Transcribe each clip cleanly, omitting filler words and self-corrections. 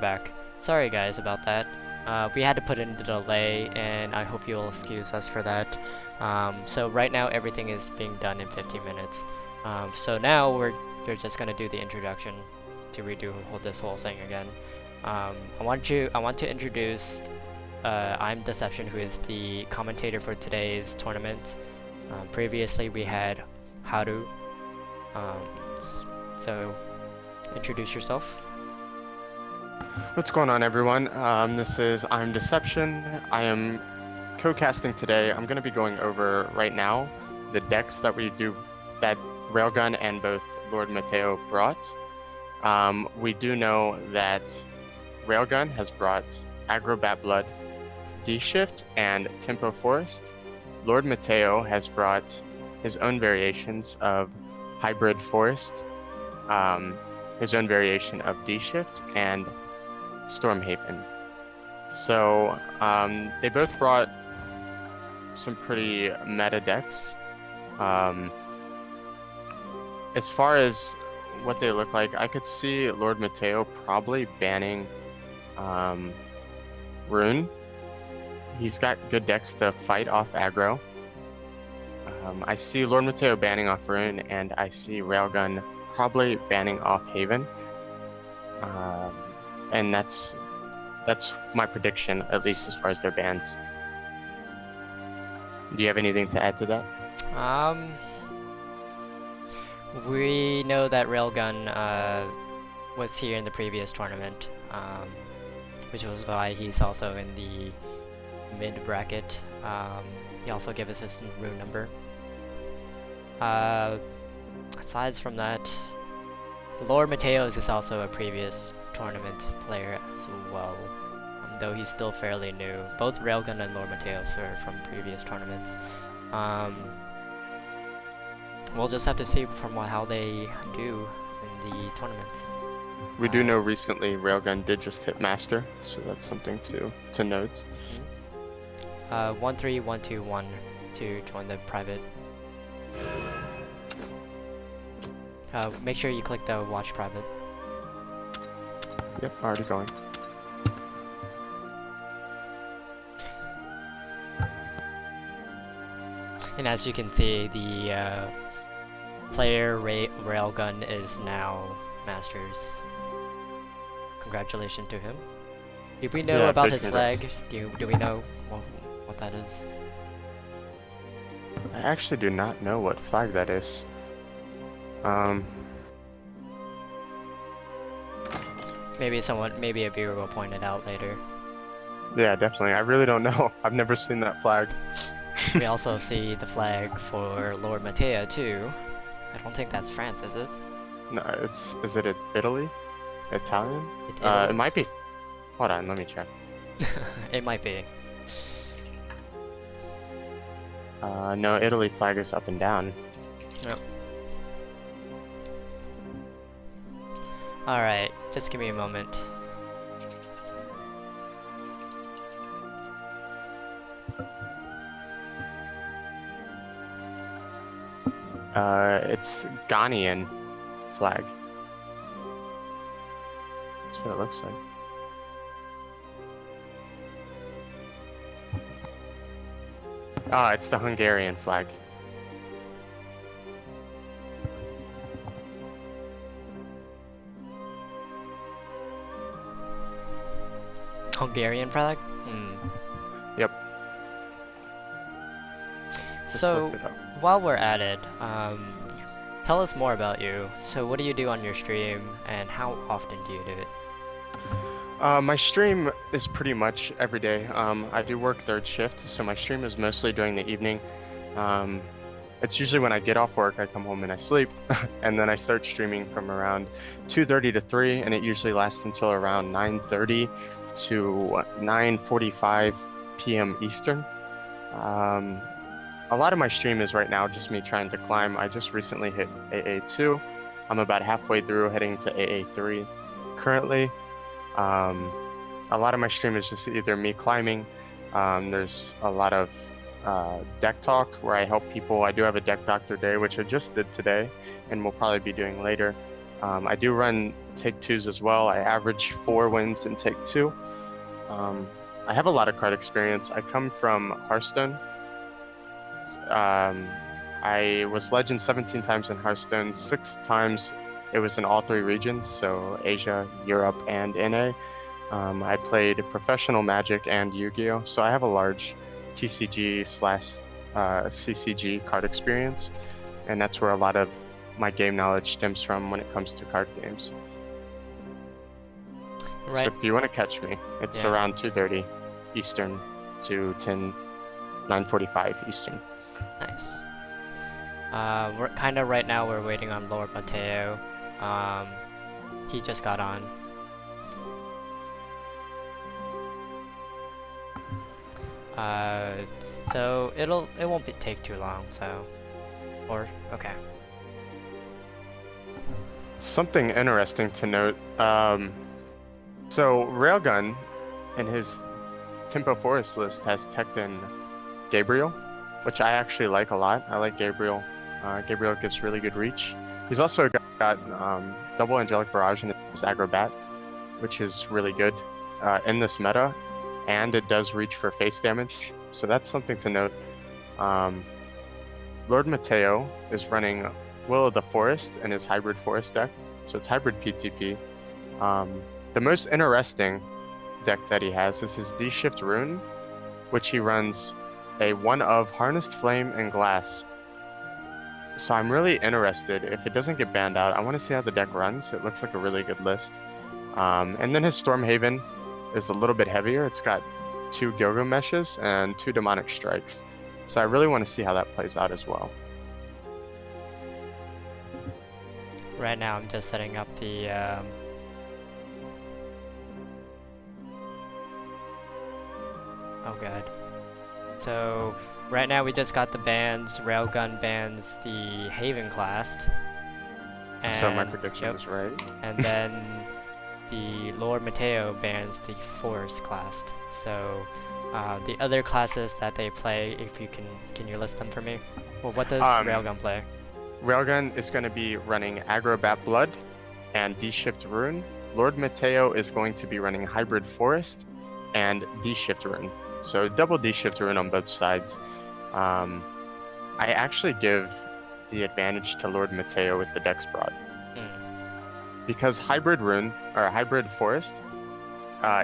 Back. Sorry guys about that. We had to put in the delay, and I hope you'll excuse us for that. So right now everything is being done in 15 minutes. So now we're just gonna do the introduction to redo this whole thing again. I want to introduce I'm Deception, who is the commentator for today's tournament. Previously we had Haru. Um, so introduce yourself. What's going on, everyone? This is I'm Deception. I am co-casting today. I'm going to be going over right now the decks that Railgun and both Lord Matteo brought. We do know that Railgun has brought Aggro Bat Blood, Dshift, and Tempo Forest. Lord Matteo has brought his own variations of Hybrid Forest, his own variation of Dshift, and Stormhaven. So they both brought some pretty meta decks. As far as what they look like, I could see Lord Matteo probably banning Rune. He's got good decks to fight off aggro. I see Lord Matteo banning off Rune, and I see Railgun probably banning off Haven. And that's my prediction, at least as far as their bans. Do you have anything to add to that? We know that Railgun was here in the previous tournament, which was why he's also in the mid bracket. He also gave us his rune number. Aside from that, Lord Mateos is also a previous tournament player as well, though he's still fairly new. Both Railgun and Lord Mateos are from previous tournaments. We'll just have to see from how they do in the tournament. We do know recently Railgun did just hit Master, so that's something to note. 13121 to join the private. Make sure you click the watch private. Yep, already going. And as you can see, the player Railgun is now Masters. Congratulations to him. Did we know about his flag? Do we know what that is? I actually do not know what flag that is. Maybe a viewer will point it out later. Yeah, definitely. I really don't know. I've never seen that flag. We also see the flag for Lord Matteo too. I don't think that's France, is it? No, is it Italy? Italian? It might be. Hold on, let me check. It might be. No, Italy flag is up and down. Yep. Alright, just give me a moment. It's Ghanaian flag. That's what it looks like. Ah, it's the Hungarian flag. Hungarian flag? Yep. So, while we're at it, tell us more about you. So what do you do on your stream, and how often do you do it? My stream is pretty much every day. I do work third shift, so my stream is mostly during the evening. It's usually when I get off work, I come home and I sleep, and then I start streaming from around 2:30 to 3, and it usually lasts until around 9:30 to 9:45 p.m. Eastern. A lot of my stream is right now just me trying to climb. I just recently hit AA2. I'm about halfway through, heading to AA3 currently. A lot of my stream is just either me climbing. There's a lot of deck talk where I help people. I do have a deck doctor day, which I just did today and we'll probably be doing later. I do run take twos as well. I average 4 wins in take two. I have a lot of card experience. I come from Hearthstone. I was Legend 17 times in Hearthstone, 6 times it was in all 3 regions, so Asia, Europe, and NA. I played professional Magic and Yu-Gi-Oh! So I have a large TCG slash CCG card experience, and that's where a lot of my game knowledge stems from when it comes to card games. Right. So if you want to catch me, it's around 2:30 Eastern to 9:45 Eastern. Nice. We're kind of right now we're waiting on Lord Mateo. He just got on. So it won't take too long. So, okay. Something interesting to note. So Railgun, in his Tempo Forest list, has teched in Gabriel, which I actually like a lot. I like Gabriel. Gabriel gives really good reach. He's also got double Angelic Barrage in his aggro bat, which is really good in this meta, and it does reach for face damage, so that's something to note. Lord Mateo is running Will of the Forest in his hybrid forest deck, so it's hybrid PTP. The most interesting deck that he has is his Dshift Rune, which he runs a 1 of Harnessed Flame and Glass. So I'm really interested. If it doesn't get banned out, I want to see how the deck runs. It looks like a really good list. And then his Stormhaven is a little bit heavier. It's got 2 Gilgameshes and 2 Demonic Strikes. So I really want to see how that plays out as well. Right now I'm just setting up the oh god. So right now we just got the bans. Railgun bans the Haven classed. And, so my prediction was right. And then the Lord Mateo bans the Forest classed. So the other classes that they play, if you can you list them for me? Well, what does Railgun play? Railgun is going to be running Aggro Bat Blood and Dshift Rune. Lord Mateo is going to be running Hybrid Forest and Dshift Rune. So double Dshift Rune on both sides. I actually give the advantage to Lord Mateo with the Dex Broad. Because Hybrid Rune, or Hybrid Forest,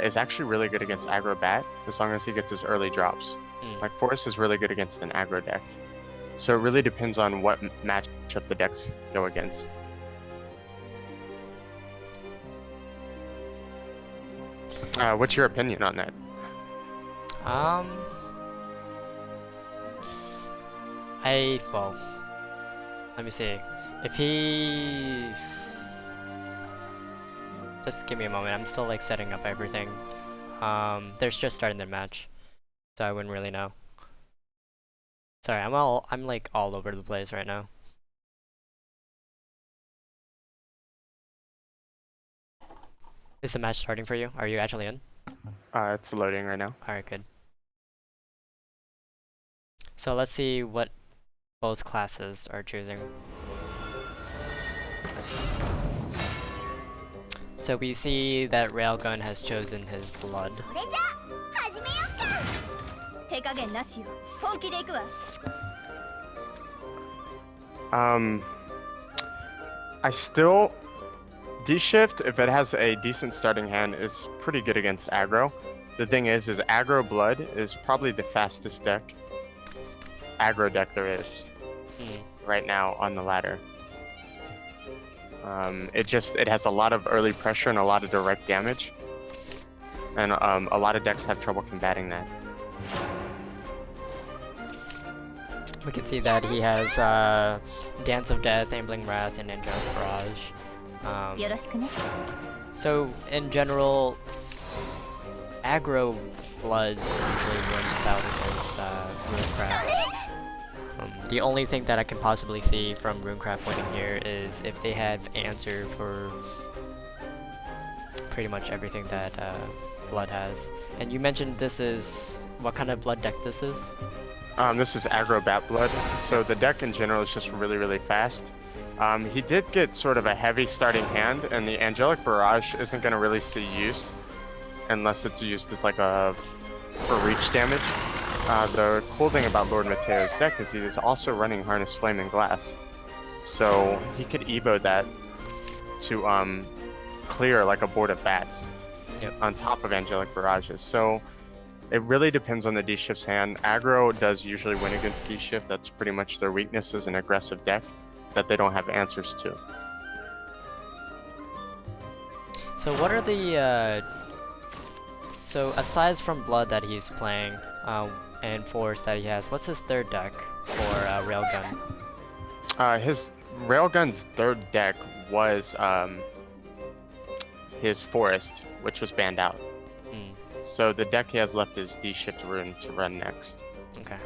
is actually really good against Aggro Bat, as long as he gets his early drops. Like, Forest is really good against an aggro deck. So it really depends on what matchup the decks go against. What's your opinion on that? Well, let me see. If he... Just give me a moment, I'm still like setting up everything. They're just starting their match, so I wouldn't really know. Sorry, I'm like all over the place right now. Is the match starting for you? Are you actually in? It's loading right now. Alright, good. So let's see what both classes are choosing. So we see that Railgun has chosen his blood. I still... Dshift, if it has a decent starting hand, is pretty good against aggro. The thing is aggro blood is probably the fastest aggro deck there is right now on the ladder. It has a lot of early pressure and a lot of direct damage, and a lot of decks have trouble combating that. We can see that he has Dance of Death, Ambling Wrath, and Angelic Barrage. So in general, aggro bloods usually wins out against Runecraft. The only thing that I can possibly see from Runecraft winning here is if they have answer for pretty much everything that Blood has. And you mentioned this is... what kind of blood deck this is? This is aggro Bat Blood, so the deck in general is just really, really fast. He did get sort of a heavy starting hand, and the Angelic Barrage isn't going to really see use unless it's used as like for reach damage. The cool thing about Lord Mateo's deck is he is also running Harness Flame and Glass, so he could evo that to clear like a board of bats on top of Angelic Barrages. So it really depends on the Dshift's hand. Aggro does usually win against Dshift. That's pretty much their weakness, is an aggressive deck that they don't have answers to. So what are the so aside from Blood that he's playing and Force that he has, what's his third deck for Railgun? His Railgun's third deck was his Forest, which was banned out. So the deck he has left is Dshift Rune to run next. Okay.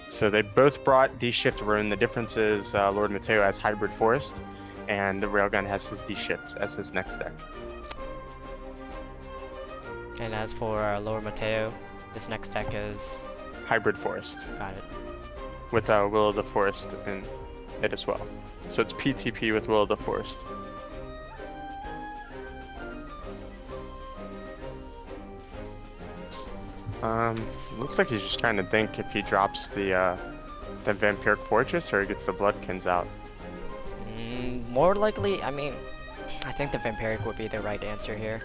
So they both brought Dshift Rune. The difference is Lord Mateo has Hybrid Forest, and the Railgun has his Dshift as his next deck. And as for Lord Mateo, his next deck is Hybrid Forest. Got it. With Will of the Forest in it as well. So it's PTP with Will of the Forest. Looks like he's just trying to think if he drops the Vampiric Fortress or he gets the Bloodkins out. More likely, I mean, I think the Vampiric would be the right answer here.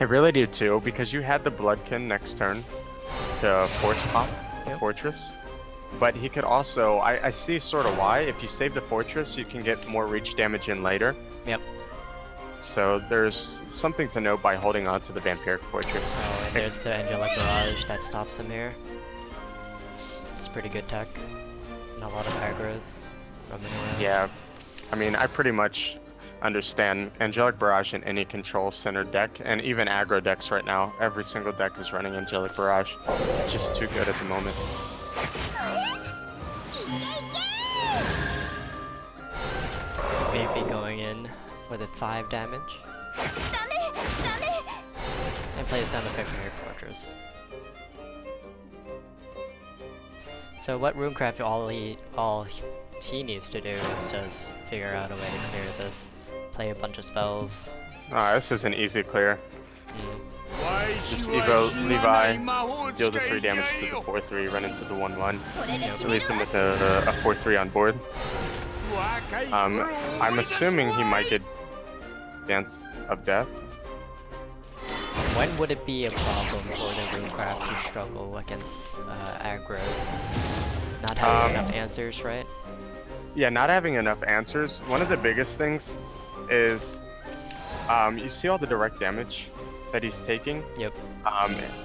I really do too, because you had the Bloodkin next turn to force pop the Fortress. But he could also, I see sort of why. If you save the Fortress, you can get more reach damage in later. Yep. So there's something to know by holding on to the Vampiric Fortress. Oh, and there's the Angelic Barrage that stops him here. It's pretty good tech. And a lot of aggros roaming around. Yeah, I mean, I pretty much understand Angelic Barrage in any control-centered deck, and even aggro decks right now. Every single deck is running Angelic Barrage. It's just too good at the moment. Maybe going in for the 5 damage. And plays down the Vampiric Fortress. So what Runecraft all he needs to do is just figure out a way to clear this. Play a bunch of spells. This is an easy clear. Just Evo Levi, deal the 3 damage to the 4-3, run into the 1-1. It leaves him with a 4-3 on board. I'm assuming he might get Dance of Death. When would it be a problem for the Runecraft to struggle against aggro? Not having enough answers, right? Yeah, not having enough answers. One of the biggest things is you see all the direct damage that he's taking. Yep.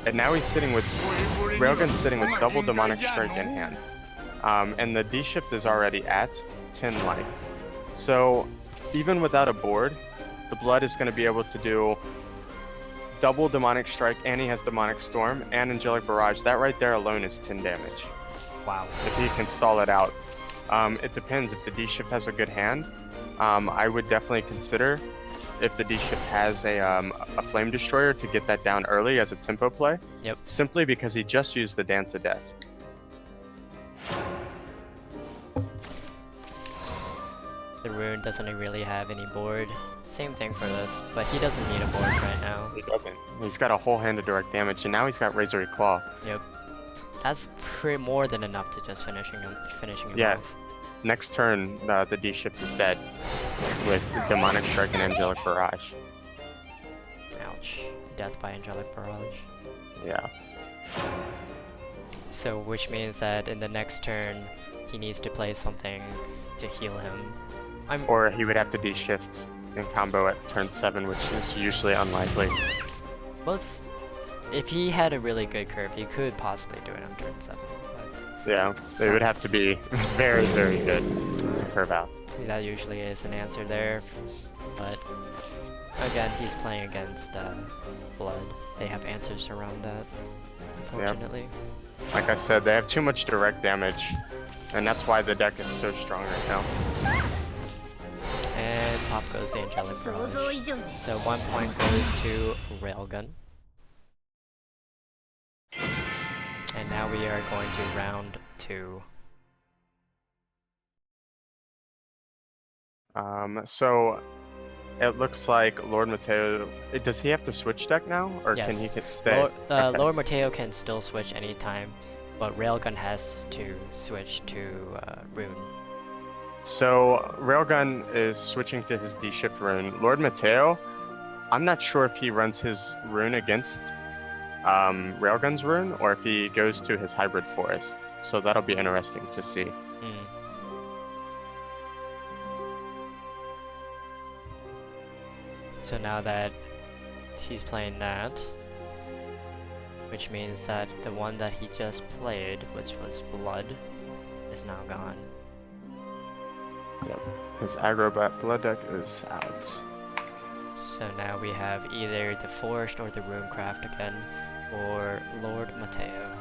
And now he's sitting with Railgun's sitting with double Demonic Strike in hand. And the Dshift is already at 10 life. So even without a board, the Blood is going to be able to do double Demonic Strike, and he has Demonic Storm and Angelic Barrage. That right there alone is 10 damage. Wow. If he can stall it out. It depends. If the Dshift has a good hand, I would definitely consider if the Dshift has a Flame Destroyer to get that down early as a tempo play. Yep. Simply because he just used the Dance of Death. The Rune doesn't really have any board. Same thing for this, but he doesn't need a board right now. He doesn't. He's got a whole hand of direct damage, and now he's got Razor Claw. Yep. That's more than enough to just finishing him Yeah. off. Next turn, the Dshift is dead with Demonic Strike and Angelic Barrage. Ouch. Death by Angelic Barrage. Yeah. So, which means that in the next turn, he needs to play something to heal him. Or he would have to Dshift in combo at turn 7, which is usually unlikely. If he had a really good curve, he could possibly do it on turn 7. Yeah, they would have to be very, very good to curve out. That usually is an answer there, but again, he's playing against Blood. They have answers around that, unfortunately. Yep. Like I said, they have too much direct damage, and that's why the deck is so strong right now. And pop goes the Angelic Barrage. So 1 point goes to Railgun. now we are going to round 2. So it looks like Lord Matteo. Does he have to switch deck now, or can he Yes. stay? Okay. Lord Matteo can still switch anytime, but Railgun has to switch to Rune. So Railgun is switching to his Dshift rune. Lord Matteo, I'm not sure if he runs his rune against Railgun's rune or if he goes to his hybrid forest. So that'll be interesting to see. So now that he's playing that, which means that the one that he just played, which was Blood, is now gone. Yep. His aggro blood deck is out. So now we have either the Forest or the Runecraft again, or Lord Matteo.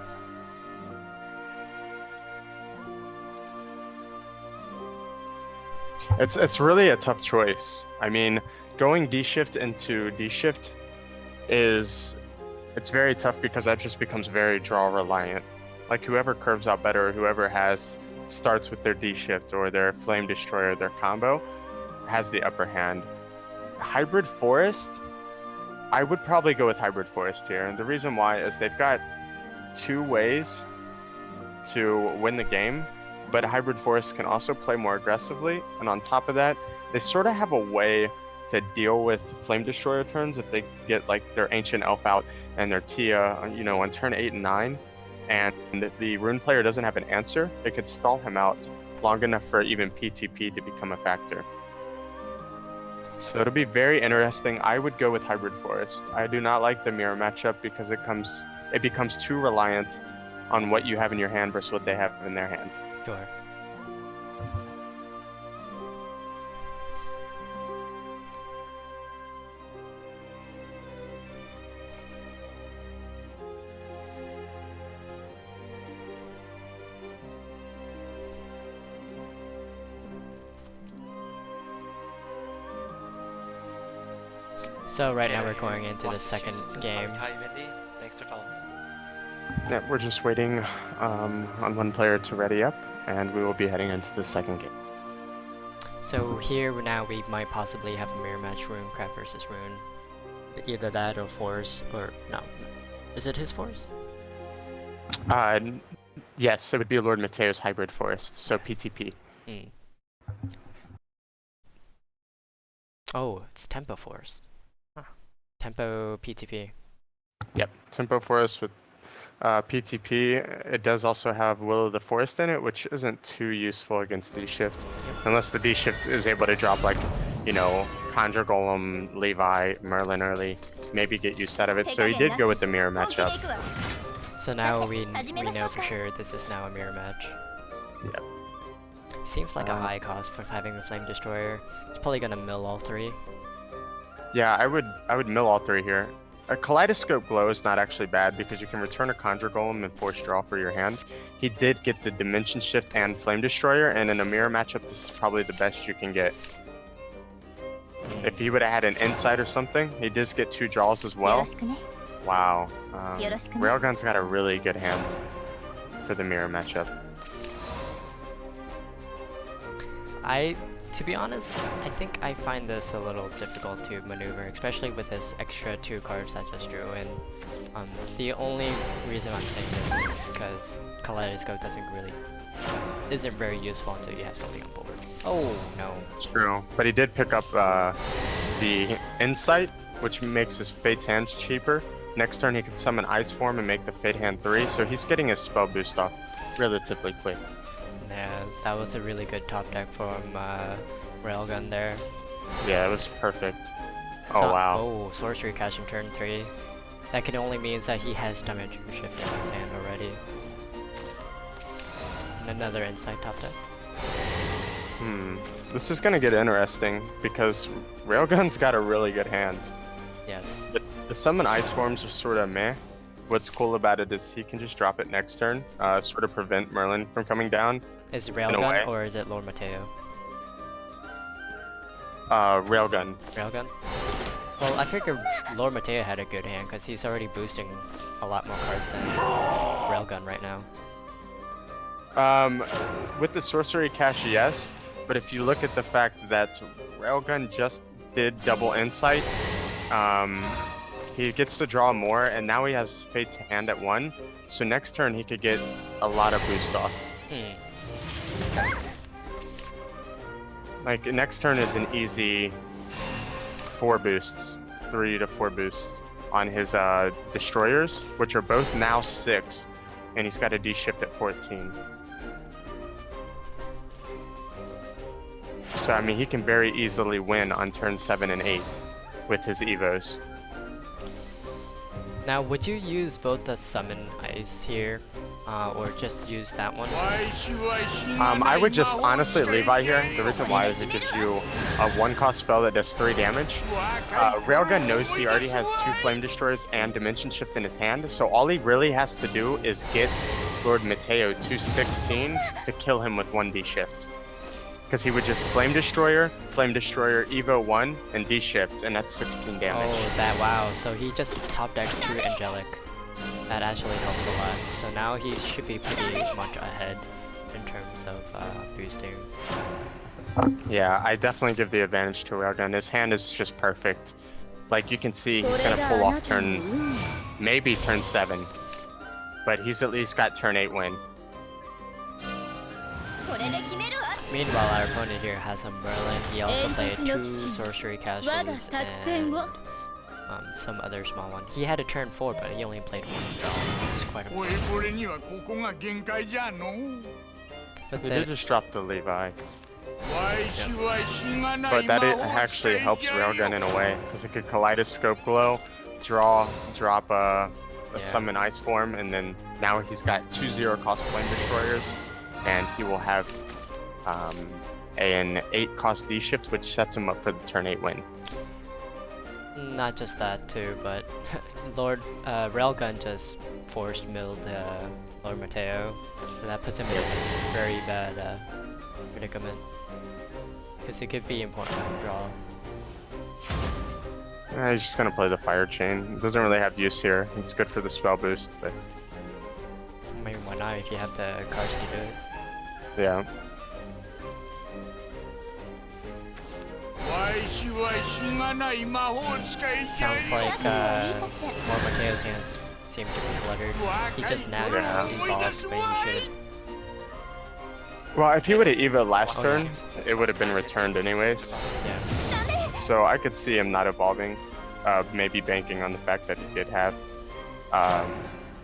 It's really a tough choice. I mean, going Dshift into Dshift it's very tough because that just becomes very draw reliant. Like whoever curves out better, whoever starts with their Dshift or their Flame Destroyer, their combo, has the upper hand. Hybrid Forest, I would probably go with Hybrid Forest here. And the reason why is they've got 2 ways to win the game, but Hybrid Forest can also play more aggressively. And on top of that, they sort of have a way to deal with Flame Destroyer turns if they get like their Ancient Elf out and their Tia, on turn 8 and 9, and the Rune player doesn't have an answer, it could stall him out long enough for even PTP to become a factor. So it'll be very interesting. I would go with Hybrid Forest. I do not like the mirror matchup because it becomes too reliant on what you have in your hand versus what they have in their hand. Sure. So right now we're going into the second game. Yeah, we're just waiting on one player to ready up, and we will be heading into the second game. So here now we might possibly have a mirror match, Runecraft versus Rune. Either that or Force, or no. Is it his Force? Yes, it would be Lord Matteo's Hybrid Forest, so yes. PTP. Oh, it's Tempo Force. Huh. Tempo PTP. Yep, Tempo Forest with PTP. It does also have Will of the Forest in it, which isn't too useful against Dshift, unless the Dshift is able to drop like, Conjure Golem, Levi, Merlin early, maybe get use out of it. So he did go with the mirror matchup. So now we know for sure this is now a mirror match. Yep. Seems like a high cost for having the Flame Destroyer. It's probably gonna mill all 3. Yeah, I would mill all 3 here. A Kaleidoscope Glow is not actually bad because you can return a Conjure Golem and force draw for your hand. He did get the Dimension Shift and Flame Destroyer, and in a mirror matchup, this is probably the best you can get. If he would have had an Insight or something, he does get 2 draws as well. Wow. Railgun's got a really good hand for the mirror matchup. To be honest, I think I find this a little difficult to maneuver, especially with this extra 2 cards I just drew in. The only reason I'm saying this is because Kaleidoscope isn't very useful until you have something on board. Oh no. True, but he did pick up the Insight, which makes his Fate's Hands cheaper. Next turn he can summon Ice Form and make the Fate Hand 3, so he's getting his spell boost off relatively quick. Yeah, that was a really good top deck from Railgun there. Yeah, it was perfect. So, wow. Oh, Sorcery catching turn 3. That can only means that he has Dimension Shift in his hand already. And another Insight top deck. This is gonna get interesting because Railgun's got a really good hand. Yes. The summon Ice Forms are sort of meh. What's cool about it is he can just drop it next turn, sort of prevent Merlin from coming down. Is it Railgun or is it Lord Matteo? Railgun. Railgun? Well, I figured Lord Mateo had a good hand because he's already boosting a lot more cards than Railgun right now. With the sorcery cache, yes, but if you look at the fact that Railgun just did double insight, he gets to draw more, and now he has Fate's hand at 1, so next turn he could get a lot of boost off. Like, next turn is an easy 4 boosts, 3 to 4 boosts on his destroyers, which are both now 6, and he's got a Dshift at 14. So, I mean, he can very easily win on turn 7 and 8 with his Evos. Now, would you use both the summon ice here, or just use that one? I would just honestly Levi here. The reason why is it gives you a 1-cost spell that does 3 damage. Railgun knows he already has 2 Flame Destroyers and Dimension Shift in his hand, so all he really has to do is get Lord Mateo to 16 to kill him with 1 Dshift. Because he would just Flame Destroyer, Evo 1, and Dshift, and that's 16 damage. Oh, wow. So he just top decked 2 Angelic. That actually helps a lot. So now he should be pretty much ahead in terms of boosting. Yeah, I definitely give the advantage to Railgun. His hand is just perfect. Like, you can see he's going to pull off maybe turn 7. But he's at least got turn 8 win. Meanwhile, our opponent here has a Merlin. He also played 2 sorcery caches and some other small one. He had a turn 4, but he only played 1 spell, which is quite important. But they did just drop the Levi. Yep. But that actually helps Railgun in a way, because it could Kaleidoscope Glow, drop a Summon Ice form, and then now he's got 2 0-cost Flame Destroyers, and he will have an 8-cost Dshift, which sets him up for the turn 8 win. Not just that too, but Lord Railgun just forced milled Lord Mateo, so that puts him in a very bad predicament. Because it could be important to draw. He's just gonna play the Fire Chain. It doesn't really have use here. It's good for the spell boost, but I mean, why not if you have the cards to do it? Yeah. Sounds like Lord Mateo's hands seem to be cluttered. He just now evolved, but he should have. Well, if he would have Evo last turn, it would have been returned anyways. Yeah. So I could see him not evolving, maybe banking on the fact that he did have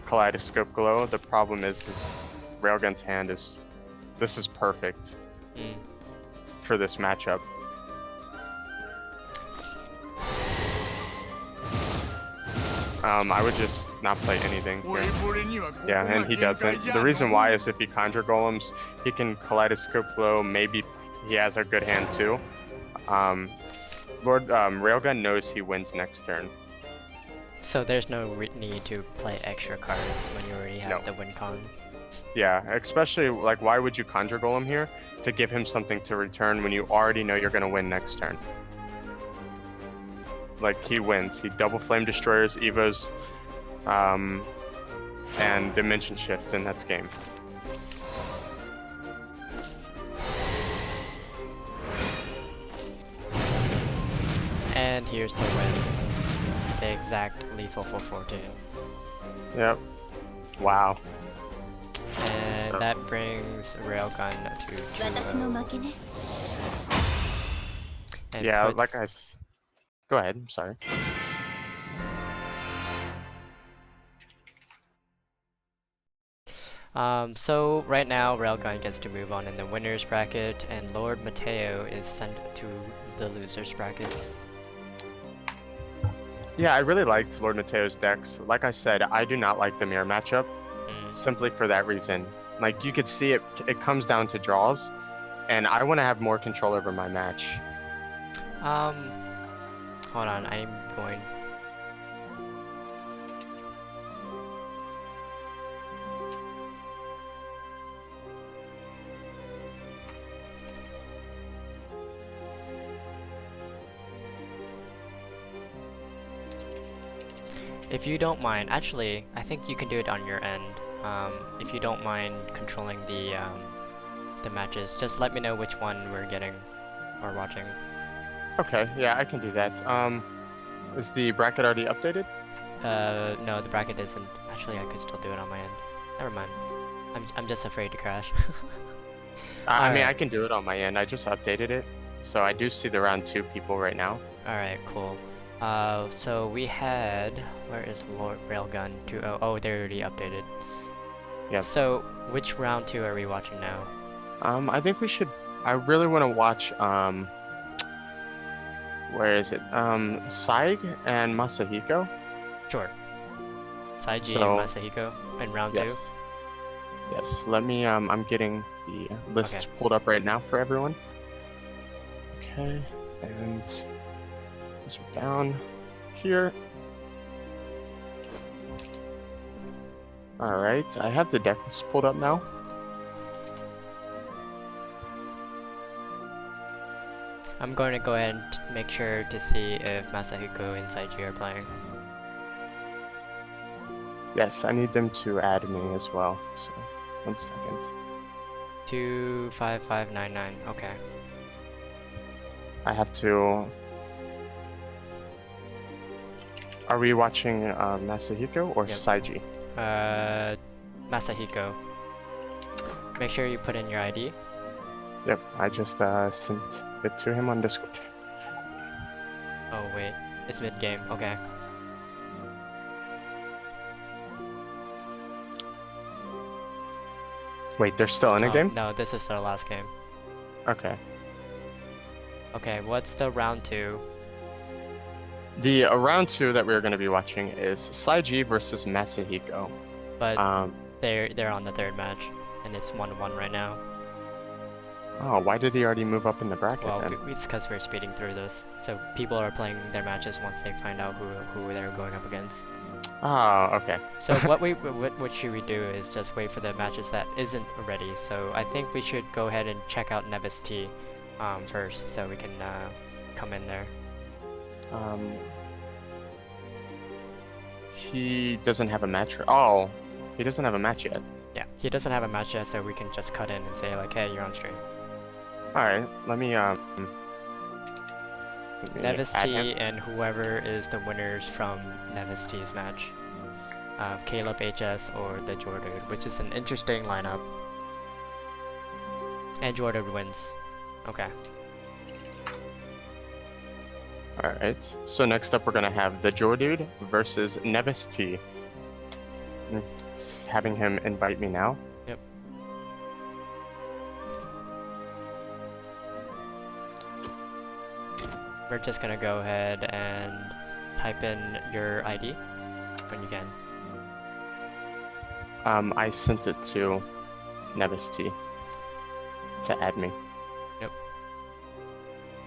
Kaleidoscope Glow. The problem is Railgun's hand is... This is perfect for this matchup. I would just not play anything here. Yeah, and he doesn't. The reason why is if he Conjure Golems, he can Kaleidoscope Glow. Maybe he has a good hand too. Railgun knows he wins next turn. So there's no need to play extra cards when you already have the win con. Yeah, especially, like, why would you Conjure Golem here? To give him something to return when you already know you're going to win next turn. Like, he wins. He double Flame Destroyers, Evos, and Dimension Shifts, and that's game. And here's the win. The exact lethal for 14. Yep. Wow. And that brings Railgun to 2-0. Yeah, like Go ahead, I'm sorry. So right now Railgun gets to move on in the winner's bracket, and Lord Mateo is sent to the loser's brackets. Yeah, I really liked Lord Mateo's decks. Like I said, I do not like the mirror matchup, simply for that reason. Like, you could see it comes down to draws, and I want to have more control over my match. Hold on, I'm going... if you don't mind, actually, I think you can do it on your end. If you don't mind controlling the matches, just let me know which one we're getting or watching. Okay, yeah, I can do that. Is the bracket already updated? No, the bracket isn't. Actually, I could still do it on my end. Never mind. I'm just afraid to crash. I mean, I Alright. can do it on my end. I just updated it. So I do see the round 2 people right now. Alright, cool. So we had, where is Lord Railgun 2.0? Oh, they're already updated. Yep. So which round 2 are we watching now? I think we should. I really want to watch. Where is it? Saig and Masahiko. Sure. Saiji and So Masahiko in round 2? yes, yes. Let me. I'm getting the list Okay. pulled up right now for everyone. Okay, and these are down here. All right, I have the deck list pulled up now. I'm going to go ahead and make sure to see if Masahiko and Saiji are playing. Yes, I need them to add me as well. So, 1 second. 25599. Okay. I have to. Are we watching Masahiko or Yep. Saiji? Masahiko. Make sure you put in your ID. Yep, I just sent it to him on Discord. Oh wait, it's mid-game. Okay. Wait, they're still in a Oh, game? no, this is their last game. Okay. Okay, what's the round 2? The round 2 that we're going to be watching is Saiji versus Masahiko. But they're on the 3rd match, and it's 1-1 right now. Oh, why did he already move up in the bracket Well, then? it's because we're speeding through this, so people are playing their matches once they find out who they're going up against. Oh, okay. So what should we do is just wait for the matches that isn't ready. So I think we should go ahead and check out Nevis T first, so we can come in there. He doesn't have a match. Oh, he doesn't have a match yet. Yeah, he doesn't have a match yet, so we can just cut in and say like, hey, you're on stream. All right, let me Nevis add T him. and whoever is the winners from Nevis T's match. Caleb HS or the Jord, which is an interesting lineup. And Jord wins. Okay. All right. So next up, we're gonna have the Jord versus Nevis T. It's having him invite me now. Yep. We're just gonna go ahead and type in your ID when you can. I sent it to Nevis T to add me. Yep.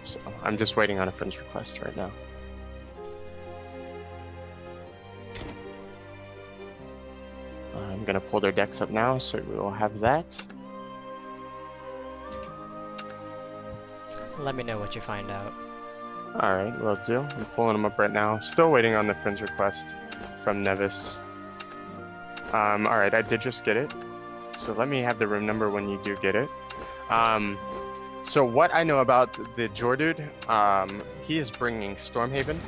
So I'm just waiting on a friend's request right now. I'm gonna pull their decks up now, so we will have that. Let me know what you find out. All right, will do. I'm pulling them up right now. Still waiting on the friend's request from Nevis. All right, I did just get it. So let me have the room number when you do get it. So what I know about the Jordude, he is bringing Stormhaven,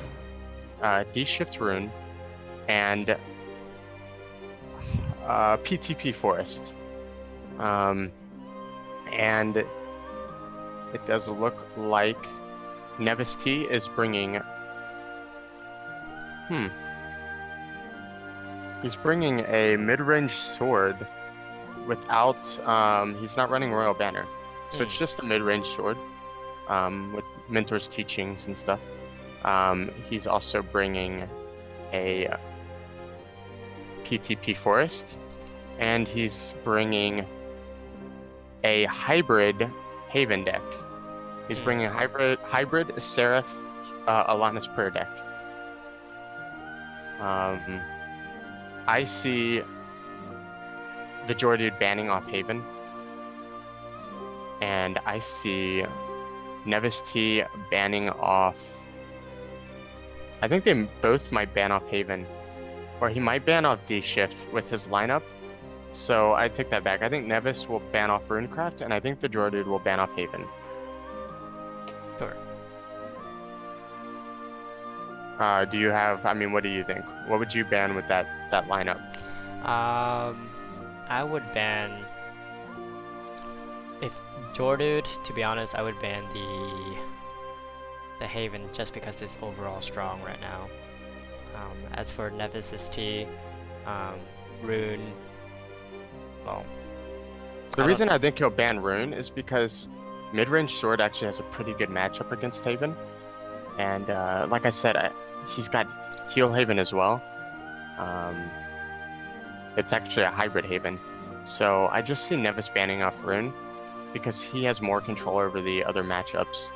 Dshift Rune, and PTP Forest. And it does look like Nevis T is bringing... He's bringing a mid-range sword without... he's not running Royal Banner. So it's just a mid-range sword with Mentor's teachings and stuff. He's also bringing a PTP Forest. And he's bringing a hybrid Haven deck. He's bringing a hybrid Seraph Alanis Prayer deck. I see the Jordude banning off Haven. And I see Nevis T banning off... I think they both might ban off Haven or he might ban off Dshift with his lineup. So I take that back. I think Nevis will ban off Runecraft, and I think the Jord dude will ban off Haven. Sure. Do you have? I mean, what do you think? What would you ban with that lineup? I would ban if Jordude. To be honest, I would ban the Haven just because it's overall strong right now. As for Nevis T, Rune, well. The reason I think he'll ban Rune is because mid-range Sword actually has a pretty good matchup against Haven, and like I said, he's got Heal Haven as well. It's actually a hybrid Haven, so I just see Nevis banning off Rune because he has more control over the other matchups.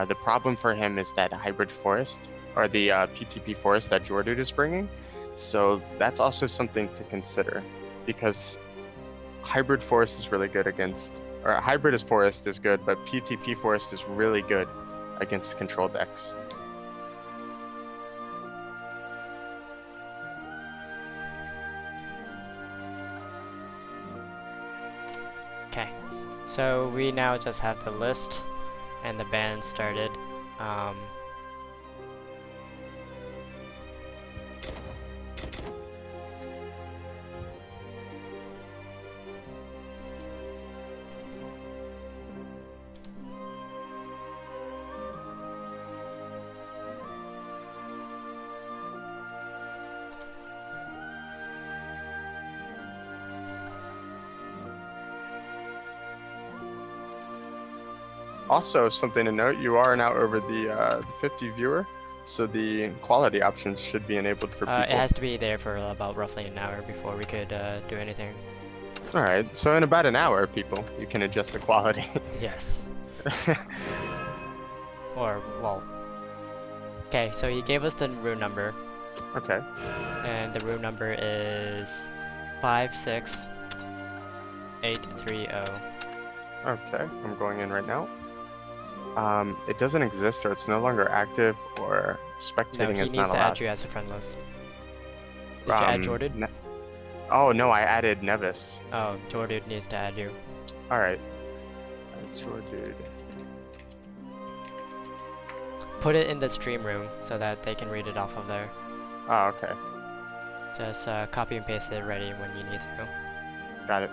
The problem for him is that hybrid forest, or the PTP forest that Jordude is bringing. So that's also something to consider, because hybrid forest is really good against, or hybrid as forest is good, but PTP forest is really good against control decks. Okay, so we now just have the list and the band started. Also, something to note, you are now over the 50 viewer, so the quality options should be enabled for people. It has to be there for about roughly an hour before we could do anything. Alright, so in about an hour, people, you can adjust the quality. Yes. Or, well. Okay, so he gave us the room number. Okay. And the room number is 56830. Okay, I'm going in right now. It doesn't exist, or it's no longer active, or spectating No, he is needs not to allowed. add you as a friend list. Did you add Jordan? Oh, no, I added Nevis. Oh, Jordan needs to add you. Alright. Jordan. Put it in the stream room so that they can read it off of there. Oh, okay. Just copy and paste it ready when you need to. Got it.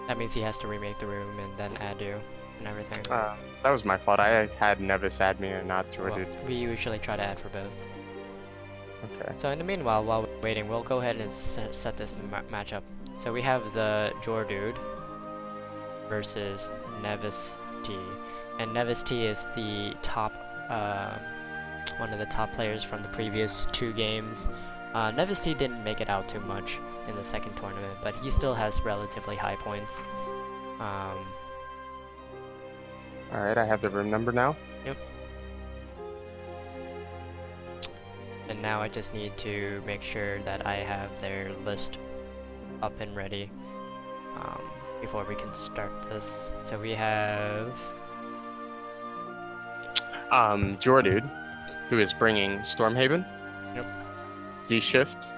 That means he has to remake the room and then add you and everything. That was my fault. I had Nevis add me and not Jordan. Well, we usually try to add for both. Okay. So in the meanwhile, while we're waiting, we'll go ahead and set this matchup. So we have the Jordude versus Nevis T. And Nevis T is the top, one of the top players from the previous 2 games. Nevis T didn't make it out too much in the second tournament, but he still has relatively high points. Alright, I have the room number now. Yep. And now I just need to make sure that I have their list up and ready before we can start this. So we have Jordude, who is bringing Stormhaven, Yep. Dshift,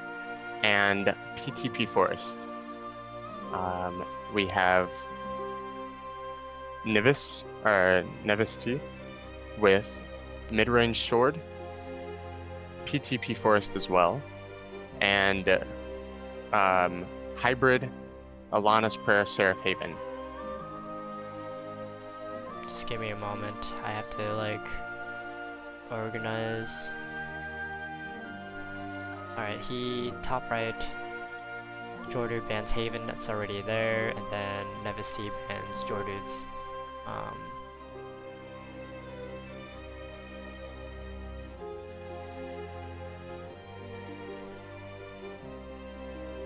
and PTP Forest. We have Nevis T with mid-range Sword, PTP Forest as well, and hybrid Alana's Prayer Seraph Haven. Just give me a moment. I have to like organize. Alright, he top right. Jordan bans Haven, that's already there, and then Nevis T bans Jordan's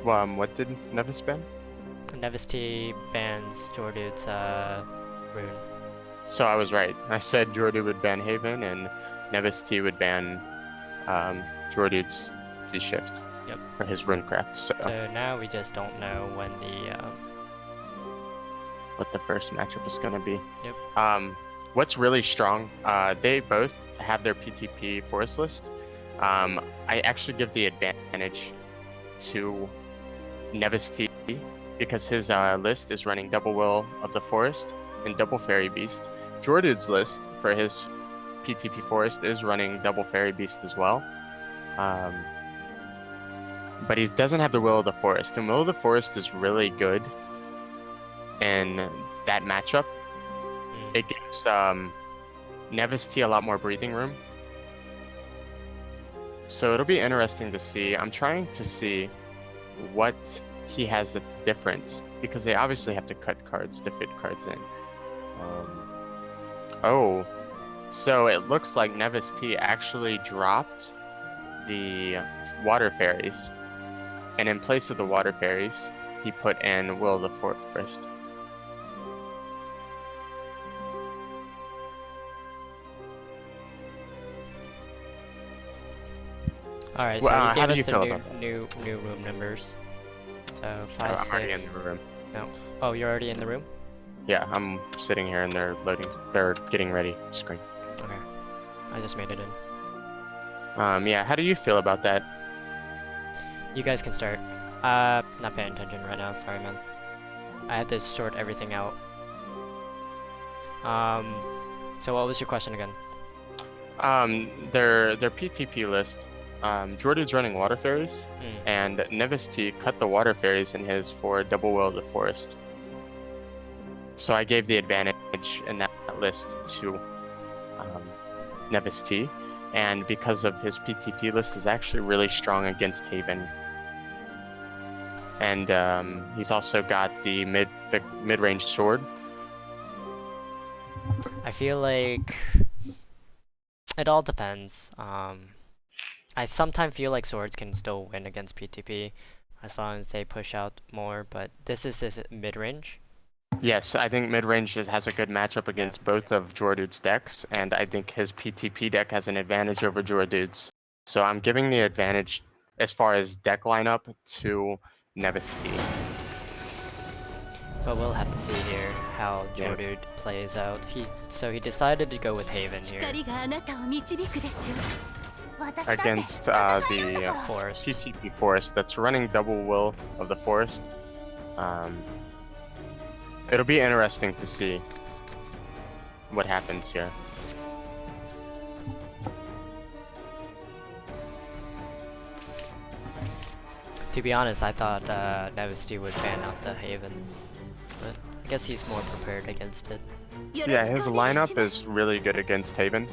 What did Nevis ban? Nevis T bans Jordan's rune. So I was right. I said Jordu would ban Haven, and Nevis T would ban Jordu's Dshift. Yep. For his Runecraft. So now we just don't know when the what the first matchup is gonna be. Yep. what's really strong, they both have their PTP forest list. I actually give the advantage to Nesty because his list is running double Will of the Forest and double Fairy Beast. Jord's list for his PTP Forest is running double Fairy Beast as well. But he doesn't have the Will of the Forest, and Will of the Forest is really good in that matchup. It gives Nesty a lot more breathing room. So it'll be interesting to see. I'm trying to see what he has that's different, because they obviously have to cut cards to fit cards in. Oh, so it looks like Nesty actually dropped the Water Fairies, and in place of the Water Fairies, he put in Will of the Forest. All right, so Well, you how gave do us you feel the about new room numbers. So 5, I'm 6. already in the room. No. Oh, you're already in the room? Yeah, I'm sitting here and they're loading. They're getting ready to screen. Okay. I just made it in. Yeah, how do you feel about that? You guys can start. Not paying attention right now. Sorry, man. I have to sort everything out. So what was your question again? Their PTP list. Jordan's running Water Fairies, and Nesty cut the Water Fairies in his for double Will of the Forest. So I gave the advantage in that list to Nesty, and because of his PTP list is actually really strong against Haven. And he's also got the mid-range sword. I feel like it all depends. I sometimes feel like swords can still win against PTP as long as they push out more, but this is his mid-range. Yes, I think mid-range has a good matchup against both of Jordude's decks, and I think his PTP deck has an advantage over Jordude's. So I'm giving the advantage as far as deck lineup to Nesty. But we'll have to see here how Jordude plays out. So he decided to go with Haven here. Against the Forest. PTP Forest that's running double Will of the Forest. It'll be interesting to see what happens here. To be honest, I thought Nesty would ban out the Haven, but I guess he's more prepared against it. Yeah, his lineup is really good against Haven,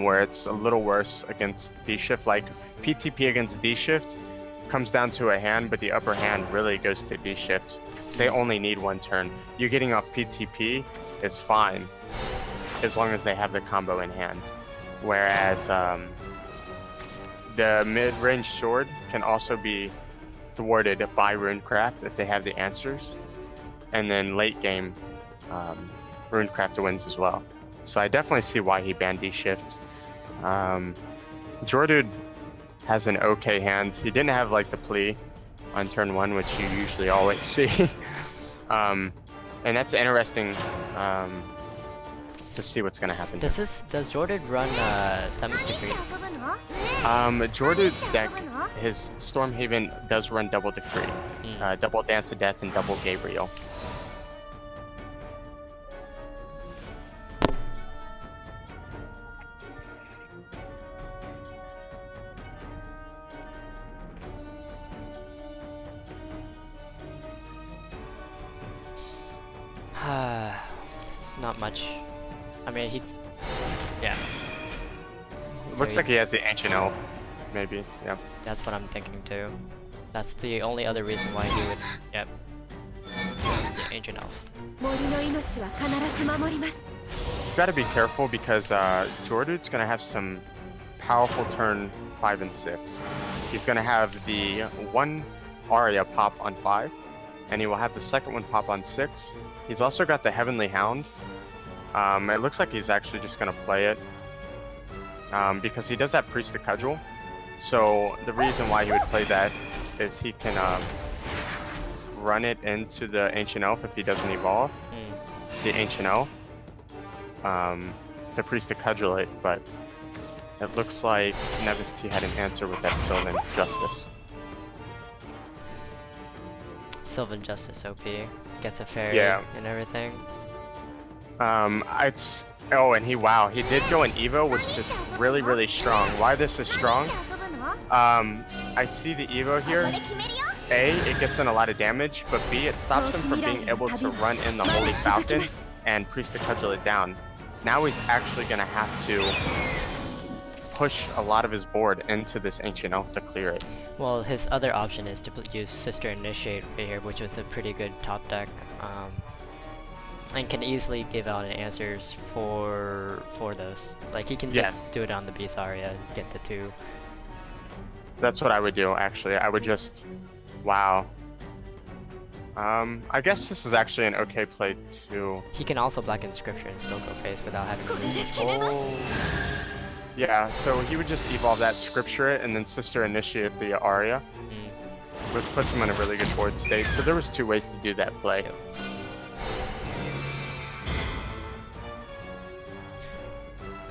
where it's a little worse against Dshift. Like, PTP against Dshift comes down to a hand, but the upper hand really goes to Dshift. So they only need one turn. You getting off PTP is fine, as long as they have the combo in hand. Whereas the mid-range sword can also be thwarted by Runecraft if they have the answers. And then late game, Runecraft wins as well. So I definitely see why he banned Dshift. Jordude has an okay hand. He didn't have like the plea on turn 1, which you usually always see. And that's interesting to see what's going to happen. Does Jordude run Demon's Decree? Jordude's deck, his Stormhaven does run double Decree, double Dance of Death, and double Gabriel. It's not much. I mean, yeah. It looks like he has the Ancient Elf, maybe, yeah. That's what I'm thinking too. That's the only other reason why he would, yep. The Ancient Elf. He's got to be careful because Jordude's going to have some powerful turn 5 and 6. He's going to have the one Aria pop on 5, and he will have the second one pop on 6. He's also got the Heavenly Hound. It looks like he's actually just going to play it because he does have Priest to Cudgel. So the reason why he would play that is he can run it into the Ancient Elf if he doesn't evolve the Ancient Elf. to Priest to cudgel it, but it looks like Nesty had an answer with that Sylvan Justice. Sylvan Justice OP gets a fairy Yeah. and everything. It's and he did go in Evo, which is really strong. Why this is strong? I see the Evo here. A, it gets in a lot of damage, but B, it stops him from being able to run in the Holy Falcon and Priest to cudgel it down. Now he's actually gonna have to push a lot of his board into this Ancient Elf to clear it. Well, his other option is to use Sister Initiate right here, which was a pretty good top deck, and can easily give out answers for those. Like, he can just do it on the Beast Aria and get the 2. That's what I would do, actually. I would just... Wow. I guess this is actually an okay play, too. He can also Black Inscription and still go face without having to lose his... Oh! Yeah, so he would just evolve that Scripture it and then Sister Initiate the Aria, which puts him in a really good board state. So there was 2 ways to do that play. Yep.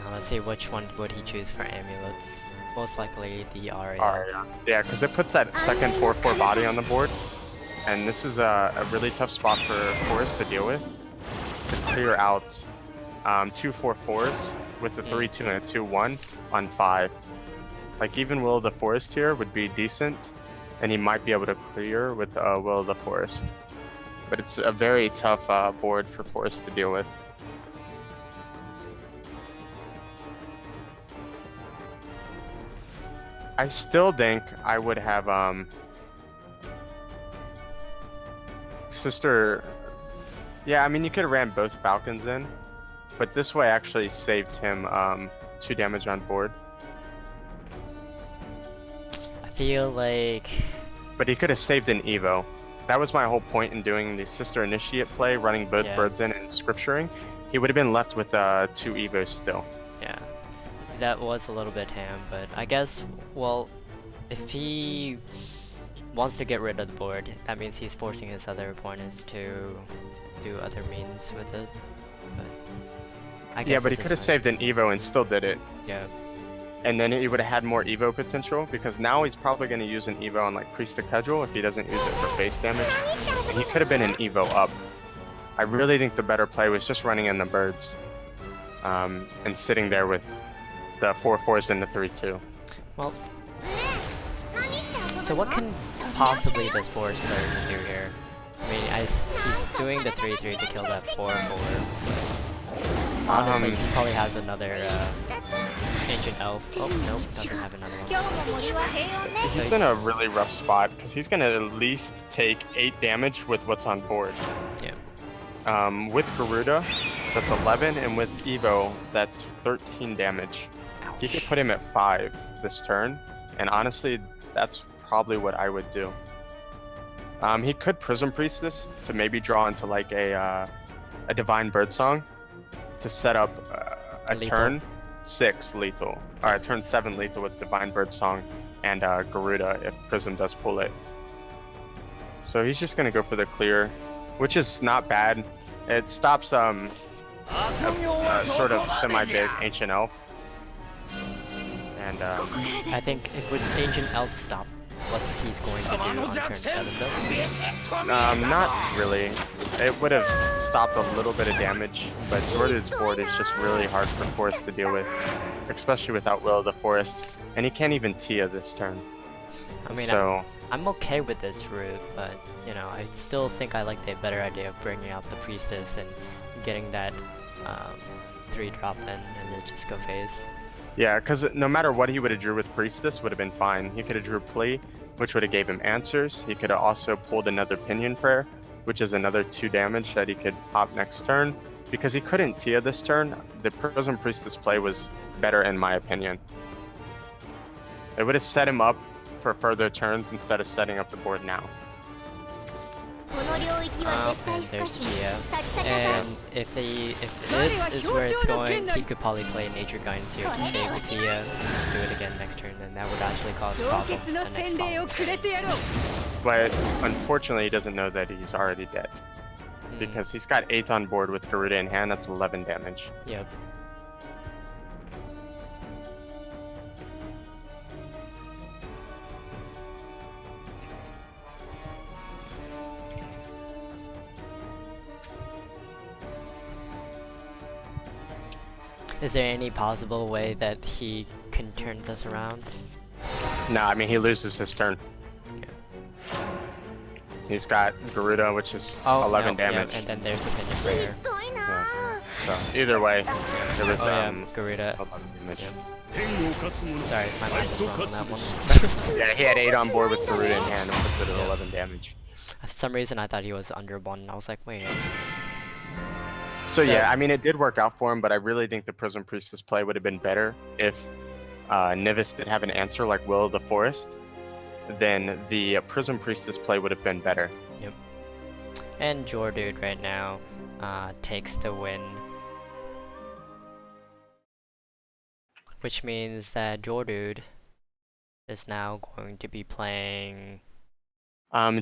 Now let's see, which one would he choose for amulets? Most likely the Aria. Yeah, because it puts that second 4/4 body on the board, and this is a really tough spot for Forest to deal with. To clear out 2 4/4s with a 3/2 and a 2/1 on 5. Like, even Will of the Forest here would be decent, and he might be able to clear with Will of the Forest. But it's a very tough board for Forest to deal with. I still think I would have Sister... Yeah, I mean, you could have ran both Falcons in, but this way actually saved him 2 damage on board. I feel like... But he could have saved an Evo. That was my whole point in doing the Sister Initiate play, running both birds in and scripturing. He would have been left with 2 Evos still. Yeah, that was a little bit ham, but I guess, well, if he wants to get rid of the board, that means he's forcing his other opponents to do other means with it. But I guess but he could have saved an Evo and still did it. Yeah. And then he would have had more Evo potential, because now he's probably going to use an Evo on like Priest to Cudgel if he doesn't use it for face damage. And he could have been an Evo up. I really think the better play was just running in the birds and sitting there with the 4/4s and the 3/2. Well, so what can possibly this Forest player do here? I mean, he's doing the 3/3 to kill that 4/4. Honestly, he probably has another Ancient Elf. Oh, nope, doesn't have another one. He's in a really rough spot, because he's going to at least take 8 damage with what's on board. Yeah. With Garuda, that's 11, and with Evo, that's 13 damage. Ouch. He could put him at 5 this turn, and honestly, that's probably what I would do. He could Prism Priestess to maybe draw into like a Divine Birdsong to set up a Lethal. turn 6 lethal, or turn 7 lethal with Divine Birdsong and Garuda if Prism does pull it. So he's just gonna go for the clear, which is not bad. It stops a sort of semi-big Ancient Elf. And I think it would Ancient Elf stop what he's going to do on turn 7 though? not really. It would have stopped a little bit of damage, but Jord's board is just really hard for Forest to deal with, especially without Will of the Forest. And he can't even Tia this turn. I mean, so I'm okay with this route, but you know, I still think I like the better idea of bringing out the Priestess and getting that 3-drop in and then just go phase. yeah, because no matter what he would have drew with Priestess would have been fine. He could have drew Plea, which would have gave him answers. He could have also pulled another Pinion Prayer, which is another 2 damage that he could pop next turn. Because he couldn't Tia this turn, the Prism Priestess play was better in my opinion. It would have set him up for further turns instead of setting up the board now. And there's Tia. And if this is where it's going, he could probably play Nature Guidance here to save the Tia and just do it again next turn, then that would actually cause problems the next fall. But unfortunately, he doesn't know that he's already dead. because he's got 8 on board with Garuda in hand. That's 11 damage. Yep. Is there any possible way that he can turn this around? No, I mean, he loses his turn. Yeah. He's got Garuda, which is 11 damage. Yeah, and then there's a Pinion Prayer. Yeah. So either way, it was Garuda. 11 damage. Sorry, my mind was wrong on that one. Yeah, he had 8 on board with Garuda in hand and puts it at 11 damage. For some reason I thought he was under 1, and I was like, wait. So yeah, I mean, it did work out for him, but I really think the Prism Priestess play would have been better if Nivis did have an answer like Will of the Forest. Then the Prism Priestess play would have been better. Yep. And Jord right now takes the win. Which means that Jord is now going to be playing...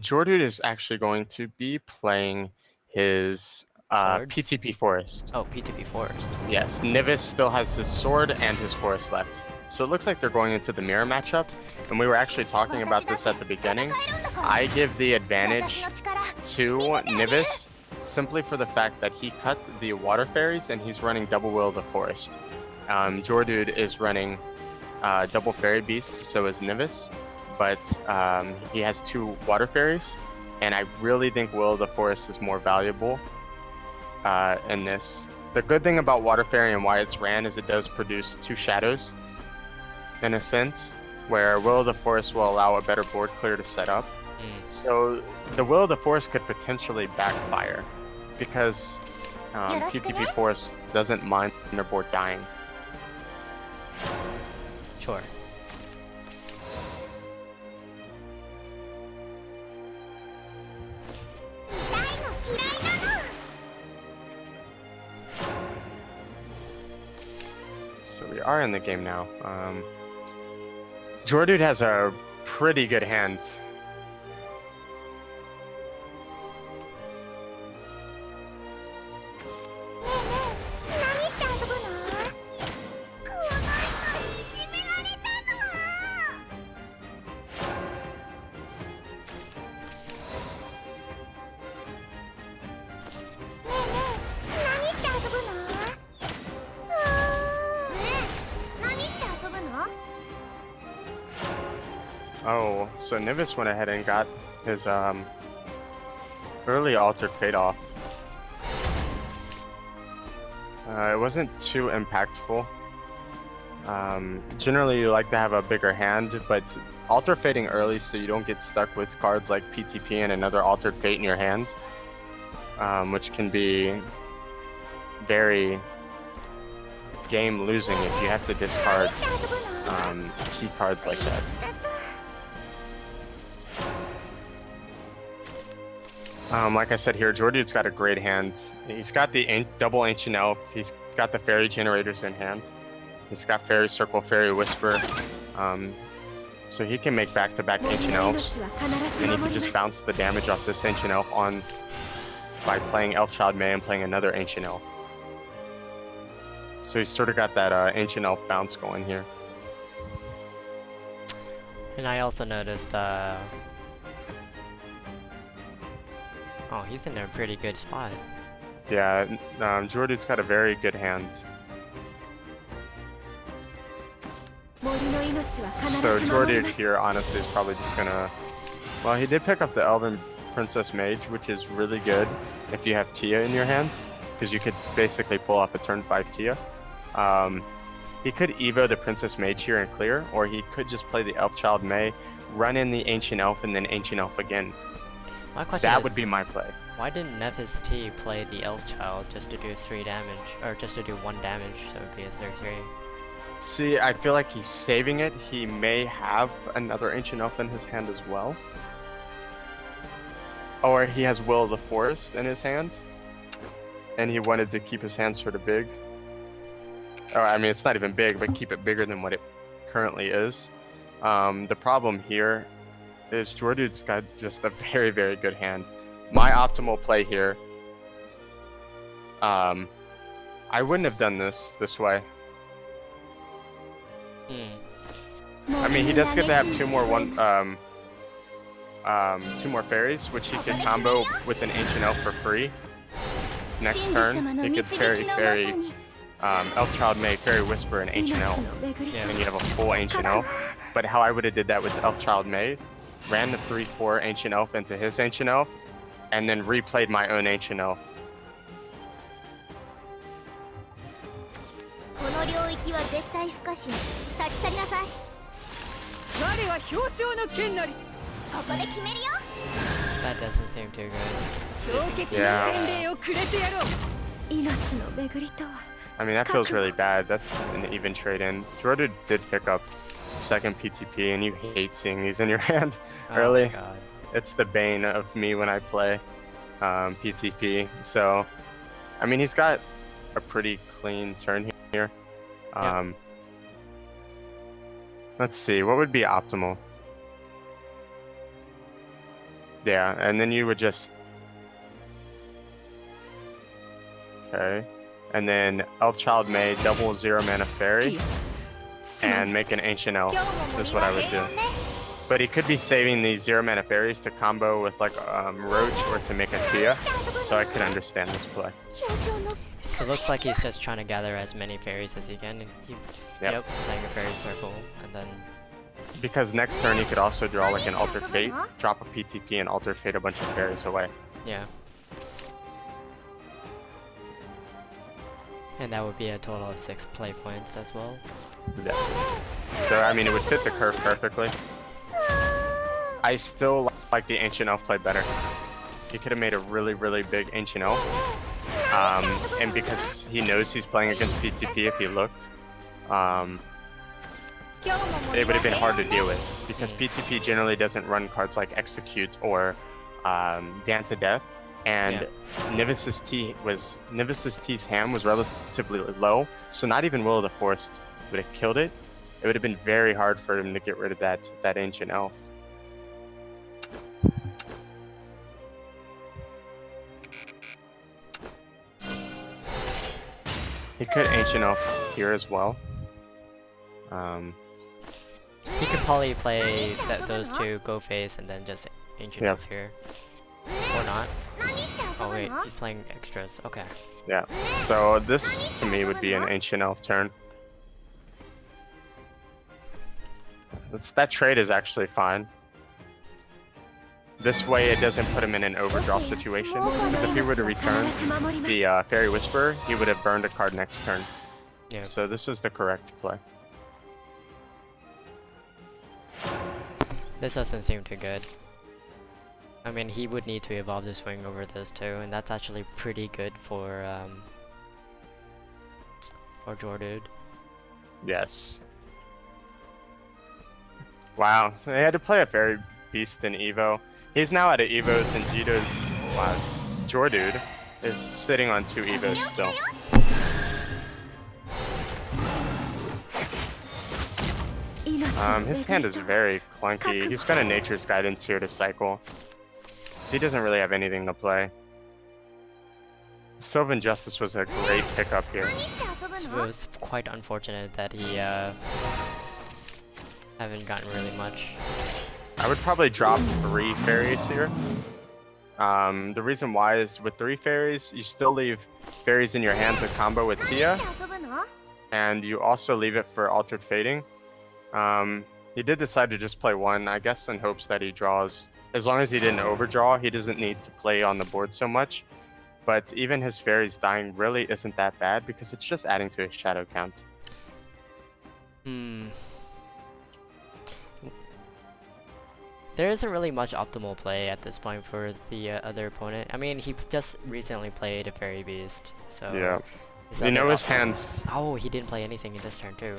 Jord is actually going to be playing his PTP Forest. Oh, PTP Forest. Yes, Nivis still has his sword and his forest left. So it looks like they're going into the mirror matchup, and we were actually talking about this at the beginning. I give the advantage to Nivis simply for the fact that he cut the water fairies and he's running double will of the forest. Jordude is running double fairy beast, so is Nivis, but he has 2 water fairies, and I really think will of the forest is more valuable in this. The good thing about water fairy and why it's ran is it does produce 2 shadows in a sense, where Will of the Forest will allow a better board clear to set up. So the Will of the Forest could potentially backfire because PTP Forest doesn't mind their board dying. Sure. So we are in the game now. Jordude has a pretty good hand. Oh, so Nivis went ahead and got his early Altered Fate off. It wasn't too impactful. Generally, you like to have a bigger hand, but Alter Fating early so you don't get stuck with cards like PTP and another Altered Fate in your hand, which can be very game losing if you have to discard key cards like that. Like I said here, Jordude's got a great hand. He's got the double Ancient Elf. He's got the Fairy Generators in hand. He's got Fairy Circle, Fairy Whisper. So he can make back-to-back Ancient Elves. And he can just bounce the damage off this Ancient Elf on by playing Elfchild May and playing another Ancient Elf. So he's sort of got that Ancient Elf bounce going here. And I also noticed oh, he's in a pretty good spot. Yeah, Jordude's got a very good hand. So Jordude here, honestly, is probably just gonna... Well, he did pick up the Elven Princess Mage, which is really good if you have Tia in your hand, because you could basically pull off a turn 5 Tia. He could Evo the Princess Mage here and clear, or he could just play the Elfchild May, run in the Ancient Elf, and then Ancient Elf again. My question that is, would be my play. Why didn't Nephis T play the Elfchild just to do 3 damage, or just to do 1 damage, so it would be a 3/3? See, I feel like he's saving it. He may have another Ancient Elf in his hand as well. Or he has Will of the Forest in his hand, and he wanted to keep his hand sort of big. Or, I mean, it's not even big, but keep it bigger than what it currently is. The problem here is Jordude's got just a very, very good hand. My optimal play here I wouldn't have done this way. I mean, he does get to have two more fairies, which he could combo with an Ancient Elf for free. Next turn, he could fairy Elf Child May, Fairy Whisper, and Ancient Elf, and you have a full Ancient Elf. But how I would have did that was Elf Child May, ran the 3/4 Ancient Elf into his Ancient Elf, and then replayed my own Ancient Elf. That doesn't seem too good. Yeah. I mean, that feels really bad. That's an even trade-in. Jord did pick up second PTP, and you hate seeing these in your hand early. Oh my God. It's the bane of me when I play PTP. So, I mean, he's got a pretty clean turn here. Let's see, what would be optimal? Yeah, and then you would just... Okay. And then Elf Child May, double 0 mana fairy, and make an Ancient Elf, is what I would do. But he could be saving these 0 mana fairies to combo with like Roach or to make a Tia, so I could understand this play. So it looks like he's just trying to gather as many fairies as he can. Yep, playing a fairy circle, and then... Because next turn he could also draw like an Alter Fate, drop a PTP, and Alter Fate a bunch of fairies away. Yeah. And that would be a total of 6 play points as well. Yes. So, I mean, it would fit the curve perfectly. I still like the Ancient Elf play better. He could have made a really, really big Ancient Elf. And because he knows he's playing against PTP if he looked, it would have been hard to deal with. Because PTP generally doesn't run cards like Execute or Dance of Death. And Nivis's T's ham was relatively low, so not even Will of the Forest would have killed it. It would have been very hard for him to get rid of that Ancient Elf. He could Ancient Elf here as well. He could probably play those two, go face, and then just Ancient Elf here. Or not. Oh wait, he's playing extras. Okay. Yeah. So this to me would be an Ancient Elf turn. That trade is actually fine. This way it doesn't put him in an overdraw situation. Because if he were to return the Fairy Whisperer, he would have burned a card next turn. Yeah. So this was the correct play. This doesn't seem too good. I mean, he would need to evolve the swing over this too, and that's actually pretty good for Jord. Yes. Wow, so they had to play a Fairy Beast in Evo. He's now out of Evos, and Jord is sitting on 2 Evos still. His hand is very clunky. He's got a Nature's Guidance here to cycle. So he doesn't really have anything to play. Sylvan Justice was a great pickup here. It was quite unfortunate that he haven't gotten really much. I would probably drop 3 fairies here. The reason why is with 3 fairies, you still leave fairies in your hand to combo with Tia, and you also leave it for Altered Fading. He did decide to just play 1, I guess in hopes that he draws. As long as he didn't overdraw, he doesn't need to play on the board so much. But even his fairies dying really isn't that bad because it's just adding to his shadow count. There isn't really much optimal play at this point for the other opponent. I mean, he just recently played a Fairy Beast, so... Yeah. You know his hands... Oh, he didn't play anything in this turn too.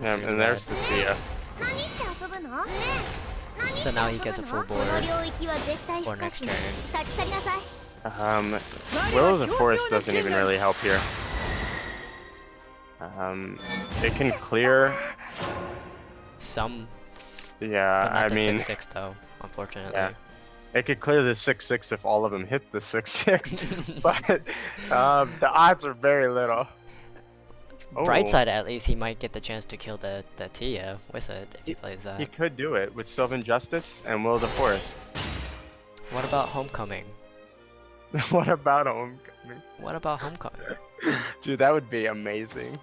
Yeah, and there's the Tia. So now he gets a full board for next turn. Will of the Forest doesn't even really help here. It can clear some. Yeah, But not I the mean, 6/6 though, unfortunately. Yeah. It could clear the 6-6 if all of them hit the 6-6, but the odds are very little. Bright Oh, side, at least he might get the chance to kill the Tia with it if he plays he that. could do it with Sylvan Justice and Will of the Forest. What about Homecoming? What about Homecoming? What about Homecoming? Dude, that would be amazing.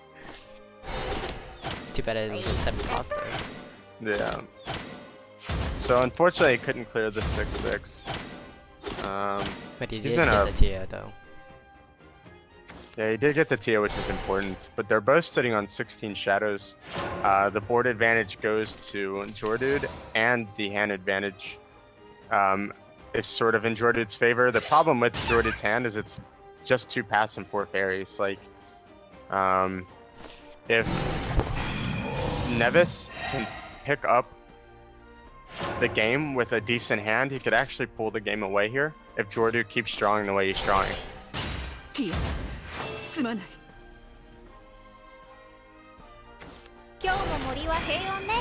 Too bad it was a 7 coster. Yeah. So unfortunately, he couldn't clear the 6-6. But he He's did in get a- the Tia though. Yeah, he did get the Tia, which is important. But they're both sitting on 16 shadows. The board advantage goes to Jordude, and the hand advantage is sort of in Jordude's favor. The problem with Jordude's hand is it's just 2 paths and 4 fairies. Like, if Nevis can pick up the game with a decent hand, he could actually pull the game away here if Jordude keeps drawing the way he's drawing. ティアすまない今日も森は平穏ね。ね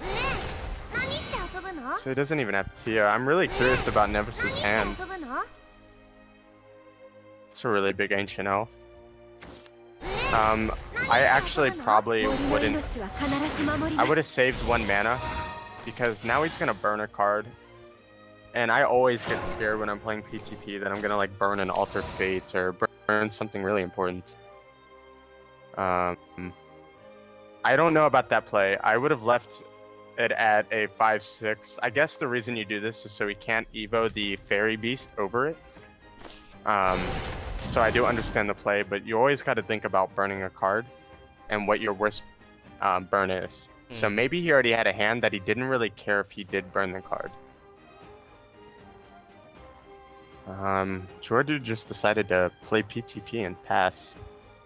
え、何して遊ぶの？ So he doesn't even have Tia. I'm really curious about Nevis's 何して hand. 遊ぶの？ It's a really big ancient elf. I actually probably 森の wouldn't. 命は必ず守り I ま would す have saved 1 mana because now he's gonna burn a card, and I always get scared when I'm playing PTP that I'm gonna like burn an Altered Fate or burn something really important. I don't know about that play. I would have left it at a 5-6. I guess the reason you do this is so he can't Evo the Fairy Beast over it. So I do understand the play, but you always got to think about burning a card and what your worst burn is. So maybe he already had a hand that he didn't really care if he did burn the card. Jordu just decided to play PTP and pass.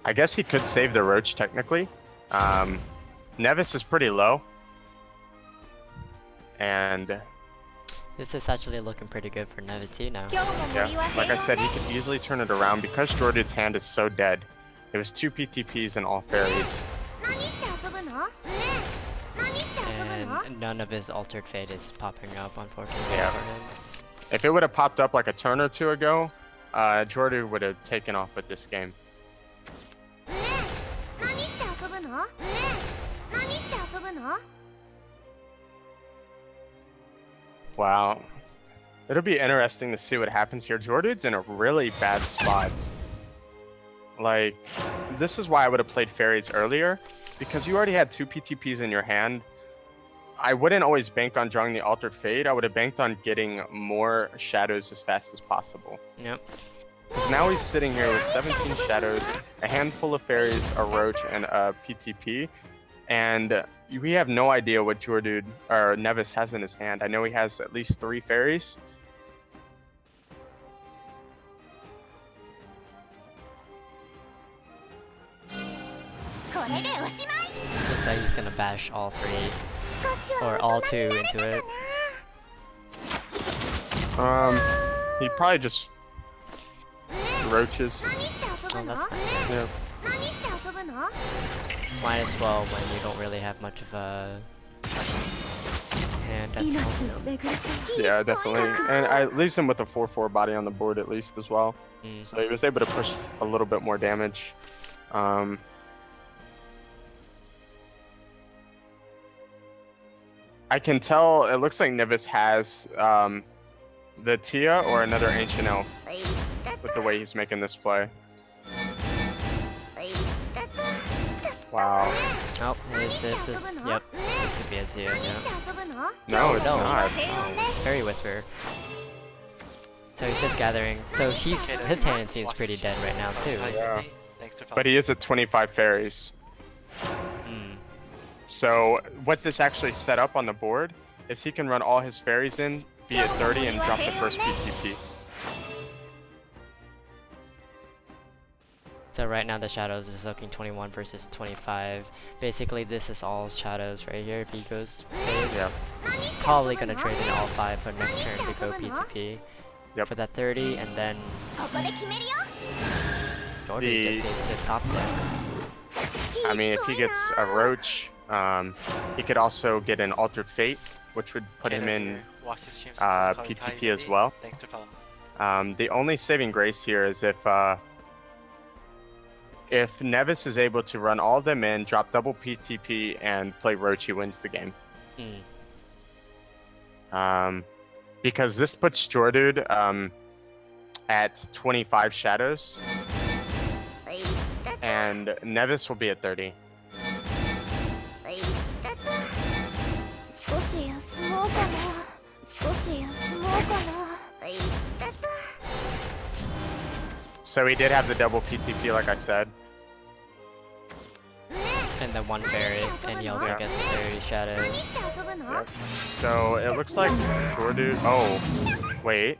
I guess he could save the Roach technically. Nevis is pretty low. And This is actually looking pretty good for Nevis T now. 今日も yeah, 森は like I 平 said, 穏 he ね。 could easily turn it around because Jordan's hand is so dead. It was 2 PTPs and all fairies. 何して遊ぶの？ねえ、何して遊ぶの？ And none of his altered fate is popping up, unfortunately, Yeah. for him. If it would have popped up like a turn or 2 ago, Jordan would have taken off with this game. ねえ、何して遊ぶの？ねえ、何して遊ぶの？ Wow. It'll be interesting to see what happens here. Jordan's in a really bad spot. Like, this is why I would have played fairies earlier, because you already had 2 PTPs in your hand. I wouldn't always bank on drawing the Altered Fate. I would have banked on getting more shadows as fast as possible. Yep. Because now he's sitting here with 17 shadows, a handful of fairies, a roach, and a PTP. And we have no idea what Jordude or Nevis has in his hand. I know he has at least 3 fairies. Looks like he's gonna bash all 3 or all 2 into it. He probably just roaches. 何して遊ぶ Oh, の？ that's ね fine. Yeah. え、何して遊ぶの？ Might as well when you don't really have much of a hand at the 命 moment. の巡りと Yeah, definitely. And it leaves him with a 4/4 body on the board at least as well. Mm. So he was able to push a little bit more damage. I can tell it looks like Nevis has the Tia or another Ancient Elf いったと with the way he's making this play. いったと Wow. Oh, this is, yep, this could be a Tia, 何し yeah. て遊ぶの？ No, it's No. not. Oh, it's Fairy Whisper. So he's just gathering. So his hand seems pretty dead right now too. Yeah. But he is at 25 fairies. Mm. So what this actually set up on the board is he can run all his fairies in, be at 30, and drop the first PTP. So right now the shadows is looking 21 versus 25. Basically this is all shadows right here if he goes phase. Yeah. He's probably gonna trade in all 5 for next turn to go PTP. Yep. For that 30 and then ここで決めるよ。 Jordy just needs to top deck. I mean, if he gets a roach, he could also get an Altered Fate which would put Kid him over in here. Watch the stream since it's calling PTP Tiny as Baby. well. Thanks for following. The only saving grace here is if Nevis is able to run all of them in, drop double PTP, and play Roach, he wins the game. Because this puts Jordude at 25 shadows, and Nevis will be at 30. 少し休もうかな少し休もうかな So he did have the double PTP, like I said. And the one fairy, and he also Yeah. gets the fairy shadows. 遊ぶの Yep. So it looks like Jordude. Oh, wait.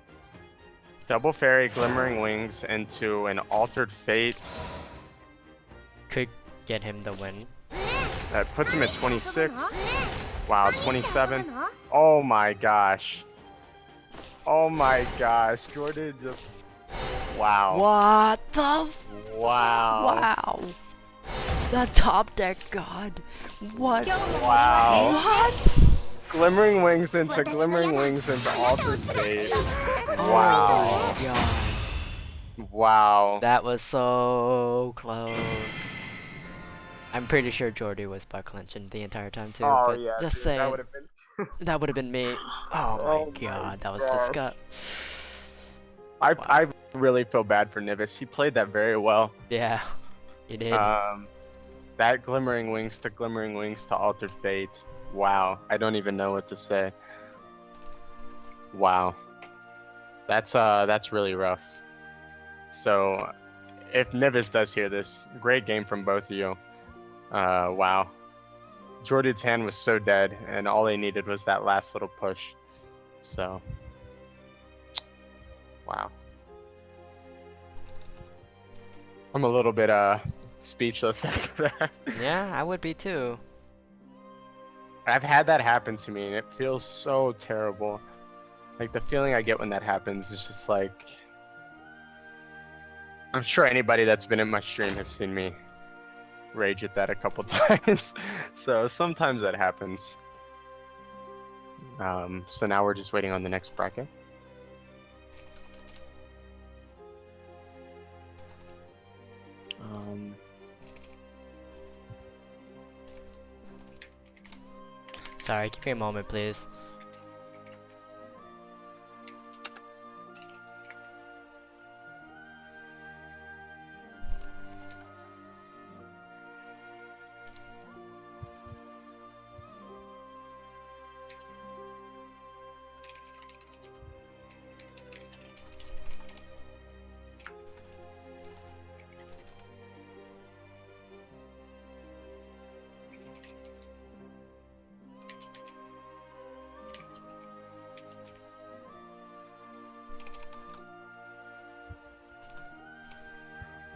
Double fairy, glimmering wings into an altered fate. Could get him the win. That puts him at 26. Wow, 27. Oh my gosh. Oh my gosh. Jordan just. Wow. What the Wow. Wow. The top deck god. What? Wow. What? Glimmering wings into altered fate. Wow. God. Wow. That was so close. I'm pretty sure Jordy was butt clenching the entire time too. Oh but yeah. just dude, saying, that would have been. that would have been me. Oh my Oh my god, that was gosh. disgusting. I really feel bad for Nivis. He played that very well. Yeah, you did. That glimmering wings to altered fate. Wow. I don't even know what to say. Wow. That's really rough. So if Nivis does hear this, great game from both of you. Wow. Jordan's hand was so dead, and all they needed was that last little push. So, wow. I'm a little bit speechless after that. Yeah, I would be too. I've had that happen to me, and it feels so terrible. Like, the feeling I get when that happens is just like... I'm sure anybody that's been in my stream has seen me rage at that a couple times. So sometimes that happens. So now we're just waiting on the next bracket. Sorry, give me a moment, please.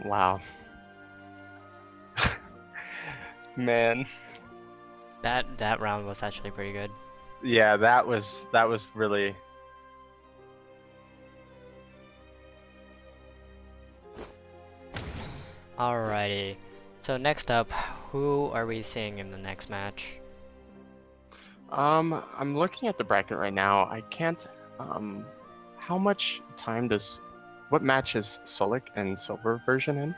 Wow. Man. That round was actually pretty good. Yeah, that was really... Alrighty. So next up, who are we seeing in the next match? I'm looking at the bracket right now. I can't how much time does what match is Solic and Silver version in?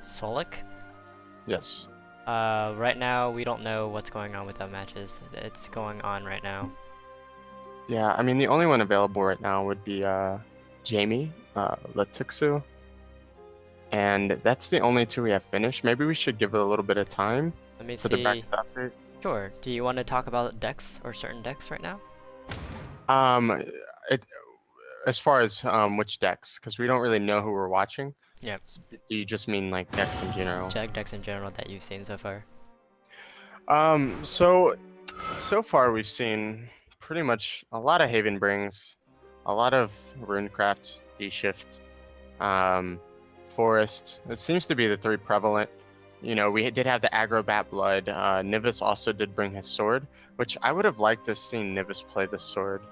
Solic? Yes. Right now we don't know what's going on with the matches. It's going on right now. Yeah, I mean the only one available right now would be Jamie, Latuxu. And that's the only two we have finished. Maybe we should give it a little bit of time Let me for the see. bracket update. Sure. Do you want to talk about decks or certain decks right now? As far as which decks, because we don't really know who we're watching. Yeah. Do you just mean like decks in general? Decks in general that you've seen so far. So far we've seen pretty much a lot of Haven Brings, a lot of Runecraft, Dshift, Forest. It seems to be the three prevalent. You know, we did have the aggro Bat Blood. Nivis also did bring his sword, which I would have liked to have seen Nivis play the sword.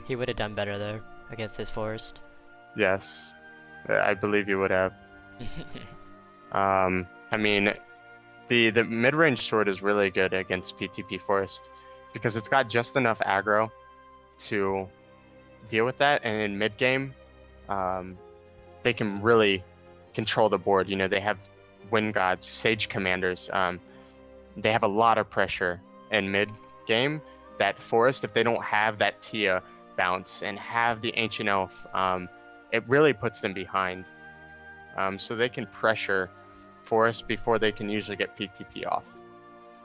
He would have done better there against his Forest. Yes, I believe you would have. I mean, The mid-range sword is really good against PTP Forest because it's got just enough aggro to deal with that, and in mid game, they can really control the board. You know, they have Wind Gods, Sage Commanders. They have a lot of pressure in mid game. That Forest, if they don't have that Tia bounce and have the Ancient Elf, it really puts them behind. So they can pressure Forest before they can usually get PTP off.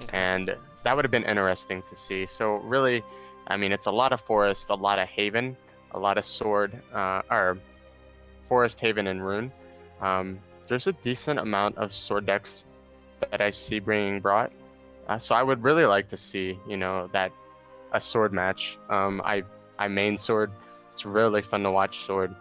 Okay. And that would have been interesting to see. So really, I mean, it's a lot of Forest, a lot of Haven, a lot of Sword, or Forest, Haven, and Rune. There's a decent amount of Sword decks that I see being brought. So I would really like to see, you know, that a Sword match. I main Sword. It's really fun to watch Sword.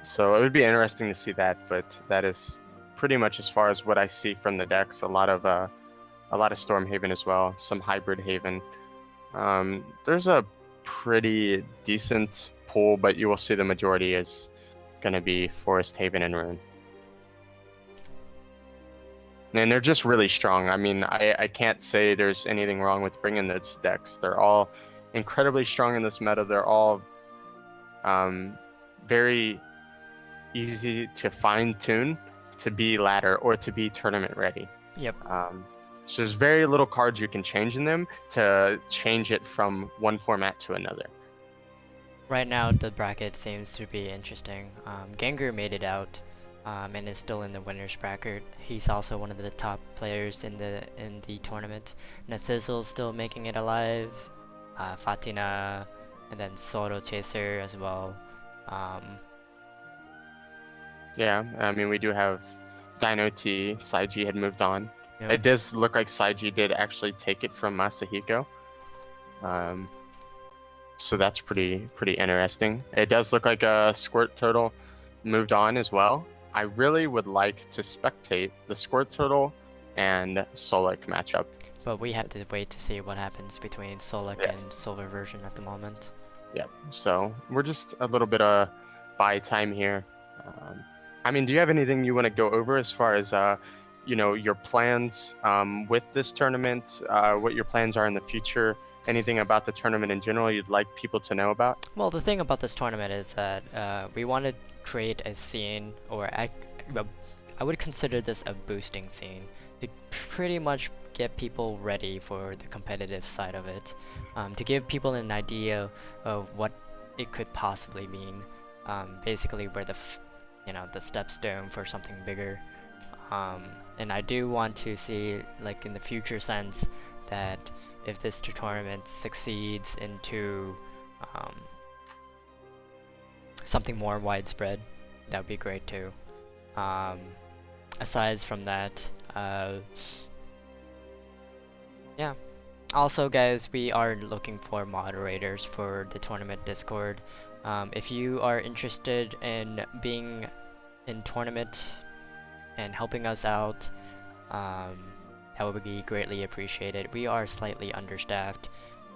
So it would be interesting to see that, but that is pretty much as far as what I see from the decks. A lot of Storm Haven as well, some Hybrid Haven. There's a pretty decent pool, but you will see the majority is going to be Forest, Haven, and Rune. And they're just really strong. I mean, I can't say there's anything wrong with bringing those decks. They're all incredibly strong in this meta. They're all very easy to fine-tune to be ladder or to be tournament ready. Yep. So there's very little cards you can change in them to change it from one format to another. Right now, the bracket seems to be interesting. Gengar made it out, and is still in the winners bracket. He's also one of the top players in the tournament. Nathizzle's still making it alive. Fatina, and then Solo Chaser as well. Yeah, I mean, we do have Dino T. Saiji had moved on. Yep. It does look like Saiji did actually take it from Masahiko. So that's pretty interesting. It does look like a Squirt Turtle moved on as well. I really would like to spectate the Squirt Turtle and Solic matchup. But we have to wait to see what happens between Solic Yes. and Silver version at the moment. Yep. So we're just a little bit of buy time here. I mean, do you have anything you want to go over as far as you know, your plans with this tournament? What your plans are in the future? Anything about the tournament in general you'd like people to know about? Well, the thing about this tournament is that we want to create a scene, or I would consider this a boosting scene, to pretty much get people ready for the competitive side of it, to give people an idea of what it could possibly mean. Basically, where the stepstone for something bigger. And I do want to see, like, in the future sense, that if this tournament succeeds into something more widespread, that would be great too. Aside from that, yeah. Also, guys, we are looking for moderators for the tournament Discord. If you are interested in being in tournament and helping us out, that would be greatly appreciated. We are slightly understaffed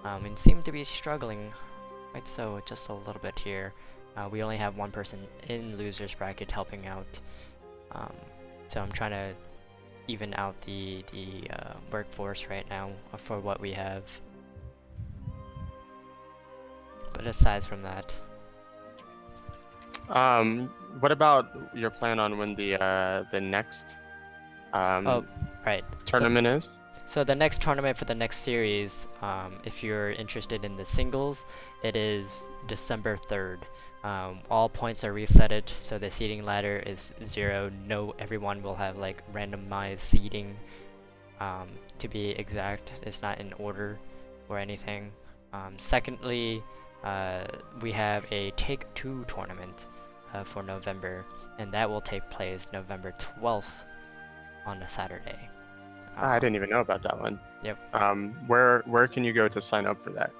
and seem to be struggling quite so just a little bit here. We only have one person in losers bracket helping out, so I'm trying to even out the workforce right now for what we have. But aside from that, what about your plan on when the next right. tournament is? So the next tournament for the next series, if you're interested in the singles, it is December 3rd. All points are resetted, so the seeding ladder is 0. Everyone will have like randomized seeding. To be exact, it's not in order or anything. Secondly, we have a Take 2 tournament for November, and that will take place November 12th on a Saturday. I didn't even know about that one. Yep. Where can you go to sign up for that?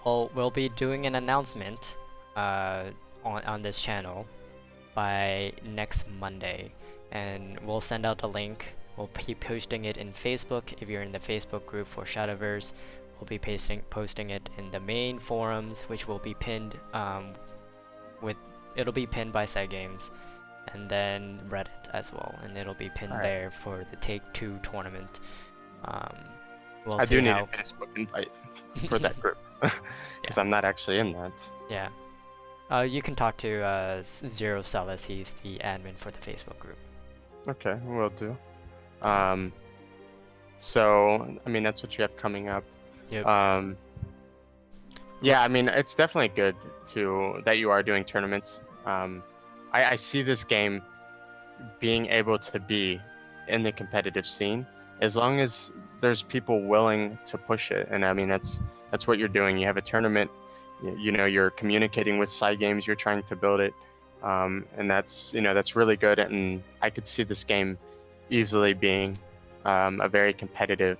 We'll be doing an announcement on this channel by next Monday, and we'll send out a link. We'll be posting it in Facebook. If you're in the Facebook group for Shadowverse, we'll be posting it in the main forums, which will be pinned it'll be pinned by Side Games. and then Reddit as well, and it'll be pinned Alright. there for the Take Two tournament. We'll I see do need how. a Facebook invite for that group because Yeah. I'm not actually in that. Yeah. You can talk to Zero Celis. He's the admin for the Facebook group. Okay, will do. So I mean that's what you have coming up. Yep. Yeah, I mean it's definitely good that you are doing tournaments. I see this game being able to be in the competitive scene as long as there's people willing to push it. And I mean that's what you're doing. You have a tournament, you know, you're communicating with side games, you're trying to build it, and that's that's really good. And I could see this game easily being a very competitive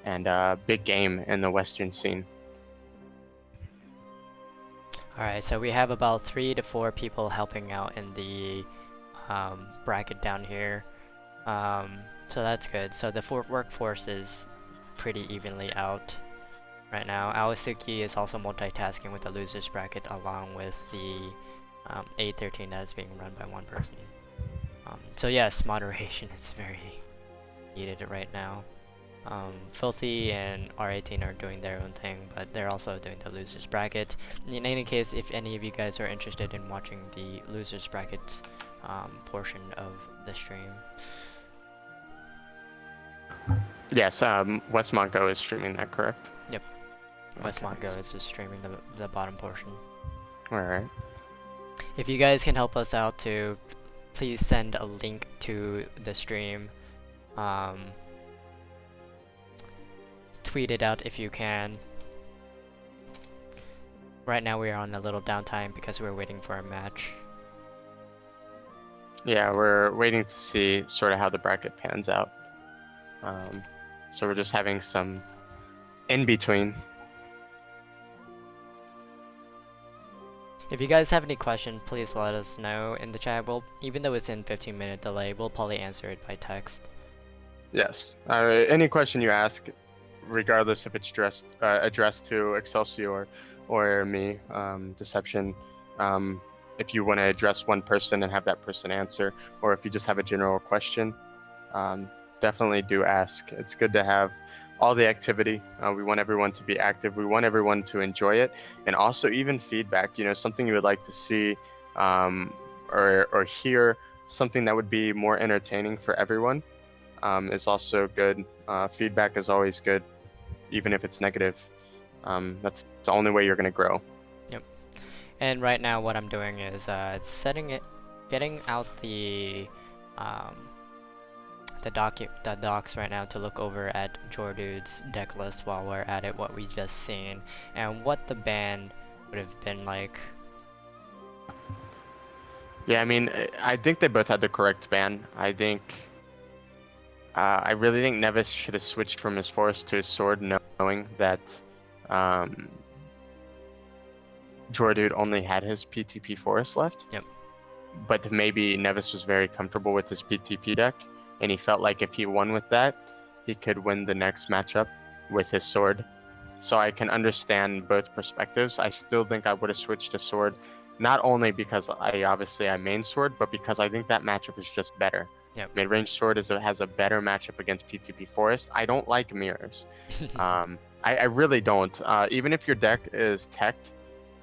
and big game in the Western scene. Alright, so we have about 3 to 4 people helping out in the bracket down here. So that's good. So the workforce is pretty evenly out right now. Awasuki is also multitasking with the losers bracket along with the A13 that is being run by one person. So yes, moderation is very needed right now. Filthy and R18 are doing their own thing, but they're also doing the losers bracket. In any case, if any of you guys are interested in watching the losers bracket portion of the stream. Yes, Westmont Go is streaming that, correct? Yep. Westmont Go is just streaming the bottom portion. Alright. If you guys can help us out too, please send a link to the stream. Tweet it out if you can. Right now we are on a little downtime because we're waiting for a match. Yeah, we're waiting to see sort of how the bracket pans out. So we're just having some in between. If you guys have any questions, please let us know in the chat. Even though it's in 15-minute delay, we'll probably answer it by text. Yes. Any question you ask, regardless if it's addressed to Excelsior or me, Deception, if you want to address one person and have that person answer, or if you just have a general question, definitely do ask. It's good to have all the activity. We want everyone to be active. We want everyone to enjoy it, and also even feedback. You know, something you would like to see or hear, something that would be more entertaining for everyone, is also good. Feedback is always good, even if it's negative. That's the only way you're going to grow. Yep. And right now, what I'm doing is getting out the docs right now to look over at Jordude's deck list while we're at it, what we just seen, and what the ban would have been like. Yeah, I mean, I think they both had the correct ban. I really think Nevis should have switched from his forest to his sword, knowing that Jordude only had his PTP forest left. Yep. But maybe Nevis was very comfortable with his PTP deck, and he felt like if he won with that, he could win the next matchup with his sword. So I can understand both perspectives. I still think I would have switched to sword, not only because I main sword, but because I think that matchup is just better. Yep. Mid-range sword has a better matchup against PTP forest. I don't like mirrors. I really don't. Even if your deck is teched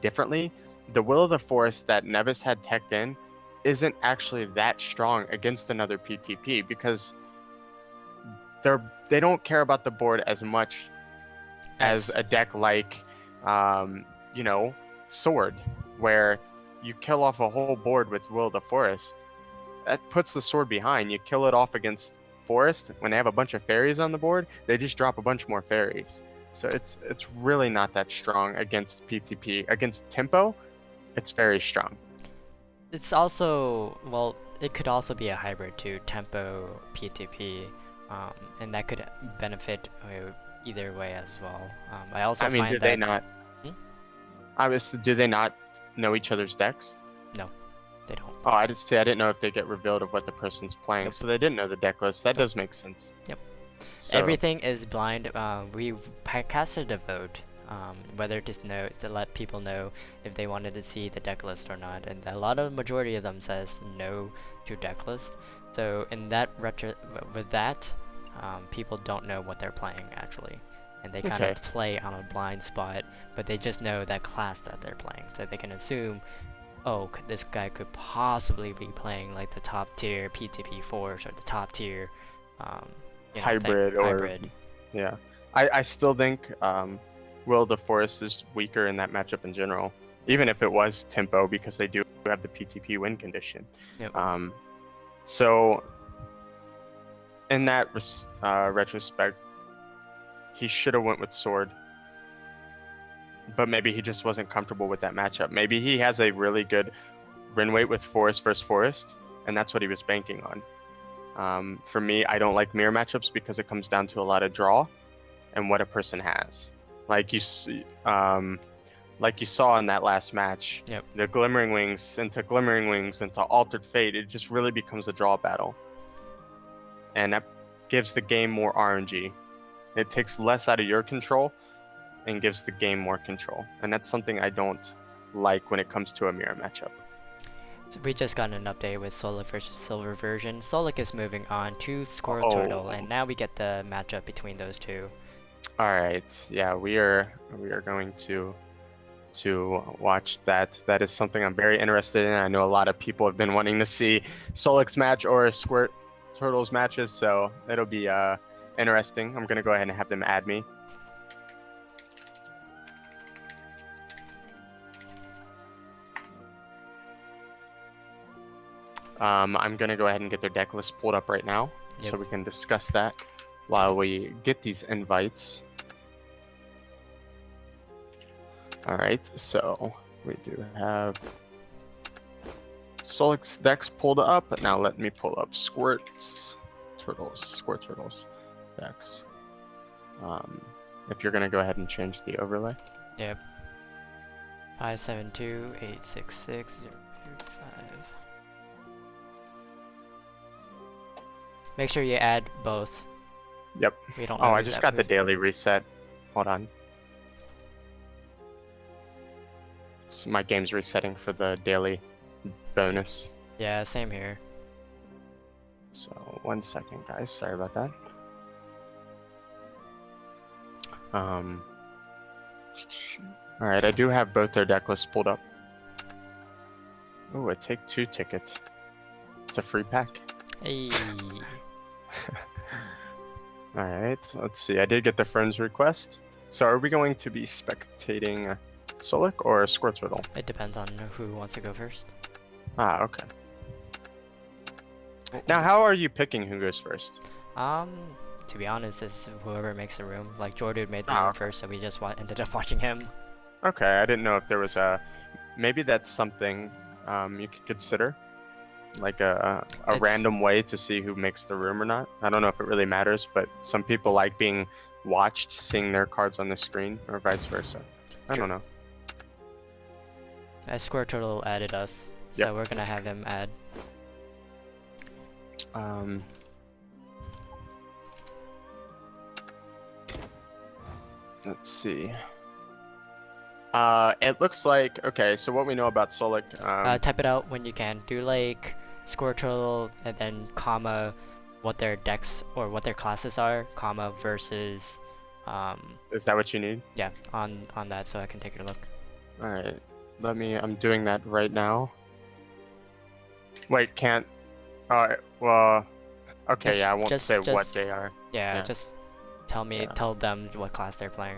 differently, the Will of the Forest that Nevis had teched in isn't actually that strong against another PTP because they don't care about the board as much as a deck like Sword, where you kill off a whole board with Will of the Forest. That puts the sword behind. You kill it off against Forest. When they have a bunch of fairies on the board, they just drop a bunch more fairies. So it's really not that strong against PTP. Against Tempo, it's very strong. It's also, well, it could also be a hybrid to Tempo PTP, and that could benefit either way as well. I mean, do they not? Do they not know each other's decks? No, they don't. Oh, I didn't know if they get revealed of what the person's playing, Nope. so they didn't know the deck list. That does make sense. Yep. So, Everything is blind. We casted a vote whether to let people know if they wanted to see the deck list or not, and a lot of majority of them says no to deck list. So in that with that, people don't know what they're playing actually, and they kind of play on a blind spot, but they just know that class that they're playing, so they can assume, oh, this guy could possibly be playing like the top tier PTP force or the top tier hybrid. Yeah. I still think Will the Forest is weaker in that matchup in general, even if it was tempo, because they do have the PTP win condition. Yep. So in that retrospect, he should have went with Sword, but maybe he just wasn't comfortable with that matchup. Maybe he has a really good win rate with Forest versus Forest, and that's what he was banking on. For me, I don't like mirror matchups because it comes down to a lot of draw and what a person has. Like you saw in that last match, Yep. the Glimmering Wings into Altered Fate, it just really becomes a draw battle. And that gives the game more RNG. It takes less out of your control and gives the game more control. And that's something I don't like when it comes to a mirror matchup. So we just got an update with Solic versus Silver version. Solic is moving on to Squirt Turtle, and now we get the matchup between those two. All right, yeah, we are going to watch that. That is something I'm very interested in. I know a lot of people have been wanting to see Solic's match or Squirt Turtle's matches, so it'll be interesting. I'm gonna go ahead and have them add me. I'm gonna go ahead and get their deck list pulled up right now, so we can discuss that while we get these invites. All right, so we do have Solic's decks pulled up. Now let me pull up Squirt Turtles decks. If you're gonna go ahead and change the overlay. Yep. 572-866-025. Make sure you add both. Yep. We don't. Oh, I just got the daily reset. Hold on. So my game's resetting for the daily bonus. Yeah, same here. So 1 second, guys. Sorry about that. All right, I do have both their deck lists pulled up. Oh, a Take Two ticket. It's a free pack. Hey. All right, let's see. I did get the friend's request. So are we going to be spectating Solic or Squirt Turtle? It depends on who wants to go first. Ah, okay. Now, how are you picking who goes first? To be honest, it's whoever makes the room. Like Jord made the room first, so we just ended up watching him. Okay, I didn't know if there was a... Maybe that's something you could consider. Like a random way to see who makes the room or not. I don't know if it really matters, but some people like being watched, seeing their cards on the screen, or vice versa. I don't know. Squirt Turtle added us, so we're gonna have him add. Let's see. It looks like, okay, so what we know about Solic... type it out when you can. Do like Squirt Turtle and then comma what their decks or what their classes are, comma versus... Is that what you need? Yeah, on that, so I can take a look. Alright, I'm doing that right now. Wait, can't... well... Okay, I won't say what they are. Yeah, just tell them what class they're playing.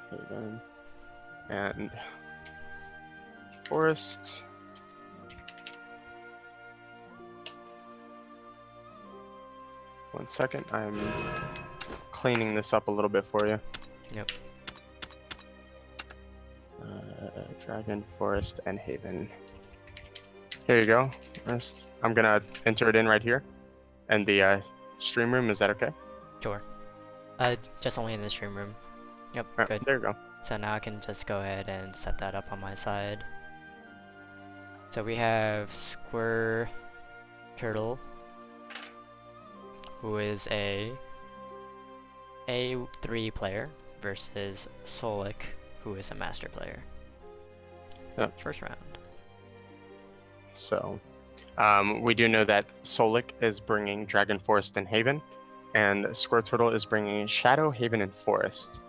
Haven and Forest. One second, I'm cleaning this up a little bit for you. Yep. Dragon, Forest, and Haven. Here you go. I'm gonna enter it in right here, and the stream room. Is that okay? Sure. Just only in the stream room. Yep, good. There you go. So now I can just go ahead and set that up on my side. So we have Squirt Turtle, who is a A3 player. versus Solic, who is a master player. Yep. First round. So, we do know that Solic is bringing Dragon Forest and Haven, and Squirtle is bringing Shadow, Haven, and Forest.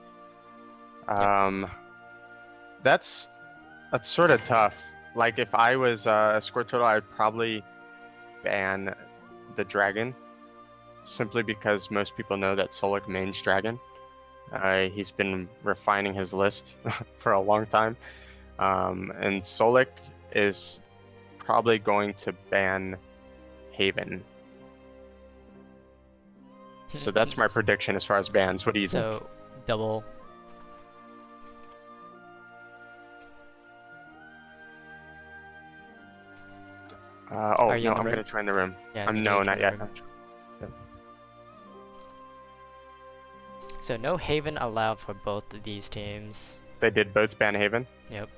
That's sort of tough. Like, if I was a Squirtle, I'd probably ban the Dragon, simply because most people know that Solic mains Dragon. He's been refining his list for a long time. And Solic is probably going to ban Haven. So that's my prediction as far as bans. What do you think? So, double. Oh, Are you no, in the I'm room? going to join the room. Yeah, No, you not join the yet. room. So no Haven allowed for both of these teams. They did both ban Haven? Yep.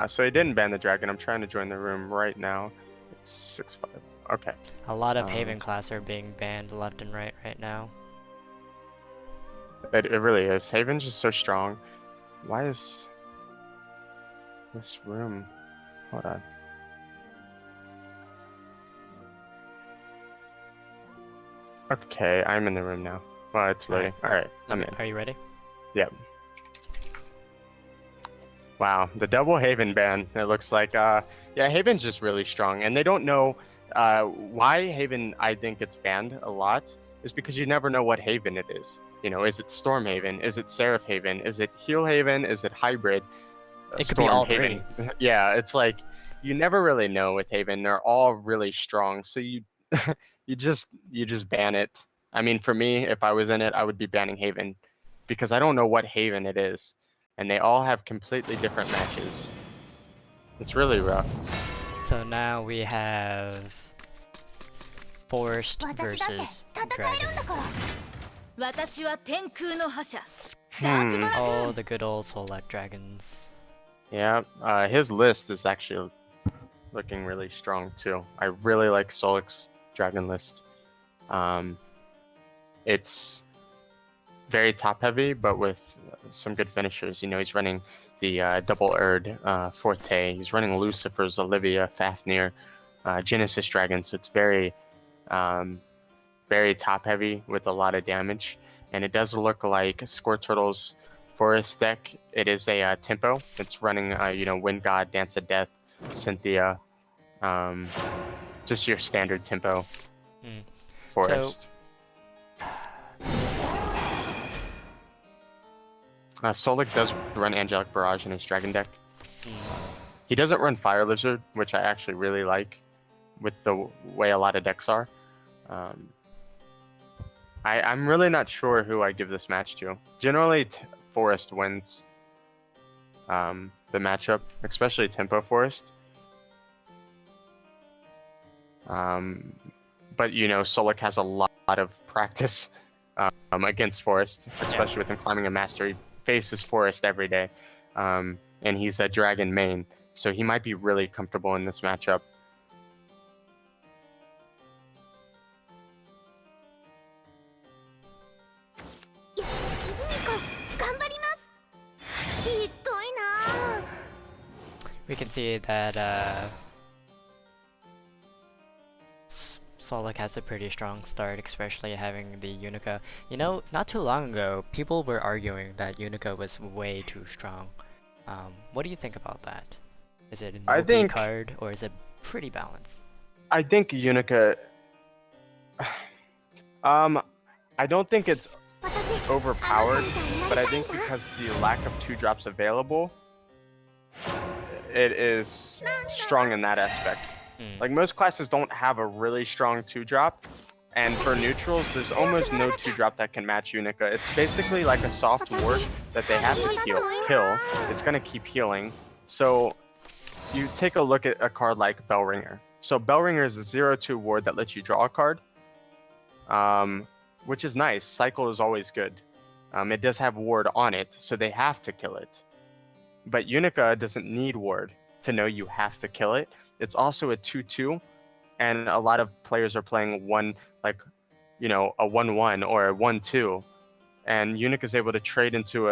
So they didn't ban the Dragon. I'm trying to join the room right now. It's 6-5. Okay. A lot of Haven class are being banned left and right now. It really is. Haven's just so strong. Why is this room? Hold on. Okay, I'm in the room now. Well, it's loading. Alright, I'm in. Are you ready? Yep. Wow, the double Haven ban. It looks like, yeah, Haven's just really strong, and they don't know why Haven. I think it's banned a lot is because you never know what Haven it is. You know, is it Storm Haven? Is it Seraph Haven? Is it Heal Haven? Is it Hybrid? It could be all three. Yeah, it's like you never really know with Haven. They're all really strong, so you you just ban it. I mean, for me, if I was in it, I would be banning Haven because I don't know what Haven it is. And they all have completely different matches. It's really rough. So now we have Forest versus Dragons. 私は天空の覇者ダークドラグーン Oh, the good old Solic Dragons. Yeah, his list is actually looking really strong too. I really like Solic's Dragon list. It's very top heavy, but with some good finishers. You know, he's running the double Erd Forte. He's running Lucifer's Olivia, Fafnir, Genesis Dragon. So it's very, very top heavy with a lot of damage. And it does look like Squirtle's Forest deck. It is a tempo. It's running, Wind God, Dance of Death, Cynthia, just your standard tempo Forest. Solic does run Angelic Barrage in his Dragon deck. He doesn't run Fire Lizard, which I actually really like with the way a lot of decks are. I'm really not sure who I give this match to. Generally, Forest wins the matchup, especially Tempo Forest. But, Solic has a lot of practice against Forest, especially with him climbing a master. He faces Forest every day, and he's a Dragon main, so he might be really comfortable in this matchup. We can see that Solic has a pretty strong start, especially having the Unica. You know, not too long ago, people were arguing that Unica was way too strong. What do you think about that? Is it an OP card, or is it pretty balanced? I think Unica... I don't think it's overpowered, but I think because the lack of 2-drops available, it is strong in that aspect. Like, most classes don't have a really strong 2-drop, and for neutrals, there's almost no 2-drop that can match Unica. It's basically like a soft ward that they have to kill. It's going to keep healing. So you take a look at a card like Bellringer. So Bellringer is a 0-2 ward that lets you draw a card, which is nice. Cycle is always good. It does have ward on it, so they have to kill it. But Unica doesn't need ward to know you have to kill it. It's also a 2-2, and a lot of players are playing a 1-1 or a 1-2, and Eunuch is able to trade into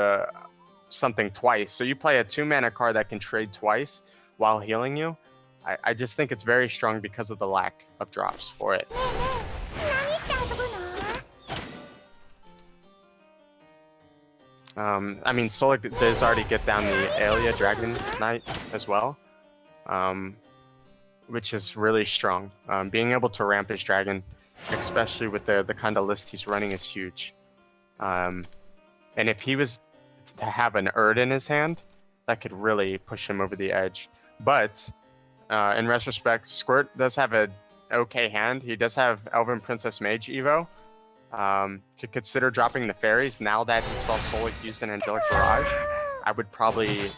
something twice. So you play a 2-mana card that can trade twice while healing you. I just think it's very strong because of the lack of drops for it. 何して遊ぶの？ I mean, Solic does already get down the Aelia Dragon Knight as well, which is really strong. Being able to ramp his dragon, especially with the kind of list he's running, is huge. And if he was to have an Erd in his hand, that could really push him over the edge. But in retrospect, Squirt does have an okay hand. He does have Elven Princess Mage Evo. Could consider dropping the fairies now that he saw Solic use an Angelic Barrage. I would probably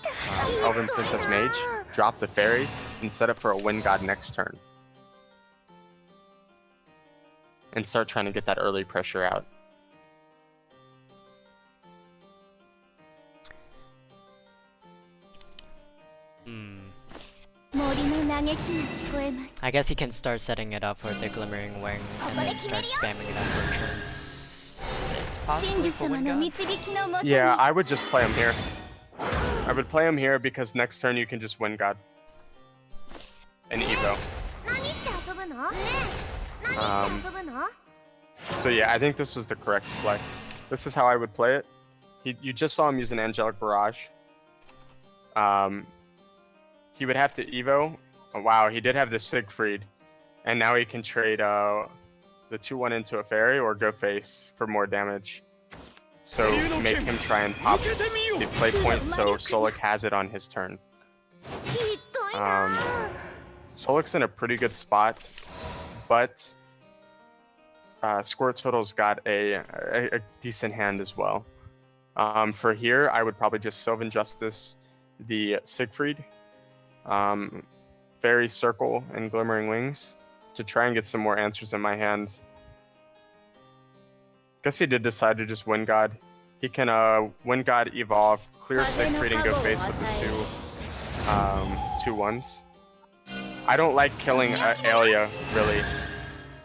Elven Princess Mage, drop the fairies, and set up for a Wind God next turn. And start trying to get that early pressure out. I guess he can start setting it up for the Glimmering Wing and then start spamming it up for turn 6 possibly for Wind God. Yeah, I would just play him here. I would play him here because next turn you can just Wind God. And Evo. So yeah, I think this is the correct play. This is how I would play it. You just saw him use an Angelic Barrage. He would have to Evo. Oh, wow, he did have the Siegfried. And now he can trade the 2-1 into a fairy or go face for more damage. So make him try and pop the play point so Solic has it on his turn. Solic's in a pretty good spot, but Squirt Total's got a decent hand as well. For here, I would probably just Sylvan Justice the Siegfried, Fairy Circle, and Glimmering Wings to try and get some more answers in my hand. Guess he did decide to just Wind God. He can Wind God evolve, clear Siegfried, and go face with the two 1s. I don't like killing Aelia, really.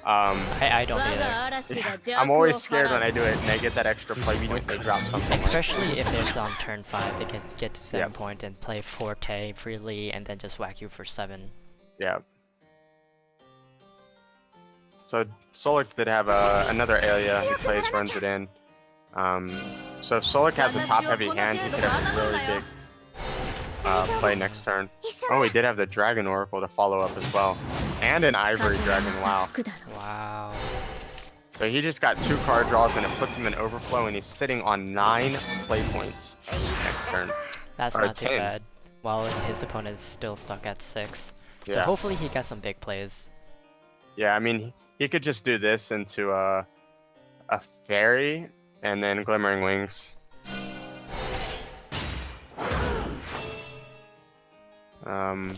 I don't either. I'm always scared when I do it and I get that extra play point, they drop something. Especially if it's on turn 5, they can get to 7 point and play Forte freely and then just whack you for 7. Yeah. So Solic did have another Aelia he plays, runs it in. So if Solic has a top heavy hand, he could have a really big play next turn. Oh, he did have the Dragon Oracle to follow up as well. And an Ivory Dragon, wow. Wow. So he just got 2 card draws and it puts him in overflow and he's sitting on 9 play points next turn. That's Or not too 10. bad. While his opponent is still stuck at 6. So Yeah. hopefully he gets some big plays. Yeah, I mean, he could just do this into a Fairy and then Glimmering Wings.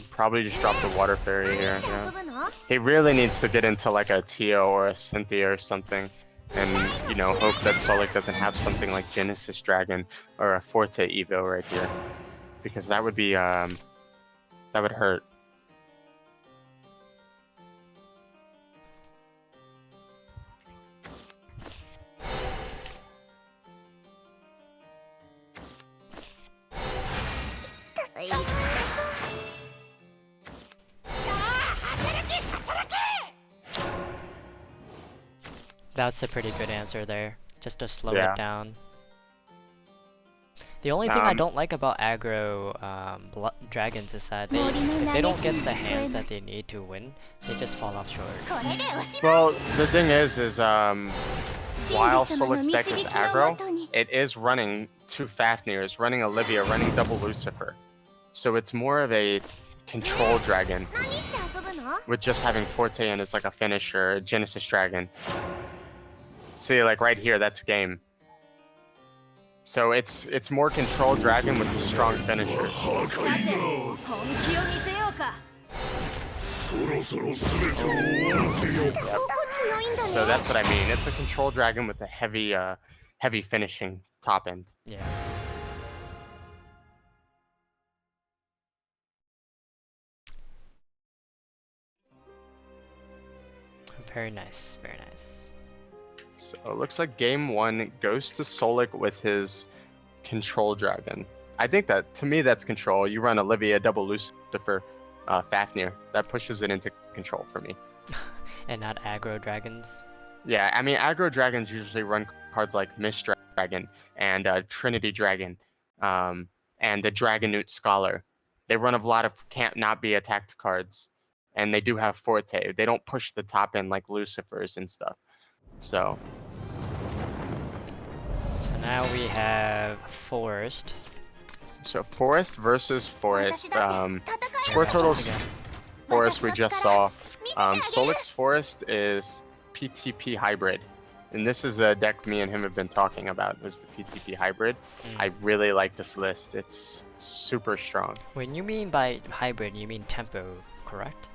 Probably just drop the Water Fairy here. Yeah. He really needs to get into like a Tio or a Cynthia or something, and you know, hope that Solic doesn't have something like Genesis Dragon or a Forte Evo right here, because that would be that would hurt. That's a pretty good answer there, just to slow Yeah. it down. The only thing I don't like about aggro dragons is that if they don't get the hands that they need to win, they just fall off short. Well, the thing is while Solic's deck is aggro, it is running 2 Fafnirs, running Olivia, running double Lucifer. So it's more of a control dragon, with just having Forte in as like a finisher, a Genesis Dragon. See, like right here, that's game. So it's more control dragon with strong finishers. So that's what I mean. It's a control dragon with a heavy finishing top end. Yeah. Very nice, very nice. So it looks like game 1 goes to Solic with his control dragon. I think that, to me, that's control. You run Olivia, double Lucifer, Fafnir. That pushes it into control for me. And not aggro dragons. Yeah, I mean, aggro dragons usually run cards like Mist Dragon and Trinity Dragon and the Dragonute Scholar. They run a lot of can't not be attacked cards, and they do have Forte. They don't push the top end like Lucifers and stuff. So now we have Forest. So Forest versus Forest. Squirtle's Forest we just saw. Solic's Forest is PTP hybrid. And this is a deck me and him have been talking about, is the PTP hybrid. I really like this list. It's super strong. When you mean by hybrid, you mean tempo, correct?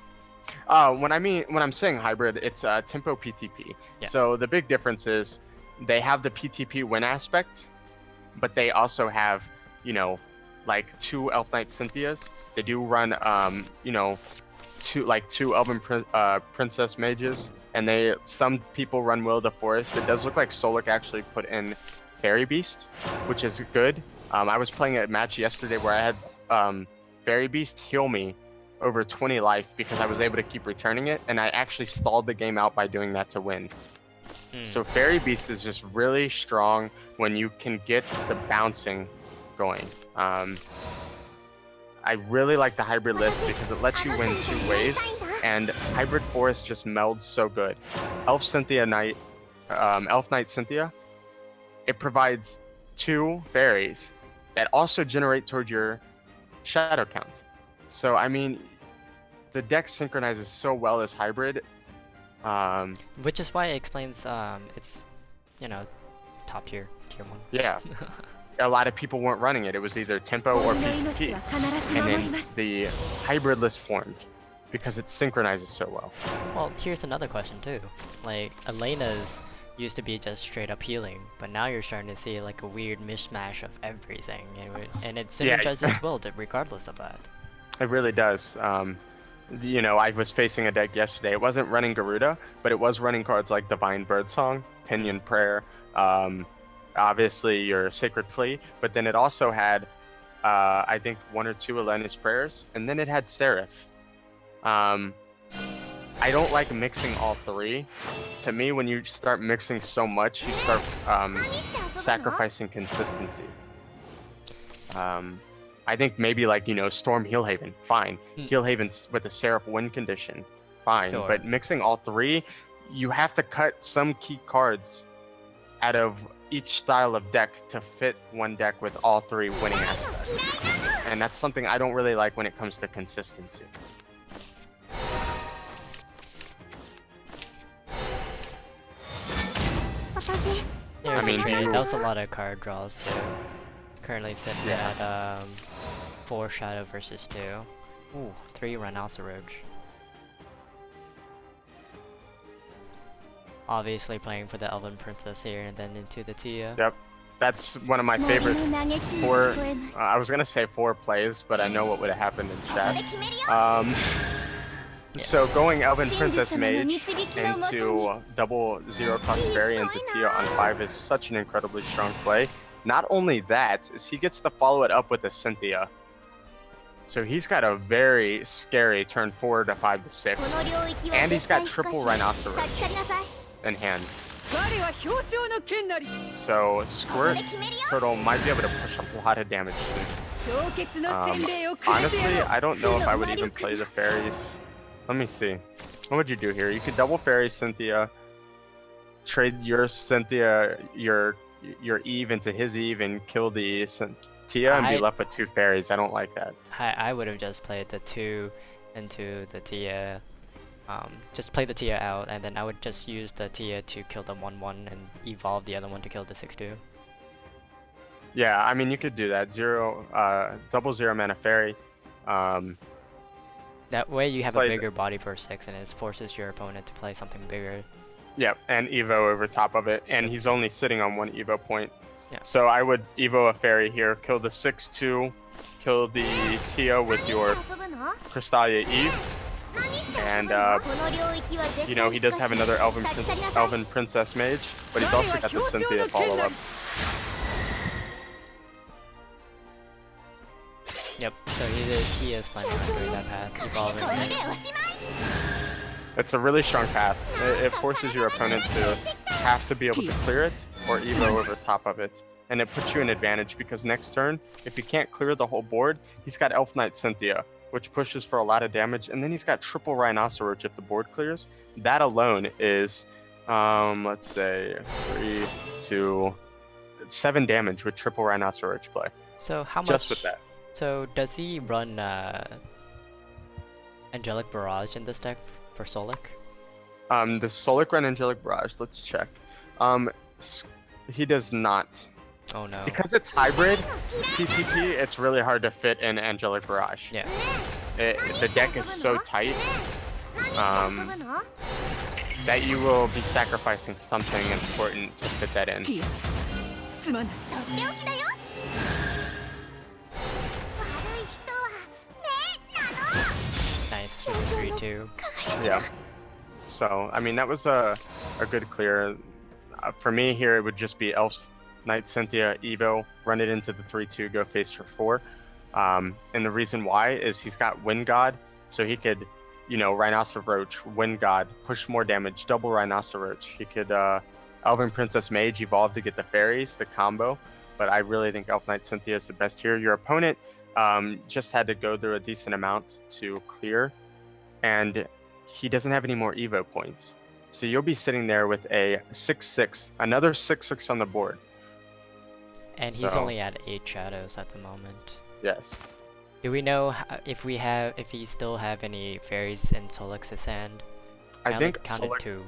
When I'm saying hybrid, it's tempo PTP. Yeah. So the big difference is they have the PTP win aspect, but they also have, you know, like 2 Elf Knight Cynthias. They do run, you know, two Elven Princess Mages, and some people run Will of the Forest. It does look like Solic actually put in Fairy Beast, which is good. I was playing a match yesterday where I had Fairy Beast heal me over 20 life because I was able to keep returning it, and I actually stalled the game out by doing that to win. So Fairy Beast is just really strong when you can get the bouncing going. I really like the hybrid list because it lets you win 2 ways, and hybrid forest just melds so good. Elf Knight Cynthia, it provides 2 fairies that also generate toward your shadow count. So I mean, the deck synchronizes so well as hybrid. Which is why it explains it's, you know, top tier 1. Yeah. A lot of people weren't running it. It was either tempo or PTP. And then the hybrid list formed because it synchronizes so well. Well, here's another question too. Like, Elena's used to be just straight up healing, but now you're starting to see like a weird mishmash of everything, and it synergizes well regardless of that. It really does. You know, I was facing a deck yesterday. It wasn't running Garuda, but it was running cards like Divine Birdsong, Pinion Prayer, obviously your Sacred Plea, but then it also had, I think, 1 or 2 Elena's Prayers, and then it had Seraph. I don't like mixing all 3. To me, when you start mixing so much, you start sacrificing consistency. I think maybe like, you know, Storm Heelhaven, fine. Heelhaven's with the Seraph win condition, fine. Sure. But mixing all 3, you have to cut some key cards out of each style of deck to fit one deck with all 3 winning aspects. And that's something I don't really like when it comes to consistency. Yeah, I mean, that was a lot of card draws too. Currently sitting at 4 Shadow versus 2. Ooh, 3 Rhinoceros. Obviously playing for the Elven Princess here and then into the Tia. Yep. That's one of my favorite 4, I was going to say 4 plays, but I know what would have happened in chat. So going Elven Princess Mage into double 0-cost fairy into Tia on 5 is such an incredibly strong play. Not only that, is he gets to follow it up with a Cynthia. So he's got a very scary turn 4 to 5 to 6. And he's got triple Rhinoceros in hand. So Squirt Turtle might be able to push a lot of damage soon. Honestly, I don't know if I would even play the fairies. Let me see. What would you do here? You could double fairy Cynthia, trade your Cynthia, your Eve into his Eve, and kill the Tia and be left with 2 fairies. I don't like that. I would have just played the 2 into the Tia. Just play the Tia out, and then I would just use the Tia to kill the 1/1 and evolve the other one to kill the 6/2. Yeah, I mean, you could do that. Double 0 mana fairy. That way you have a bigger body for 6, and it forces your opponent to play something bigger. Yep, and Evo over top of it, and he's only sitting on 1 Evo point. Yeah. So I would Evo a fairy here, kill the 6/2, kill the Tia with your Crystalia Eve, And この領域は絶対 you know, he does have another Elven Princess Mage, but he's also got the Cynthia follow-up. Yep. So he is planning on doing that path, evolving. これでおしまい It's a really strong path. It forces your opponent to have to be able to clear it or Evo over top of it. And it puts you in advantage because next turn, if he can't clear the whole board, he's got Elf Knight Cynthia, which pushes for a lot of damage. And then he's got triple Rhinoceros if the board clears. That alone is, let's say, 3, 2, 7 damage with triple Rhinoceros play. So how much? Just with that. So does he run Angelic Barrage in this deck for Solic? The Solic run Angelic Barrage, let's check. He does not. Oh no. Because it's hybrid PTP, it's really hard to fit in Angelic Barrage. Yeah. The deck is so tight that you will be sacrificing something important to fit that in. すまない とっておきだよ悪い人はねなの Nice for the 3-2. Yeah. So, I mean, that was a good clear. For me here, it would just be Elf Knight Cynthia Evo, run it into the 3-2, go face for 4. And the reason why is he's got Wind God, so he could, you know, Rhinoceros, Wind God, push more damage, double Rhinoceros. He could Elven Princess Mage evolve to get the fairies, the combo. But I really think Elf Knight Cynthia is the best here. Your opponent just had to go through a decent amount to clear, and he doesn't have any more Evo points. So you'll be sitting there with a 6-6, another 6-6 on the board. And he's only at 8 shadows at the moment. Yes. Do we know if he still have any fairies in Solic's hand? I only think counted Solic, 2.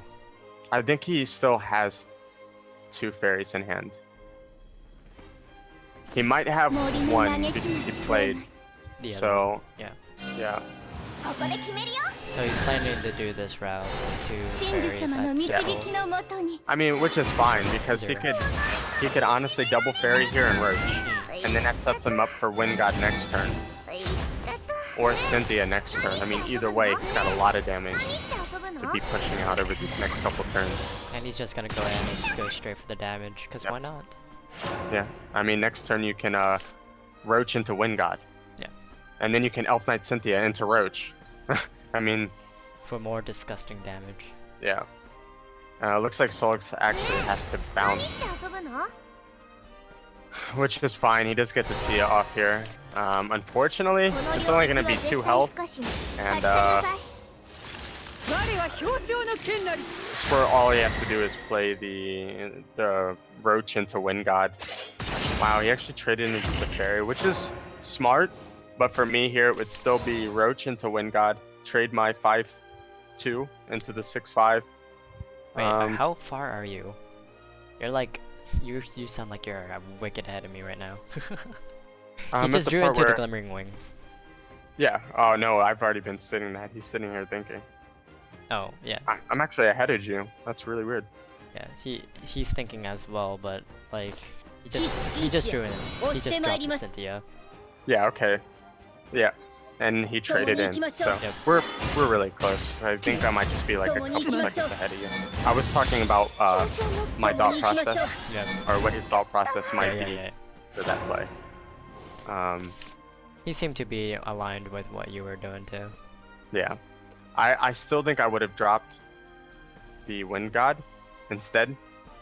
I think he still has 2 fairies in hand. He might have 1 because he played. The other So one. yeah. ここで決めるよ So he's planning to do this route with 2 真珠 fairies 様の at 導 Seattle. きのもとに I mean, which is fine because he could honestly double fairy here and roach, and then that sets him up for Wind God next turn or Cynthia next turn. I mean, either way, he's got a lot of damage 何して遊ぶ to の be pushing out over these next couple turns. And he's just gonna go ahead and go straight for the damage, because why not? Yeah, I mean, next turn you can roach into Wind God. Yeah. And then you can Elf Knight Cynthia into roach. I mean, For more disgusting damage. yeah. Looks like Solix actually has to 何 bounce, して遊ぶの which is fine. He does get the Tia off here. Unfortunately, この it's 領 only 域 going to は be 絶 2 対 health. 不可侵 And 立ち去りなさい 我は表彰の剣なり Squirt, all he has to do is play the roach into Wind God. Wow, he actually traded into the fairy, which is smart. But for me here, it would still be roach into Wind God. Trade my 5-2 into the 6-5. Wait, how far are you? You're like, you sound like you're a wicked ahead of me right now. He At just the drew part into the where- Glimmering Wings. Yeah. Oh no, I've already been sitting that. He's sitting here thinking. Oh, yeah. I'm actually ahead of you. That's really weird. Yeah, he's thinking as well, but like he just drew in he just dropped his Cynthia. Yeah. Okay. Yeah. And he traded in, so Yep. we're really close. I think I might just be like a couple seconds ahead of you. I was talking about my thought process, Yeah. or what his thought process might Yeah, be yeah. for that play. He seemed to be aligned with what you were doing too. Yeah. I still think I would have dropped the Wind God instead,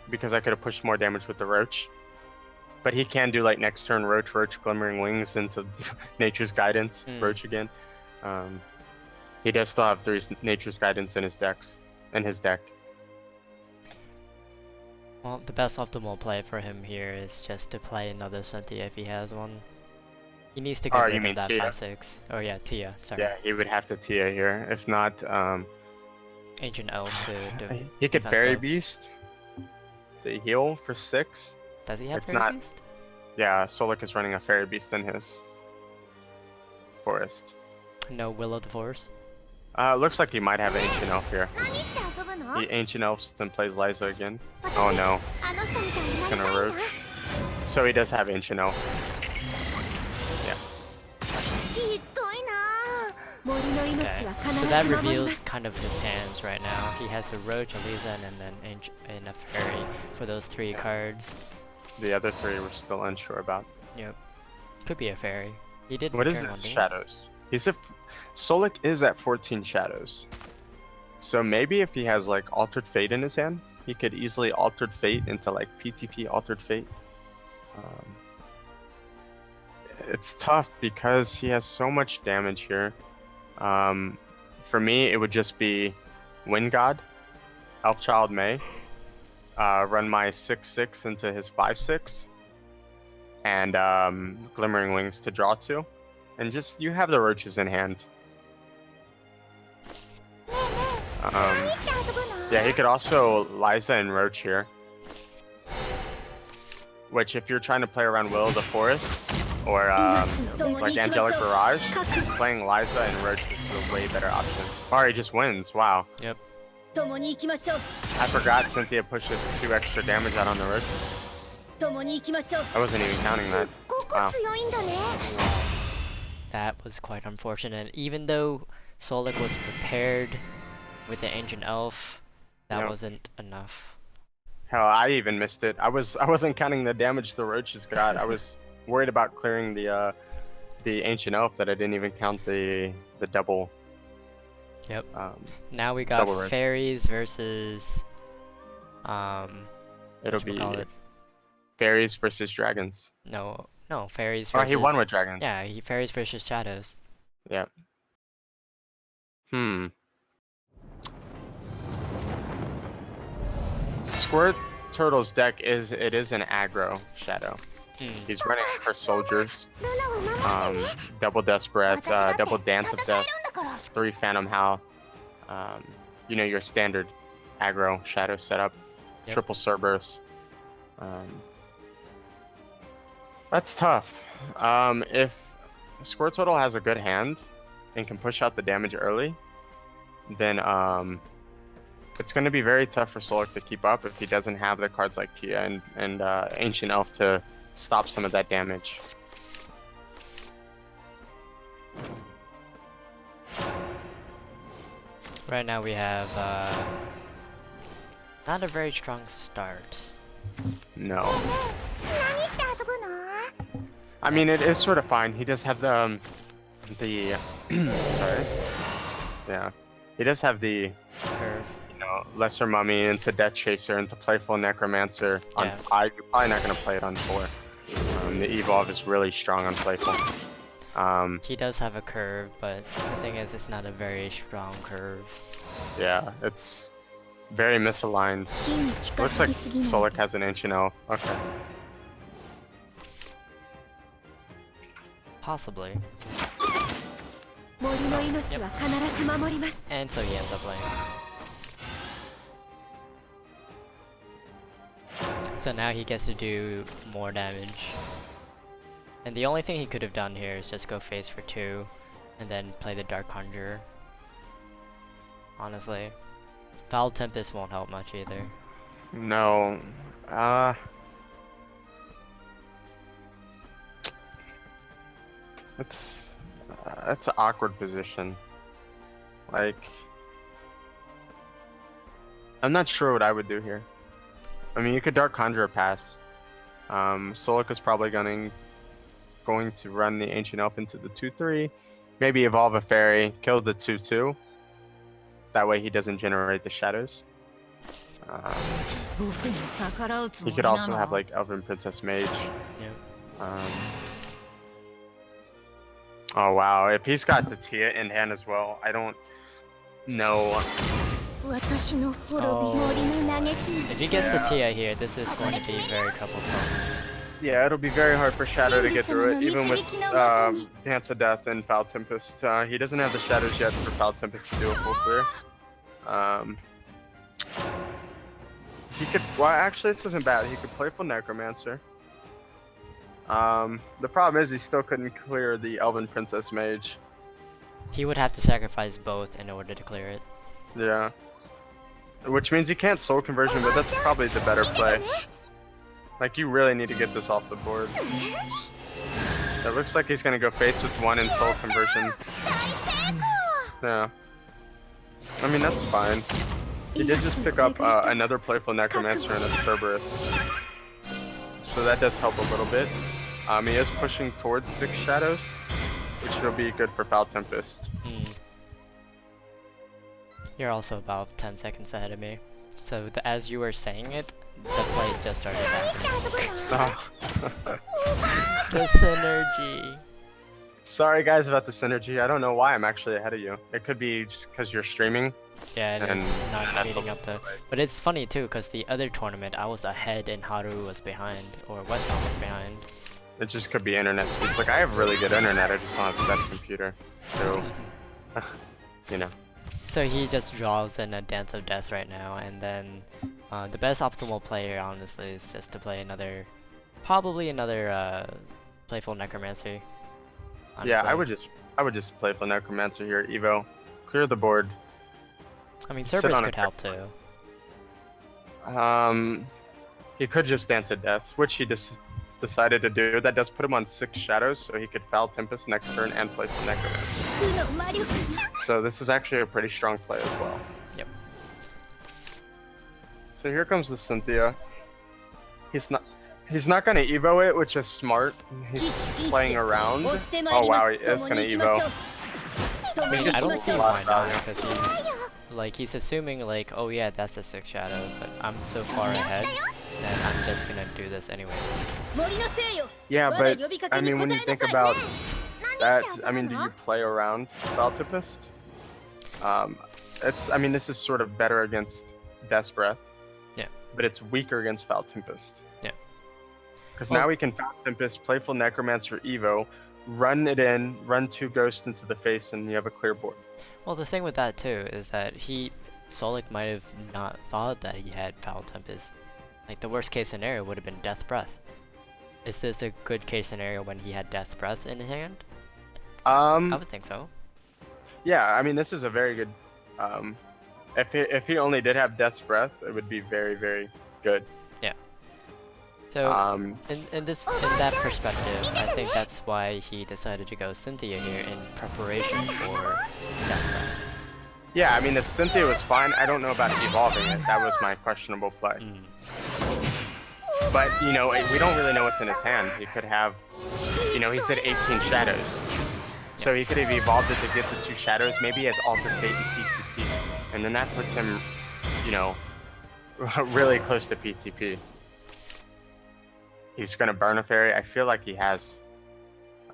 because I could have pushed more damage with the Roach. But he can do like next turn Roach, Glimmering Wings into Nature's Guidance, Roach again. He does still have 3 Nature's Guidance in his deck. Well, the best optimal play for him here is just to play another Cynthia if he has one. He needs to get rid of that Tia? 5-6. Oh yeah, Tia. Sorry. Yeah, he would have to Tia here. If not, Ancient Elf to do. he could defense Fairy up. Beast the heal for 6. Does he have It's Fairy not- Beast? Yeah, Solic is running a Fairy Beast in his forest. No Will of the Force. Looks like he might have Ancient Elf here. 何して遊ぶの He Ancient Elves and plays Liza again. Oh no, あの人みたいに he's なりたい gonna な Roach. So he does have Ancient Elf. Yeah. ひどいな So that reveals kind of his hands right now. He has a Roach, a Lisa, and then and a Fairy for those 3 cards. The other 3 we're still unsure about. Yep. Could be a Fairy. He did. What is his shadows? Solic is at 14 shadows. So maybe if he has like Altered Fate in his hand, he could easily Altered Fate into like PTP Altered Fate. It's tough because he has so much damage here. For me, it would just be Wind God, Elfchild May, run my 6/6 into his 5/6, and Glimmering Wings to draw 2, and just you have the Roaches in hand. Yeah, he could also Liza and Roach here, which if you're trying to play around Will of the Forest or like Angelic Barrage, playing Liza and Roach is a way better option. Ari just wins. Wow. Yep. I forgot Cynthia pushes 2 extra damage out on the Roaches. I wasn't even counting that. Wow. That was quite unfortunate. Even though Solic was prepared with the Ancient Elf, that wasn't enough. Hell, I even missed it. I wasn't counting the damage the Roaches got. I was worried about clearing the Ancient Elf that I didn't even count the double. Yep. Now we got Fairies versus it'll be Fairies versus Dragons. No, Fairies versus... Oh, he won with Dragons. Yeah, Fairies versus Shadows. Yeah. Squirt Turtle's deck is an aggro shadow. He's running for soldiers, double Death Breath, double Dance of Death, 3 Phantom Howl, you know, your standard aggro shadow setup, triple Cerberus. That's tough. If Squirt Turtle has a good hand and can push out the damage early, then it's going to be very tough for Solic to keep up if he doesn't have the cards like Tia and Ancient Elf to stop some of that damage. Right now we have not a very strong start. No. I mean, it is sort of fine. He does have the sorry. Yeah. He does have the Curve. Lesser Mummy into Death Chaser into Playful Necromancer on 5. You're probably not going to play it on 4. The Evolve is really strong on Playful. He does have a curve, but the thing is, it's not a very strong curve. Yeah, it's very misaligned. Looks like Solic has an Ancient Elf. Okay. Possibly. And so he ends up playing. So now he gets to do more damage. And the only thing he could have done here is just go face for 2 and then play the Dark Conjurer. Honestly. Foul Tempest won't help much either. No. It's an awkward position. Like, I'm not sure what I would do here. I mean, you could Dark Conjurer pass. Solic is probably going to run the Ancient Elf into the 2/3. Maybe evolve a Fairy, kill the 2/2. That way he doesn't generate the shadows. He could also have like Elven Princess Mage. Oh wow, if he's got the Tia in hand as well, I don't know. Oh. If he gets the Tia here, this is going to be very troublesome. Yeah, it'll be very hard for Shadow to get through it, even with Dance of Death and Foul Tempest. He doesn't have the shadows yet for Foul Tempest to do a full clear. He could, well actually this isn't bad, he could Playful Necromancer. The problem is he still couldn't clear the Elven Princess Mage. He would have to sacrifice both in order to clear it. Yeah. Which means he can't Soul Conversion, but that's probably the better play. Like, you really need to get this off the board. It looks like he's gonna go face with 1 in Soul Conversion. Yeah. I mean, that's fine. He did just pick up another playful necromancer and a Cerberus, so that does help a little bit. He is pushing towards 6 shadows, which will be good for Foul Tempest. You're also about 10 seconds ahead of me. So as you were saying it, the play just started happening. The synergy. Sorry guys about the synergy. I don't know why I'm actually ahead of you. It could be just because you're streaming. Yeah, it's not meeting up to. But it's funny too, because the other tournament I was ahead and Haru was behind, or Westbound was behind. It just could be internet speeds. Like, I have really good internet, I just don't have the best computer. So, you know. So he just draws in a Dance of Death right now, and then the best optimal player, honestly, is just to play probably another Playful Necromancy. Honestly. Yeah, I would just Playful Necromancer here, Evo. Clear the board. I mean, Cerberus could help too. He could just Dance of Death, which he decided to do. That does put him on 6 shadows, so he could Foul Tempest next turn and Playful Necromancer. So this is actually a pretty strong play as well. Yep. So here comes the Cynthia. He's not gonna Evo it, which is smart. He's playing around. Oh wow, he is gonna Evo. I mean, I don't see why not, because he's assuming like, oh yeah, that's a 6 shadow, but I'm so far ahead that I'm just gonna do this anyways. Yeah, but I mean, when you think about that, I mean, do you play around Foul Tempest? I mean, this is sort of better against Death's Breath. Yeah. But it's weaker against Foul Tempest. Yeah. Because now we can Foul Tempest, Playful Necromancer Evo, run it in, run 2 ghosts into the face, and you have a clear board. Well, the thing with that too is that Solic might have not thought that he had Foul Tempest. Like, the worst case scenario would have been Death Breath. Is this a good case scenario when he had Death Breath in his hand? I would think so. Yeah, I mean, this is a very good. If he only did have Death's Breath, it would be very, very good. Yeah. So in that perspective, I think that's why he decided to go Cynthia here in preparation for Death Breath. Yeah, I mean, the Cynthia was fine. I don't know about evolving it. That was my questionable play. But, you know, we don't really know what's in his hand. He could have, you know, he said 18 shadows. So he could have evolved it to get the 2 shadows, maybe as Alter Fate and PTP. And then that puts him, you know, really close to PTP. He's going to burn a fairy. I feel like he has,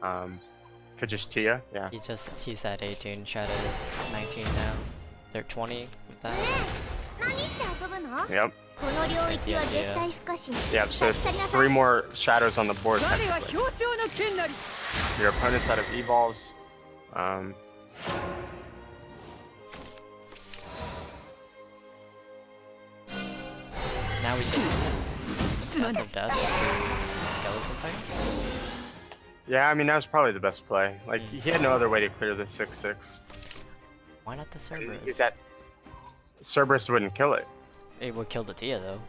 could just Tia, yeah. He's at 18 shadows, 19 now. They're 20 with that. Yep. Same idea. Yep, so 3 more shadows on the board, technically. Your opponent's out of evolves. Now we just Dance of Death into Skeleton Fight. Yeah, I mean, that was probably the best play. Like, he had no other way to clear the 6/6. Why not the Cerberus? Cerberus wouldn't kill it. It would kill the Tia though.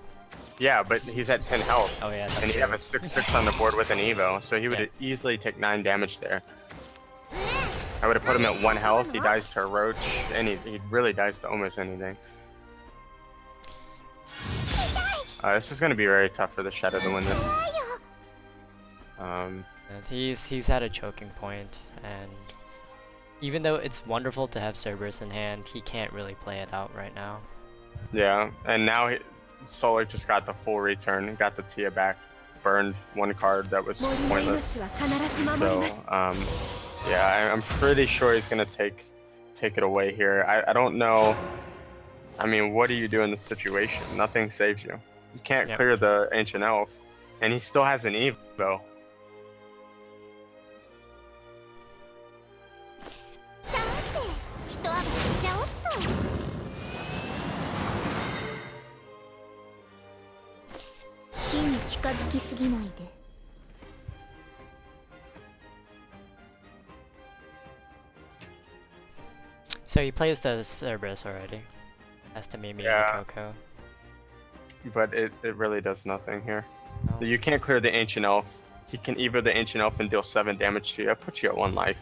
Yeah, but he's at 10 health. Oh yeah, that's and he'd have a 6/6 on the board with an Evo, so he would easily take 9 damage there. I would have put him at 1 health, he dies to a roach, and he really dies to almost anything. This is going to be very tough for the Shadow to win this. And he's at a choking point, and even though it's wonderful to have Cerberus in hand, he can't really play it out right now. Yeah, and now Solic just got the full return, got the Tia back, burned 1 card that was pointless. So, yeah, I'm pretty sure he's gonna take it away here. I don't know. I mean, what do you do in this situation? Nothing saves you. You can't clear the Ancient Elf, and he still has an Evo. So he plays the Cerberus already. Has to meet me in the Coco. But it really does nothing here. No. You can't clear the Ancient Elf. He can Evo the Ancient Elf and deal 7 damage to you. I put you at 1 life.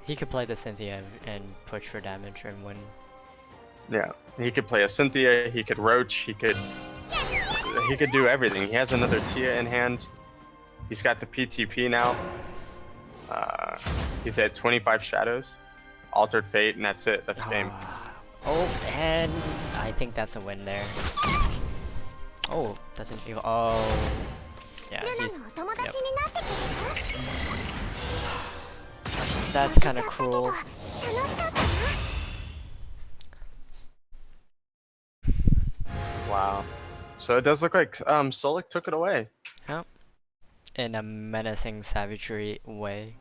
He could play the Cynthia and push for damage and win. Yeah, he could play a Cynthia. He could Roach. He could do everything. He has another Tia in hand. He's got the PTP now. He's at 25 shadows, Altered Fate, and that's it. That's game. Oh, and I think that's a win there. Oh, doesn't even. Oh, yeah. ルナ He's. のお友達 Yep. になってくれる That's kind of cruel. 楽しかったな Wow. So it does look like Solic took it away. In a menacing savagery way.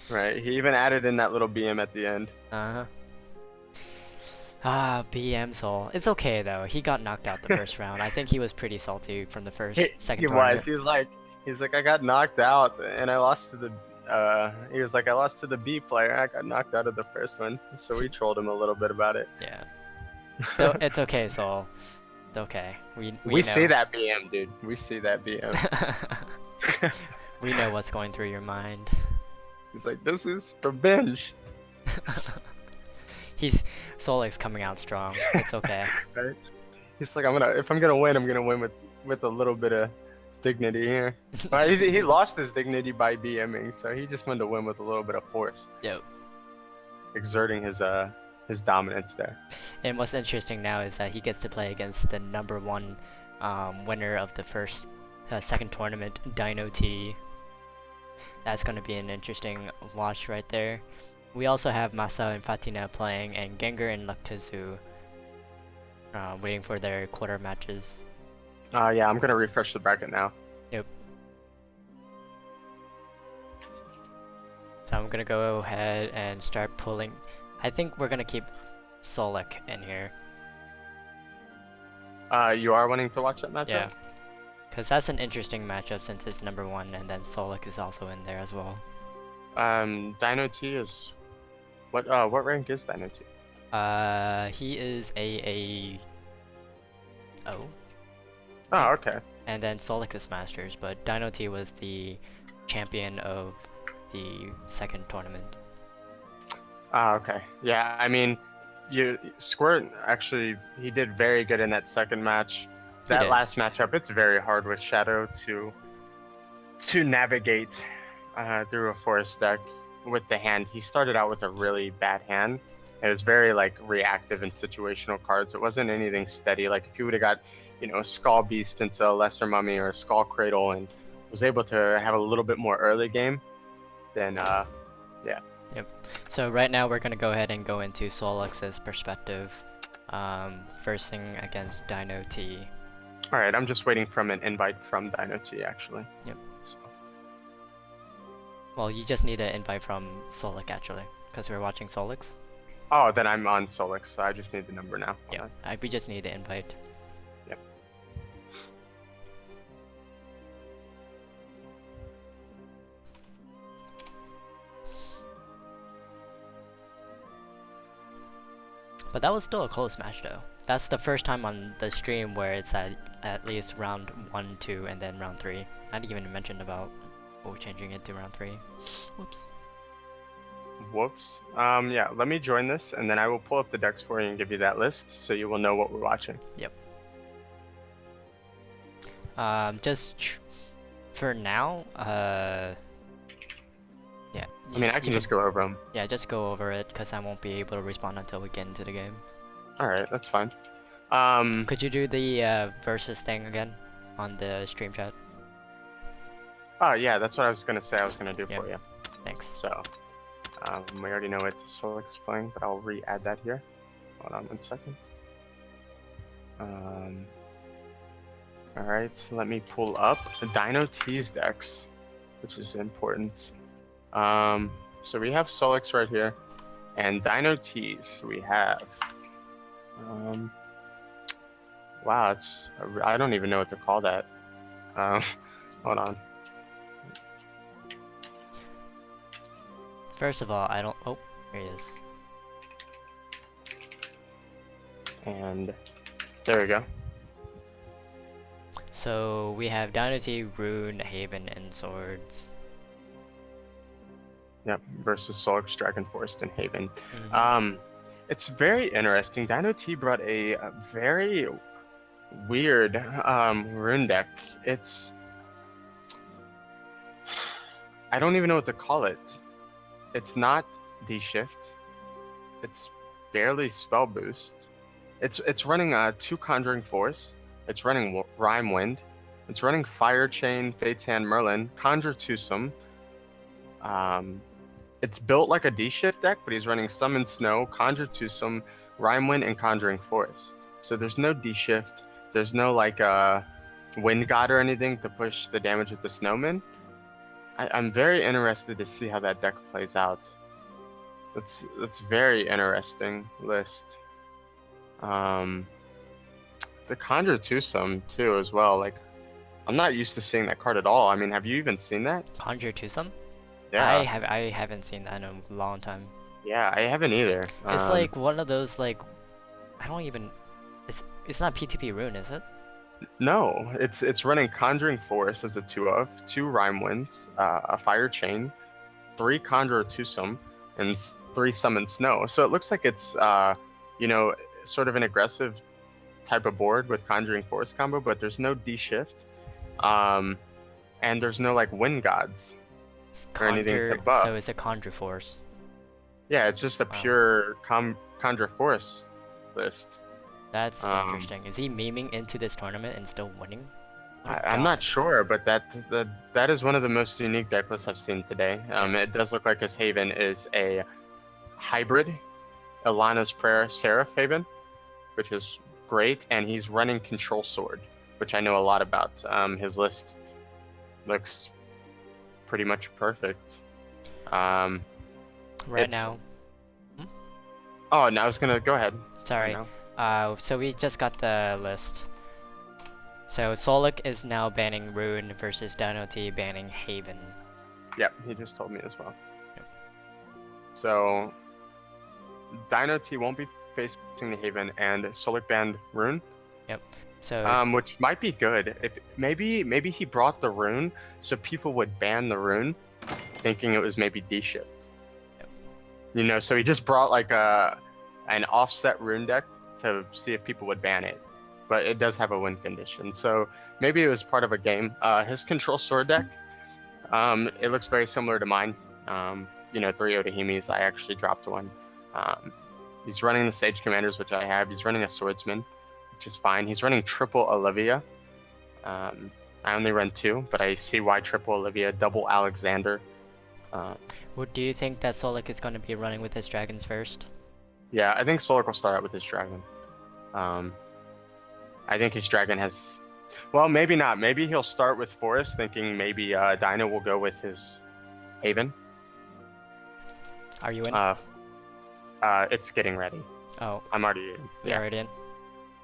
Right. He even added in that little BM at the end. BM Soul. It's okay though. He got knocked out the first round. I think he was pretty salty from the second He tournament. was. He's like, I got knocked out and I lost to the. He was like, I lost to the B player. I got knocked out of the first one. So we trolled him a little bit about it. Yeah. So it's okay, Soul. It's okay. We know. see that BM, dude. We see that BM. We know what's going through your mind. He's like, this is revenge. Solic's coming out strong. It's okay. Right? He's like, if I'm gonna win, I'm gonna win with a little bit of dignity here. He lost his dignity by BMing, so he just wanted to win with a little bit of force. Yep. Exerting his dominance there. And what's interesting now is that he gets to play against the #1 winner of the second tournament, Dino T. That's going to be an interesting watch right there. We also have Masa and Fatina playing, and Gengar and Luktazu waiting for their quarter matches. Yeah, I'm gonna refresh the bracket now. Yep. So I'm gonna go ahead and start pulling. I think we're gonna keep Solic in here. You are wanting to watch that matchup? Yeah. Because that's an interesting matchup since it's #1 and then Solic is also in there as well. Dino T is... What rank is Dino T? He is AA. Oh. Oh, okay. And then Solic is Masters, but Dino T was the champion of the second tournament. Okay. Yeah, I mean, Squirt actually, he did very good in that second match. That last matchup, it's very hard with Shadow to navigate through a forest deck with the hand. He started out with a really bad hand. It was very like reactive and situational cards. It wasn't anything steady. Like if you would have got, a Skull Beast into a Lesser Mummy or a Skull Cradle and was able to have a little bit more early game, then yeah. Yep. So right now we're gonna go ahead and go into Solic's perspective, versing against Dino T. All right, I'm just waiting from an invite from Dino T actually. Yep. So. Well, you just need an invite from Solic actually, because we're watching Solic's. Oh, then I'm on Solic, so I just need the number now. Yeah, we just need the invite. Yep. But that was still a close match though. That's the first time on the stream where it's at least round 1, 2, and then round 3. Not even mentioned about changing it to round 3. Whoops. Whoops. Yeah, let me join this, and then I will pull up the decks for you and give you that list, so you will know what we're watching. Yep. Just for now, yeah. I mean, I can just go over them. Yeah, just go over it, because I won't be able to respond until we get into the game. Alright, that's fine. Could you do the versus thing again on the stream chat? Oh, yeah, that's what I was going to say I was going to do for you. Thanks. So, we already know what Solic is playing, but I'll re-add that here. Hold on 1 second. Alright, so let me pull up the Dino T's decks, which is important. So we have Solic right here, and Dino T's we have. Wow, I don't even know what to call that. Hold on. First of all, I don't. Oh, here he is. And there we go. So we have Dino T, Rune, Haven, and Swords. Yep, versus Solic's Dragon Forest and Haven. Mhm. It's very interesting. Dino T brought a very weird rune deck. It's I don't even know what to call it. It's not Dshift. It's barely spell boost. It's running 2 Conjuring Force. It's running Rhyme Wind. It's running Fire Chain, Fate's Hand, Merlin, Conjure Twosome. It's built like a Dshift deck, but he's running Summon Snow, Conjure Twosome, Rhyme Wind, and Conjuring Force. So there's no Dshift. There's no like Wind God or anything to push the damage with the Snowman. I'm very interested to see how that deck plays out. That's very interesting list. The Conjure Twosome too as well. Like, I'm not used to seeing that card at all. I mean, have you even seen that? Conjure Twosome? Yeah. I haven't seen that in a long time. Yeah, I haven't either. It's like one of those like I don't even it's not PTP rune, is it? No, it's running Conjuring Force as a 2 Rhyme Winds, a Fire Chain, 3 Conjure Twosome, and 3 Summon Snow. So it looks like it's sort of an aggressive type of board with Conjuring Force combo, but there's no Dshift, and there's no like Wind Gods or anything to buff. So it's a Conjure Force. Yeah, it's just a pure Conjure Force list. That's interesting. Is he memeing into this tournament and still winning? I'm not sure, but that is one of the most unique deck lists I've seen today. It does look like his Haven is a hybrid Alana's Prayer Seraph Haven, which is great, and he's running Control Sword, which I know a lot about. His list looks pretty much perfect. Right now. Oh, no, I was gonna go ahead. Sorry. So we just got the list. So Solic is now banning Rune versus Dino T banning Haven. Yep, he just told me as well. Yep. So Dino T won't be facing the Haven, and Solic banned Rune. Yep. So which might be good. If maybe he brought the Rune so people would ban the Rune, thinking it was maybe Dshift. Yep. So he just brought like an offset Rune deck to see if people would ban it, but it does have a win condition, so maybe it was part of a game. His Control Sword deck, it looks very similar to mine. 3 Otahimis. I actually dropped one. He's running the Sage Commanders, which I have. He's running a Swordsman, which is fine. He's running triple Olivia. I only run 2, but I see why triple Olivia, double Alexander. do you think that Solic is going to be running with his dragons first? Yeah, I think Solic will start out with his dragon. I think his dragon has... Well, maybe not. Maybe he'll start with Forest, thinking maybe Dino will go with his Haven. Are you in? It's getting ready. Oh. I'm already in. You're already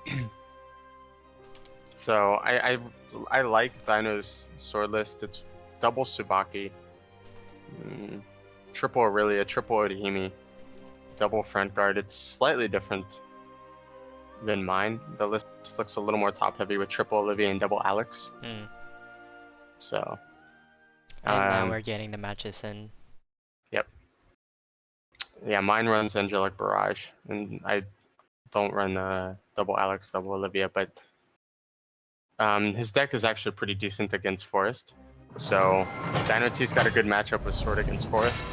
in? So I like Dino's sword list. It's double Tsubaki, triple Aurelia, triple Odahime, double Front Guard. It's slightly different than mine. The list looks a little more top heavy with triple Olivia and double Alex. So. And now we're getting the matches in. Yep. Yeah, mine runs Angelic Barrage, and I don't run double Alex, double Olivia, but his deck is actually pretty decent against Forest. So Dino T's got a good matchup with Sword against Forest.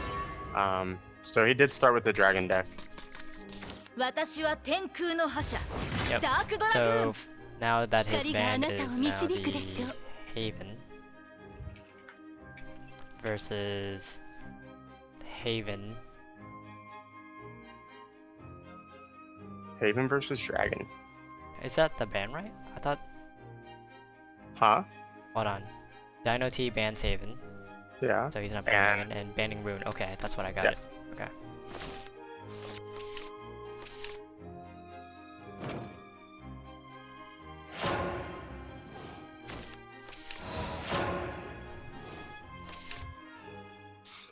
So he did start with the Dragon deck. Yep. So now that his band is now the Haven versus Haven. Haven versus Dragon. Is that the ban, right? I thought... Huh? Hold on. Dino T bans Haven. Yeah. So he's not banning and banning Rune. Okay, that's what I got it. Okay.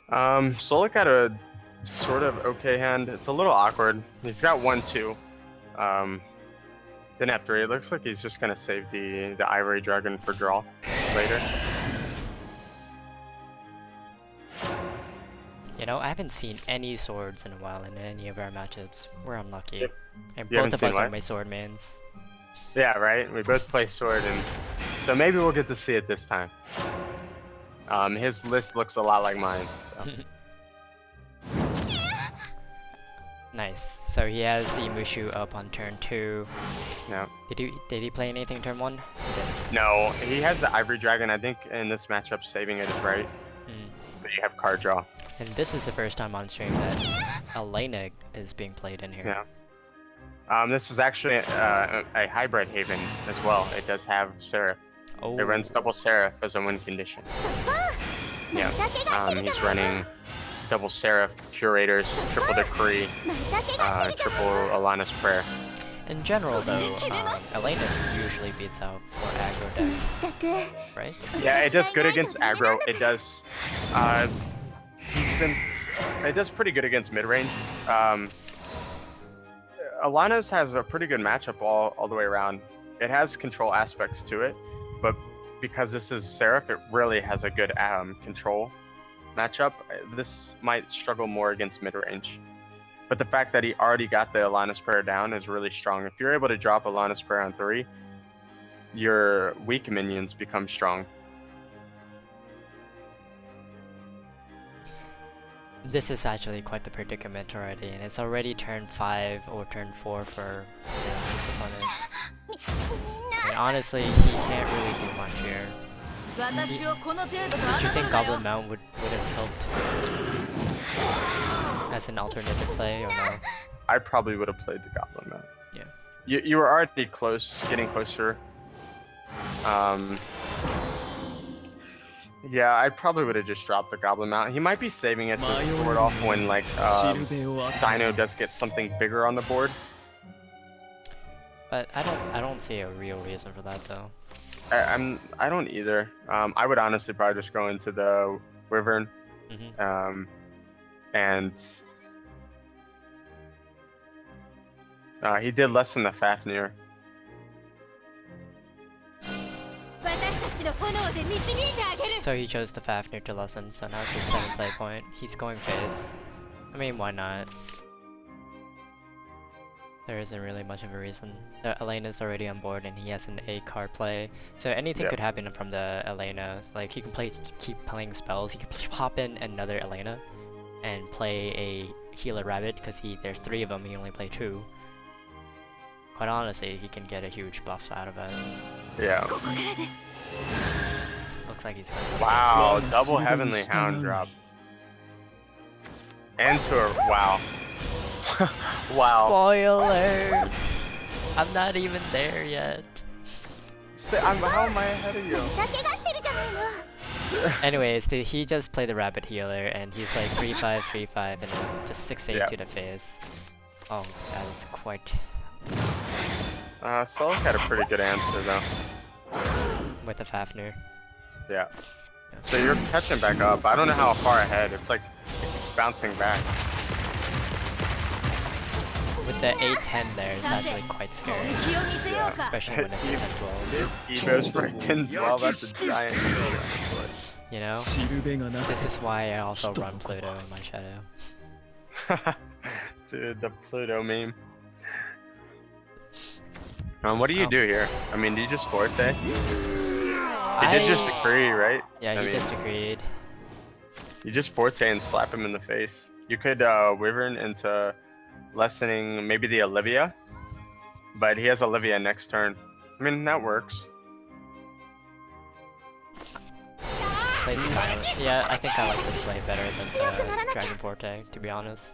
Solic had a sort of okay hand. It's a little awkward. He's got 1-2. Didn't have 3. It looks like he's just gonna save the Ivory Dragon for draw later. You know, I haven't seen any swords in a while in any of our matchups. We're unlucky. Yep. And You both haven't of seen us are what? my sword mans. Yeah, right? We both play sword, and so maybe we'll get to see it this time. His list looks a lot like mine, so. Nice. So he has the Mushu up on turn 2. No. Did he play anything turn 1? He didn't. No, he has the Ivory Dragon. I think in this matchup, saving it is right. Mm. So you have card draw. And this is the first time on stream that Elena is being played in here. Yeah. This is actually a hybrid Haven as well. It does have Seraph. Oh. It runs double Seraph as a win condition. Yeah. He's running double Seraph, Curators, triple Decree, triple Alana's Prayer. In general, though, Elena usually beats out for aggro decks, right? Yeah, it does good against aggro. It does decent. It does pretty good against mid range. Alana's has a pretty good matchup all the way around. It has control aspects to it, but because this is Seraph, it really has a good control matchup. This might struggle more against mid range. But the fact that he already got the Alana's Prayer down is really strong. If you're able to drop Alana's Prayer on 3, your weak minions become strong. This is actually quite the predicament already, and it's already turn 5 or turn 4 for this opponent. And honestly, he can't really do much here. Did you think Goblin Mount would have helped as an alternative play or no? I probably would have played the Goblin Mount. Yeah. You were already close, getting closer. Yeah, I probably would have just dropped the Goblin Mount. He might be saving it to board off when like Dino does get something bigger on the board. But I don't see a real reason for that though. I don't either. I would honestly probably just go into the Wyvern. And he did less than the Fafnir. So he chose the Fafnir to lessen, so now it's a 7 play point. He's going face. I mean, why not? There isn't really much of a reason. The Elena's already on board and he has an 8 card play. So anything could happen from the Elena. Like he can keep playing spells. He could pop in another Elena and play a healer rabbit because there's 3 of them, he only play 2. Quite honestly, he can get a huge buffs out of it. Yeah. Looks like he's gonna wow, double Heavenly Hound drop. And to a wow. Wow. Spoilers! I'm not even there yet. How am I ahead of you? Anyways, he just played the rabbit healer and he's like 3-5, 3-5, and then just 6-8 to the face. Oh, that is quite. Solic had a pretty good answer though. With the Fafnir. Yeah. So you're catching back up. I don't know how far ahead. It's like it keeps bouncing back. With the 8-10 there, it's actually quite scary. Yeah. Especially when it's a 10-12. Evos for 10-12, that's a giant. You know? This is why I also run Pluto in my shadow. Dude, the Pluto meme. What do you do here? I mean, do you just Forte? He did just decree, right? Yeah, he just agreed. You just Forte and slap him in the face. You could Wyvern into lessening maybe the Olivia, but he has Olivia next turn. I mean, that works. Yeah, I think I like this play better than the Dragon Forte, to be honest.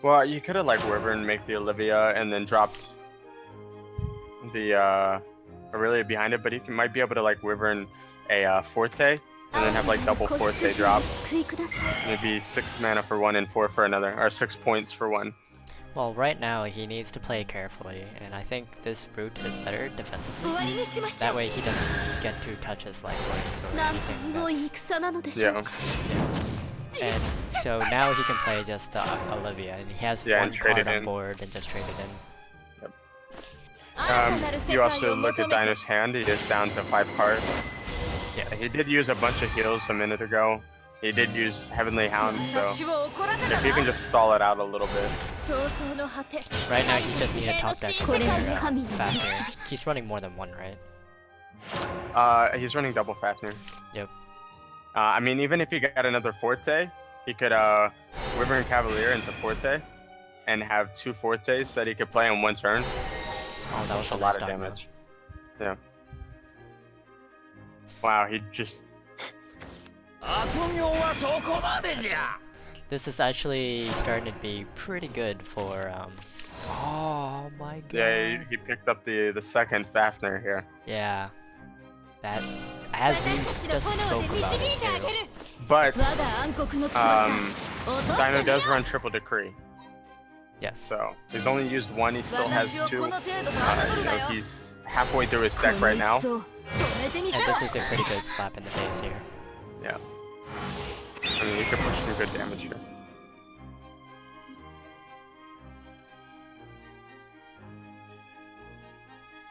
Well, you could have like Wyvern make the Olivia and then dropped the Aurelia behind it, but he might be able to like Wyvern a Forte and then have like double Forte drop. Maybe 6 mana for 1 and 4 for another, or 6 points for 1. Well, right now he needs to play carefully, and I think this route is better defensively. That way he doesn't get 2 touches like Blanks or anything that's... Yeah. And so now he can play just Olivia, and he has 1 card on board and just trade it in. You also look at Dino's hand, he is down to 5 cards. Yeah, he did use a bunch of heals a minute ago. He did use Heavenly Hound, so 私を怒らせた if you な can just stall it out a little bit. 闘争の果て Right now, he just need a top deck for これが神の Fafnir. He's running more than one, right? He's running double Fafnir. Yep. I mean, even if he got another Forte, he could Wyvern Cavalier into Forte and have 2 Fortes that he could play in 1 turn. Oh, that was a lot of damage. Yeah. Wow, he just... This is actually starting to be pretty good for oh my god. Yeah, he picked up the second Fafnir here. Yeah. That, as we just spoke about it too. But 我が暗黒の翼落として Dino みよ does run Triple Decree, Yes. so he's only used 1. He still has 私を 2. この程度と侮るなよ He's halfway through his deck この right 一 now. 層止めてみせ And ろ this is a pretty good slap in the face here. Yeah. I mean, you can push through good damage here.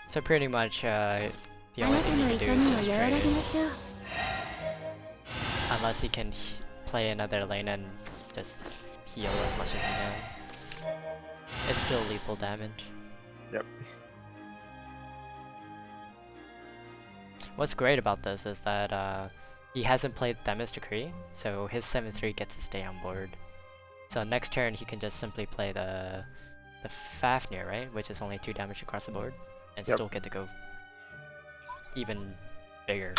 So pretty much, the あ only なた thing の he 痛 can み do を is just 和らげ trade. ましょう Unless he can play another lane and just heal as much as he can. It's still lethal damage. Yep. What's great about this is that he hasn't played Demis Decree, so his 7-3 gets to stay on board. So next turn he can just simply play the Fafnir, right? Which is only 2 damage across the board, and Yep. still get to go even bigger.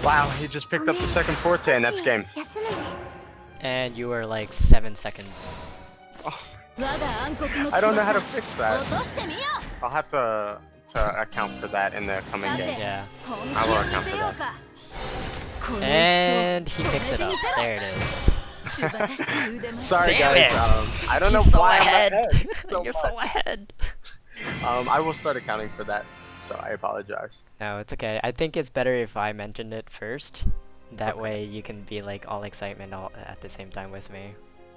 Wow, he just picked up the second Forte and that's game. 休むね And you were like 7 seconds. 我が暗黒の I don't know how to 翼 fix that. 落としてみよ I'll have to account for that in the coming game. Yeah. う本 I 気 will を account 見せ for よう that. かこの一 And he 層 picks it 止めて up. みせろ There it is. 素晴らしい腕前 Sorry Damn guys, it. I don't know He's so why ahead. I'm ahead so You're so much. ahead. I will start accounting for that, so I apologize. No, it's okay. I think it's better if I mentioned it first. That Okay. way you can be like all excitement all at the same time with me.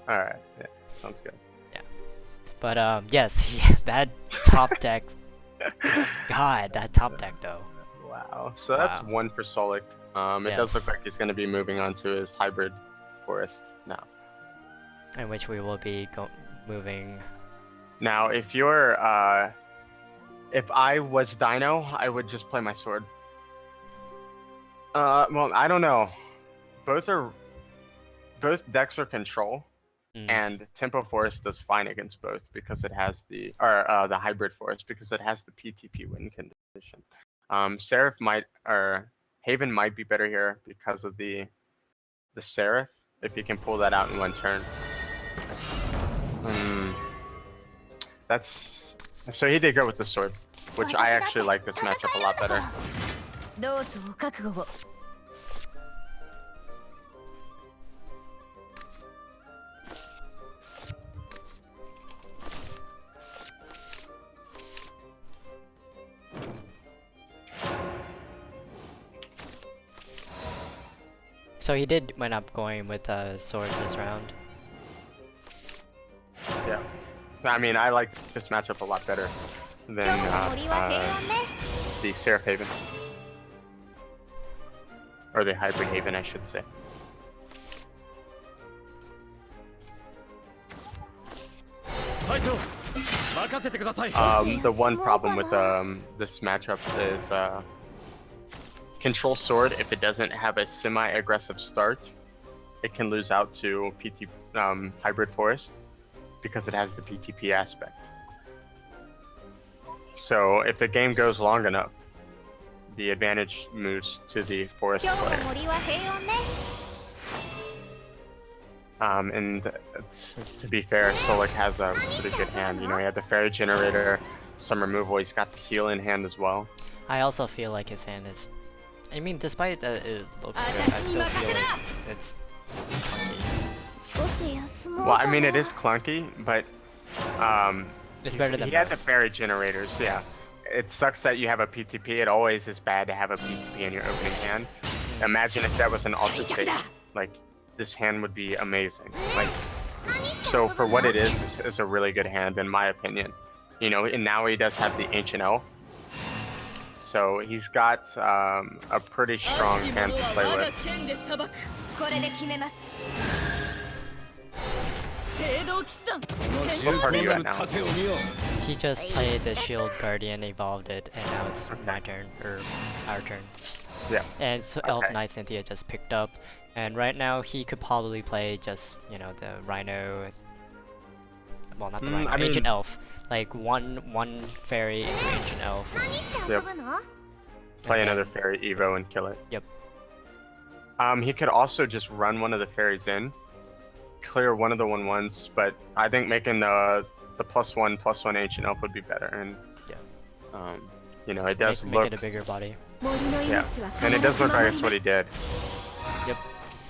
Alright, yeah, sounds good. But yes, that top deck. God, that top deck though. Wow, so that's Wow. 1 for Solic. It does look Yes. like he's going to be moving on to his hybrid forest now. In which we will be moving. Now, if you're, if I was Dino, I would just play my sword. Well, I don't know. Both decks are control, Mm. and Tempo Forest does fine against both because it has the hybrid forest because it has the PTP win condition. Seraph might or Haven might be better here because of the Seraph if you can pull that out in 1 turn. That's so he did go with the sword, which I actually like this matchup a lot better. どうぞお覚悟を So he did end up going with swords this round. Yeah, I mean I like this matchup a lot better 今 than 日の森は平穏ね the Seraph Haven. Or the Hybrid Haven, I should say. The one problem with this matchup is Control Sword, if it doesn't have a semi-aggressive start, it can lose out to PT Hybrid Forest because it has the PTP aspect. So if the game goes long enough, the advantage moves to the Forest 今日の player. 森は平穏ね And to be fair, Solic has a pretty good hand. You know, he had the Fairy Generator, some removal. He's got the heal in hand as well. I also feel like his hand is. I mean, despite that it looks good, I still feel like it's funky. 少し休もう Well, か I mean, な it is clunky, but It's better than he had the most. Fairy Generators. Yeah, it sucks that you have a PTP. It always is bad to have a PTP in your opening hand. Imagine if that was an Alter Fate. Like, this hand would be amazing. Like, so for what it is a really good hand in my opinion. You know, and now he does have the Ancient Elf, So he's got a pretty strong hand to play with. これで決めます聖堂騎士団 What part are you at now? He just played the Shield Guardian, evolved it, and now it's my turn, or our turn. Yeah. And so Elf Knight Cynthia just picked up, and right now he could probably play just, you know, the Rhino. Well, not the Rhino, Ancient Elf. Like one fairy into Ancient Elf. 何して遊ぶの Play another fairy Evo and kill it. Yep. He could also just run one of the fairies in, clear one of the 1/1s, but I think making the +1/+1 Ancient Elf would be better. And you know, it does make look it a bigger body. yeah, and it does look like it's what he did. Yep.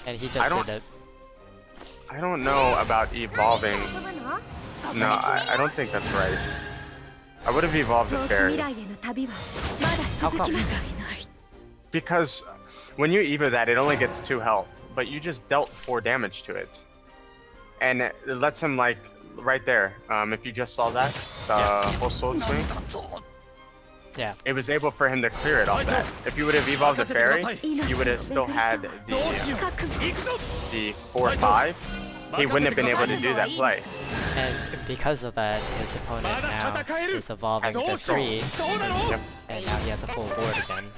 And he just did it. I don't know about evolving. 遊ぶの No, I don't think that's right. I would have evolved the 遠き未 fairy 来への旅はまだ続きます because when you evo that, it only gets 2 health, but you just dealt 4 damage to it, and it lets him like right there. If you just saw that, whole sword swing. Yeah. It was able for him to clear it off that. If you would have evolved the fairy, you would have still had the 4/5. He wouldn't have been able to do that play. And because of that, his opponent now is evolving to 3, and now he has a full board again.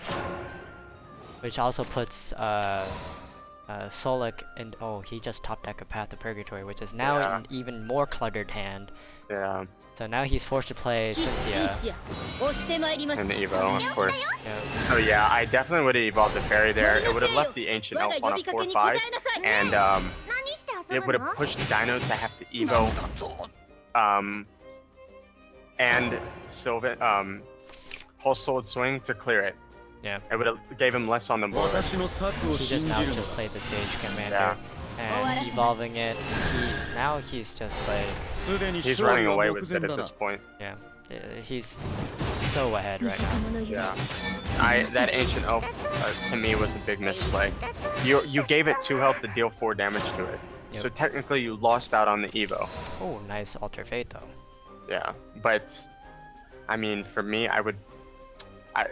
Which also puts Solic in. Oh, he just top decked a Path of Purgatory, which is now an even more cluttered hand. Yeah. So now he's forced to play 騎士 Cynthia. 紳士や押してまいります And the Evo, of course. Yeah. So yeah, I definitely would have evolved the fairy there. It would have left the Ancient Elf on a 4/5, and 何して遊 it ぶ would の have pushed Dino to have to Evo, and Sylvan, whole sword swing to clear it. Yeah. It would have gave him less on the board. He just now just played the Sage Commander. Yeah. And evolving it, now he's just like, He's running away with it at this point. yeah, he's so ahead right now. Yeah. That Ancient Elf to me was a big misplay. You gave it 2 health to deal 4 damage to it. Yep. So technically you lost out on the Evo. Oh, nice Alter Fate though. Yeah. But I mean, for me, does I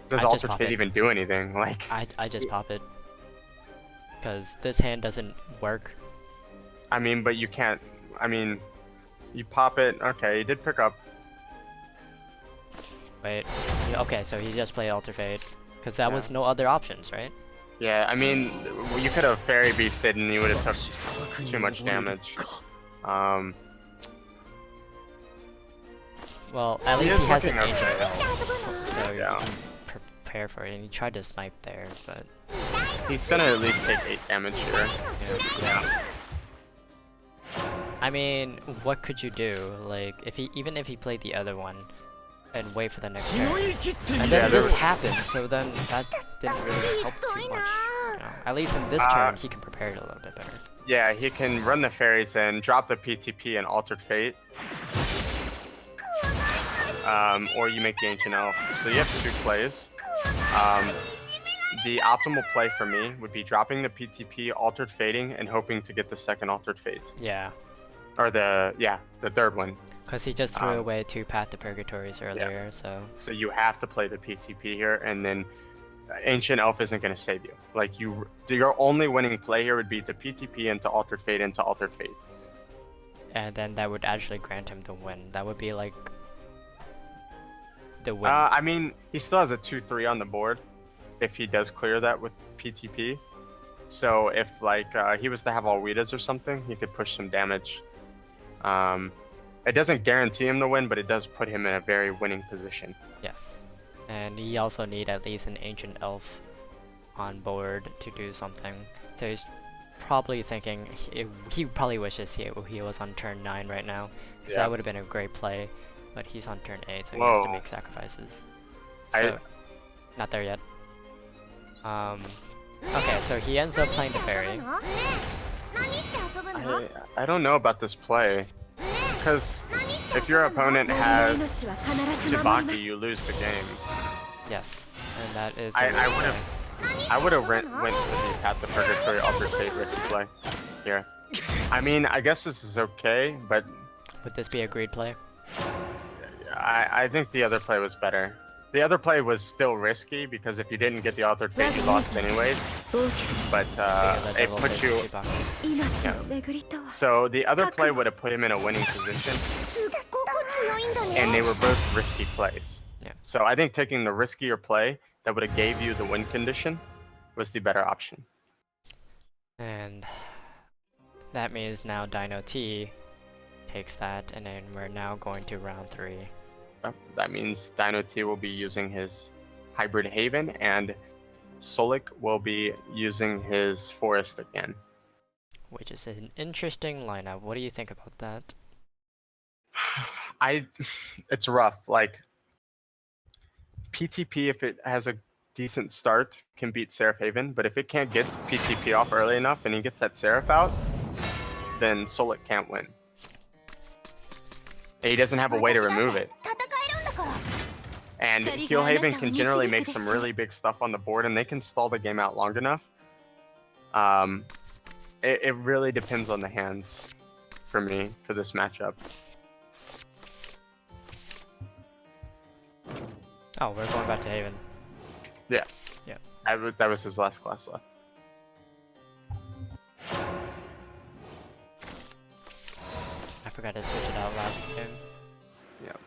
just Altered pop Fate it. even do anything? Like I just pop it. Because this hand doesn't work. I mean, but you can't. I mean, you pop it. Okay, he did pick up. Wait. Okay, so he just played Alter Fate. Because that was no other options, right? Yeah, I mean, you could have Fairy Beasted and you would have took too much damage. Well, at He least is he has an looking Ancient okay. Elf, so Yeah. you can prepare for it. And he tried to snipe there, but He's gonna at least take 8 damage here. yeah. I mean, what could you do? Like, even if he played the other one, and wait for the next turn, and then this happened, so then that didn't really help too much. You know? At least in this turn, he can prepare it a little bit better. Yeah, he can run the fairies in, drop the PTP and Altered Fate. Or you make the Ancient Elf. So you have 2 plays. The optimal play for me would be dropping the PTP, Altered Fating, and hoping to get the second Altered Fate. Yeah, Or the third one. because he just threw away 2 Path to Purgatories earlier, so... So you have to play the PTP here, and then Ancient Elf isn't going to save you. Like, your only winning play here would be to PTP into Altered Fate into Altered Fate. And then that would actually grant him the win. That would be like... the win. I mean, he still has a 2/3 on the board if he does clear that with PTP. So if like he was to have Alwitas or something, he could push some damage. It doesn't guarantee him the win, but it does put him in a very winning position. Yes. And he also need at least an Ancient Elf on board to do something. So he's probably thinking, he probably wishes he was on turn 9 right now, because that would have been a great play. But he's on turn 8, so he has to make sacrifices. So, not there yet. Okay, so he ends up playing the fairy. 何して遊ぶの I don't know about this play, because if your opponent has Tsubaki, you lose the game. Yes, and that is. I would have went for the Path of Purgatory Altered Fate risk play here. I mean, I guess this is okay, but Would this be a great play? I think the other play was better. The other play was still risky because if you didn't get the altered fate, you lost anyways. But it put you. So the other play would have put him in a winning position, and they were both risky plays. Yeah. So I think taking the riskier play that would have gave you the win condition was the better option. And that means now Dino T takes that, and then we're now going to round 3. That means Dino T will be using his Hybrid Haven, and Solic will be using his Forest again. Which is an interesting lineup. What do you think about that? It's rough. Like, PTP, if it has a decent start, can beat Seraph Haven, but if it can't get PTP off early enough and he gets that Seraph out, then Solic can't win. He doesn't have a way to remove it. And Heal Haven can generally make some really big stuff on the board, and they can stall the game out long enough. It really depends on the hands for me for this matchup. Oh, we're going back to Haven. Yeah. Yeah. That was his last class left. I forgot to switch it out last game. Yeah.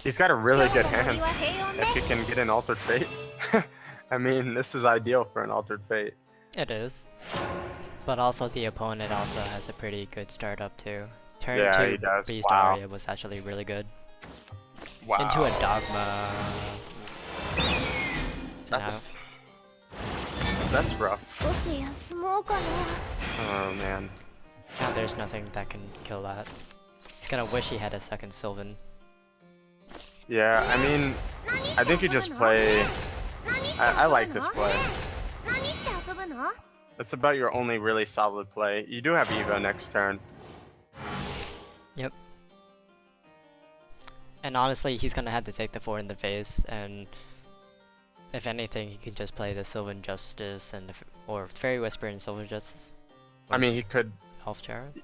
He's got a really good hand. If you can get an Altered Fate. I mean, this is ideal for an Altered Fate. It is. But also the opponent also has a pretty good startup too. Turn Yeah, he 2 does. Beast Wow. Aria was actually really good. Wow. Into a Dogma. So That's rough. Oh man. now there's nothing that can kill that. He's gonna wish he had a second Sylvan. Yeah, I mean, I think you just play. I like this play. That's about your only really solid play. You do have Evo next turn. Yep. And honestly, he's gonna have to take the 4 in the face, and if anything, he can just play the Sylvan Justice and or Fairy Whisper and Sylvan Justice. I mean, he could. Elf Child?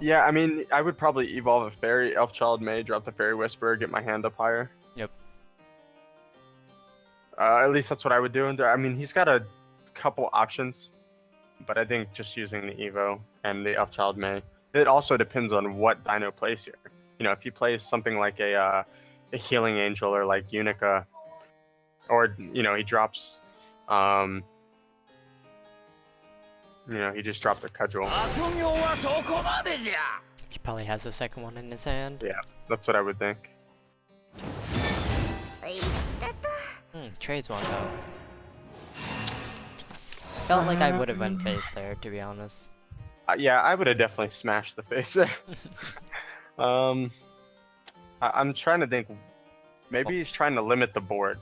Yeah, I mean, I would probably evolve a Fairy Elf Child May, drop the Fairy Whisperer, get my hand up higher. Yep. At least that's what I would do. And I mean, he's got a couple options, but I think just using the Evo and the Elf Child May. It also depends on what Dino plays here. You know, if he plays something like a Healing Angel or like Unica, or you know, he drops, you know, he just dropped a Cudgel. He probably has a second one in his hand. Yeah, that's what I would think. Trades one though. I felt like I would have went face there, to be honest. Yeah, I would have definitely smashed the face there. I'm trying to think. Maybe he's trying to limit the board.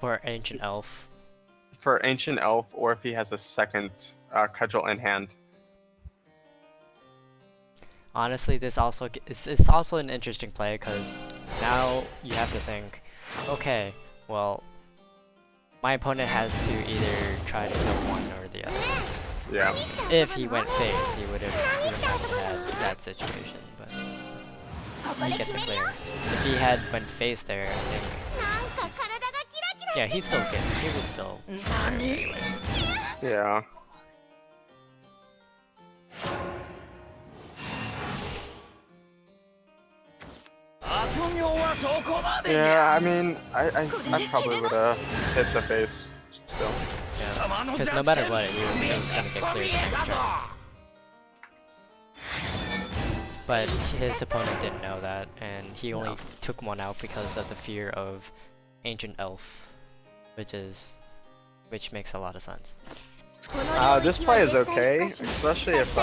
For Ancient Elf. For Ancient Elf, or if he has a second Cudgel in hand. Honestly, this also it's also an interesting play because now you have to think, okay, well, my opponent has to either try to kill one or the other. Yeah. If he went face, he wouldn't have to have that situation, but he gets it clear. If he had went face there, I think he's still good. He was still anyways. Yeah. Yeah, I mean, I probably would have hit the face still. Yeah, because no matter what, he was gonna get cleared the next turn. But his opponent didn't know that, and he only took one out because of the fear of Ancient Elf, which makes a lot of sense. This play is okay, especially if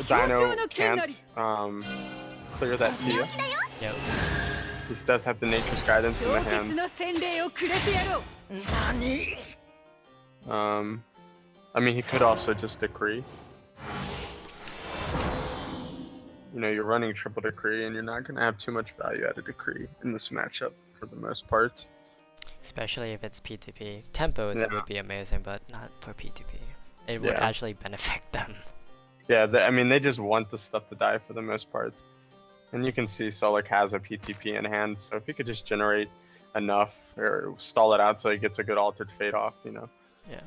Dino can't clear that Tia. Yep. This does have the Nature's Guidance in the hand. I mean, he could also just Decree. You know, you're running triple Decree, and you're not going to have too much value out of Decree in this matchup for the most part. Especially if it's P2P. Tempos it Yeah. would be amazing, but not for P2P. It would Yeah. actually benefit them. Yeah, I mean, they just want the stuff to die for the most part. And you can see Solic has a PTP in hand, so if he could just generate enough or stall it out so he gets a good altered fate off, you know. Yeah.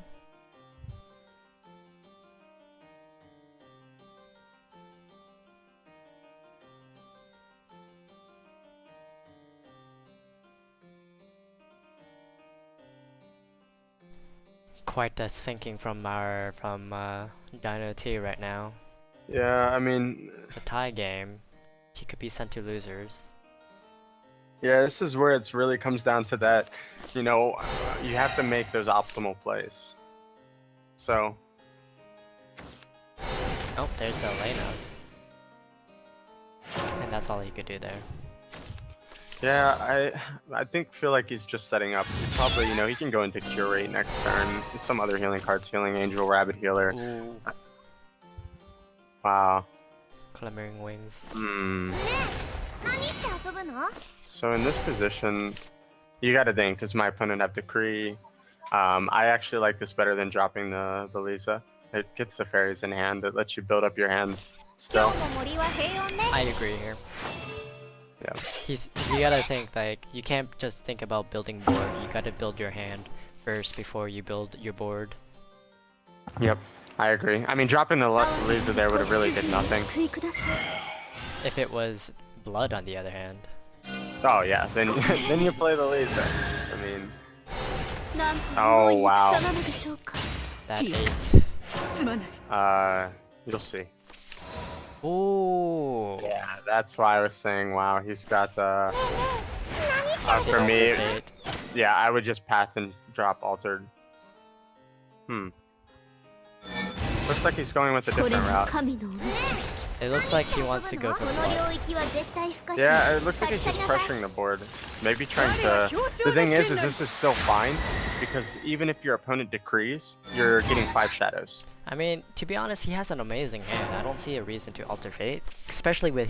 Quite the thinking from Dino T right now. Yeah, I mean, It's a tie game. He could be sent to losers. yeah, this is where it really comes down to that, you know, you have to make those optimal plays. So, Oh, there's the Elena. And that's all he could do there. yeah, I feel like he's just setting up. He probably, you know, he can go into Curate next turn. Some other healing cards, Healing Angel, Rabbit Healer. Ooh, Wow. Glimmering Wings. Hmm. 何して遊ぶの？ So in this position, you gotta think, does my opponent have Decree? I actually like this better than dropping the Lisa. It gets the fairies in hand. It lets you build up your hand 今 still. 日も森は平穏ね。 I agree here. Yeah. You gotta think, like, you can't just think about building board. You gotta build your hand first before you build your board. Yep. I agree. I mean, dropping the Lisa there would have really did nothing. 救いください。 If it was blood, on the other hand. Oh yeah, then then you play the Lisa. I mean, なんと Oh, いう wow. 戦なのでしょうか。 That ディ 8. すまない。 you'll see. Ooh. Yeah, that's why I was saying, wow, he's got the. 何して For me, Altered fate. yeah, I would just path and drop altered. Looks like he's going with a これ different が route. 神の道。 It looks like he wants to go こ for の blood. 領域は絶対不可侵。 Yeah, it looks like he's 立ち just 去りなさい。 pressuring the board. Maybe trying to. The thing is this is still fine because even if your opponent decrees, you're getting 5 shadows. I mean, to be honest, he has an amazing hand. I don't see a reason to alter fate, especially with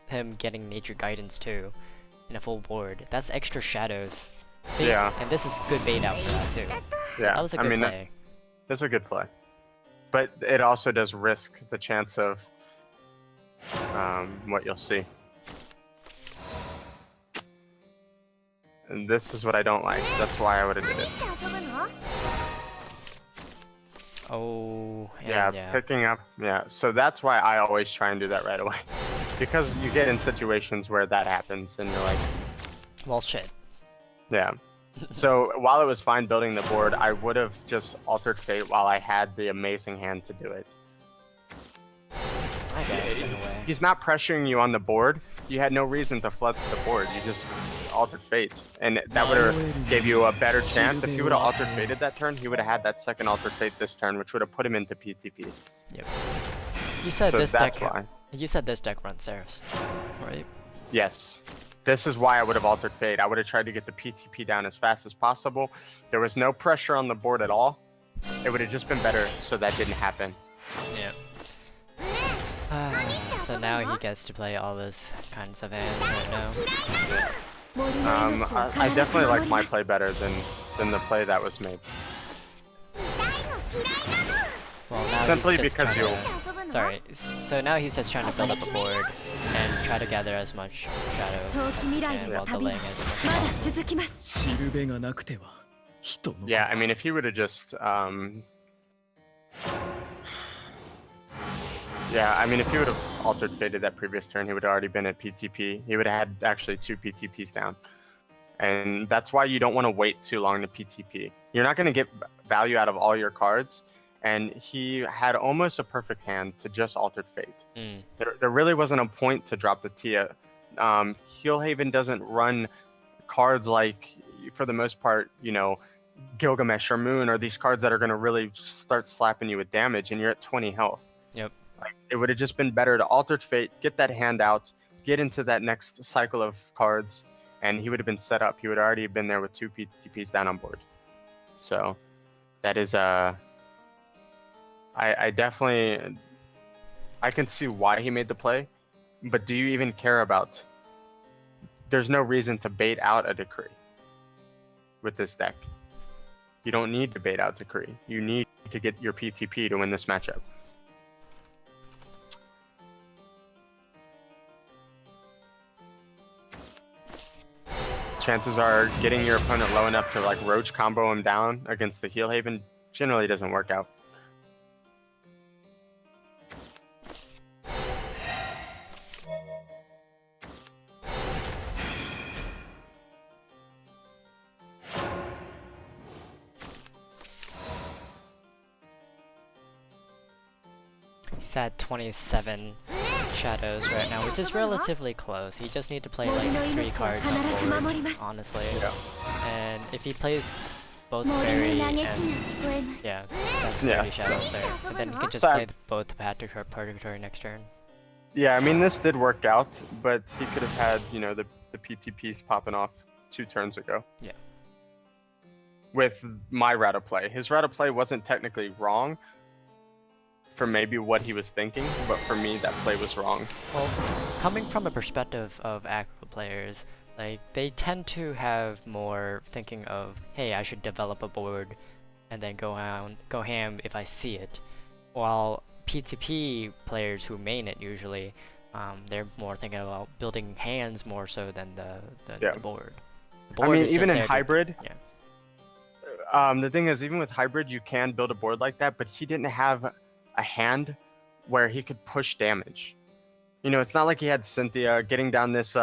him getting nature guidance too, in a full board. That's extra shadows. See? Yeah. And this is good bait out for that too. Yeah, That was a I good mean, play. that's a good play, but it also does risk the chance of what you'll see. And this is what I don't like. That's why I would have did 何 it. して遊ぶの？ Oh, and Yeah, yeah. picking up. Yeah, so that's why I always try and do that right away, because you get in situations where that happens, and you're like, Well, shit. yeah. So while it was fine building the board, I would have just altered fate while I had the amazing hand to do it. I guess, in a way. He's not pressuring you on the board. You had no reason to flood the board. You just altered fate, and that would have gave you a better chance. If he would have altered fated that turn, he would have had that second altered fate this turn, which would have put him into PTP. Yep. You said So this that's deck. why. You said this deck runs Seraphs, right? Yes. This is why I would have altered fate. I would have tried to get the PTP down as fast as possible. There was no pressure on the board at all. It would have just been better so that didn't happen. Yeah. So now he gets to play all those kinds of hands right now. 森の命は I 必ず definitely 守 like り my ます。 play better than the play that was made. Well, now Simply he's just because trying you- to- 遊ぶの？ Sorry. So now he's just trying to build up a board and try to gather as much shadows 遠 as き he 未来 can の while 旅は delaying as much ま as だ possible. 続きます。しるべがなくては人の Yeah, I mean, if he would have just, yeah, I mean, if he would have altered fated that previous turn, he would have already been at PTP. He would have had actually 2 PTPs down. And that's why you don't want to wait too long to PTP. You're not going to get value out of all your cards. And he had almost a perfect hand to just altered fate. Mm. There really wasn't a point to drop the Tia. Heelhaven doesn't run cards like, for the most part, you know, Gilgamesh or Moon, or these cards that are going to really start slapping you with damage, and you're at 20 health. Yep. Like, it would have just been better to altered fate, get that hand out, get into that next cycle of cards, and he would have been set up. He would already have been there with 2 PTPs down on board. So that is I definitely, I can see why he made the play, but do you even care about? There's no reason to bait out a decree. with this deck. You don't need to bait out Decree. You need to get your PTP to win this matchup. Chances are getting your opponent low enough to like Roach combo him down against the Heal Haven generally doesn't work out. He's at 27 shadows right now, which is relatively close. He just need to play like 3 cards on board, honestly. Yeah. And if he plays both Fairy and yeah, that's 30 shadows there. And then he can just play both the Purgatory next turn. Yeah, I mean this did work out, but he could have had, you know, the PTPs popping off 2 turns ago. Yeah. With my route of play. His route of play wasn't technically wrong for maybe what he was thinking, but for me that play was wrong. Well, coming from a perspective of aggro players, like they tend to have more thinking of, hey, I should develop a board and then go ham if I see it. While PTP players who main it usually, they're more thinking about building hands more so than the board. The board I mean, is even just in there to- hybrid, yeah. the thing is, even with hybrid, you can build a board like that, but he didn't have a hand where he could push damage. You know, it's not like he had Cynthia getting down this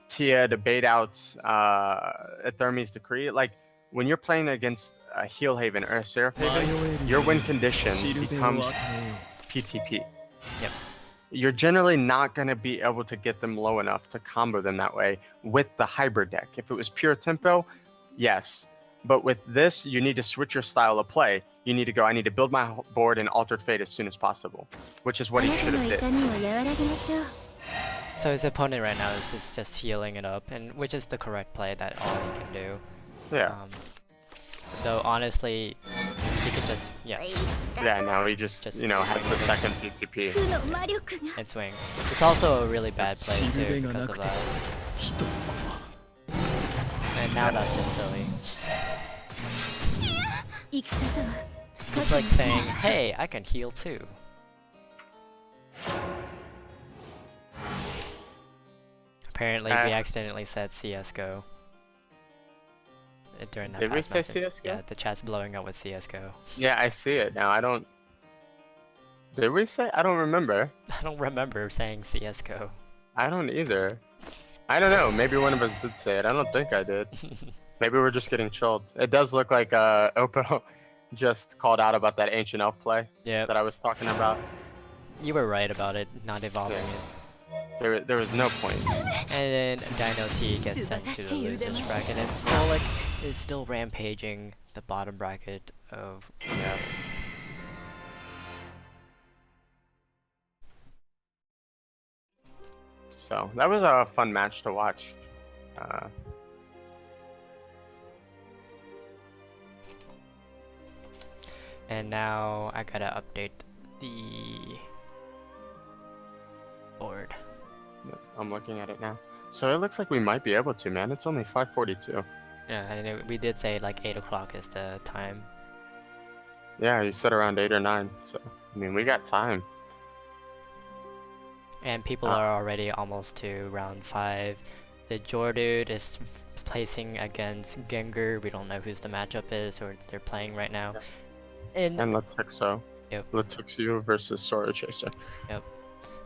Tia to bait out Thermes Decree. Like, when you're playing against a Heal Haven or a Seraph Haven, your win condition becomes PTP. Yep. You're generally not going to be able to get them low enough to combo them that way with the hybrid deck. If it was pure tempo, yes. But with this, you need to switch your style of play. You need to go, I need to build my board in Altered Fate as soon as possible, which is what he should have did. So his opponent right now is just healing it up, and which is the correct play that all he can do. Yeah. Though honestly, he could just Yeah, now he just you know, has the second PTP. and swing. It's also a really bad play too because of that. And now that's just silly. It's like saying, hey, I can heal too. Apparently we accidentally said CSGO. During that Did we past say message. CSGO? Yeah, the chat's blowing up with CSGO. Yeah, I see it now. I don't... Did we say? I don't remember. I don't remember saying CSGO. I don't either. I don't know. Maybe one of us did say it. I don't think I did. Maybe we're just getting trolled. It does look like Oppo just called out about that ancient elf play that I was talking about. You were right about it, not evolving it. There was no point. And then Dino T gets sent to the losers bracket, and Solic is still rampaging the bottom bracket of Worlds. So that was a fun match to watch. And now I gotta update the board. I'm looking at it now. So it looks like we might be able to, man. It's only 5:42. Yeah, and we did say like 8 o'clock is the time. Yeah, you said around 8 or 9. So, I mean, we got time. And people are already almost to round 5. The Jord dude is placing against Gengar. We don't know who's the matchup is or they're playing right now. And Letexo. Yep. Letexo versus Sora Chaser. Yep.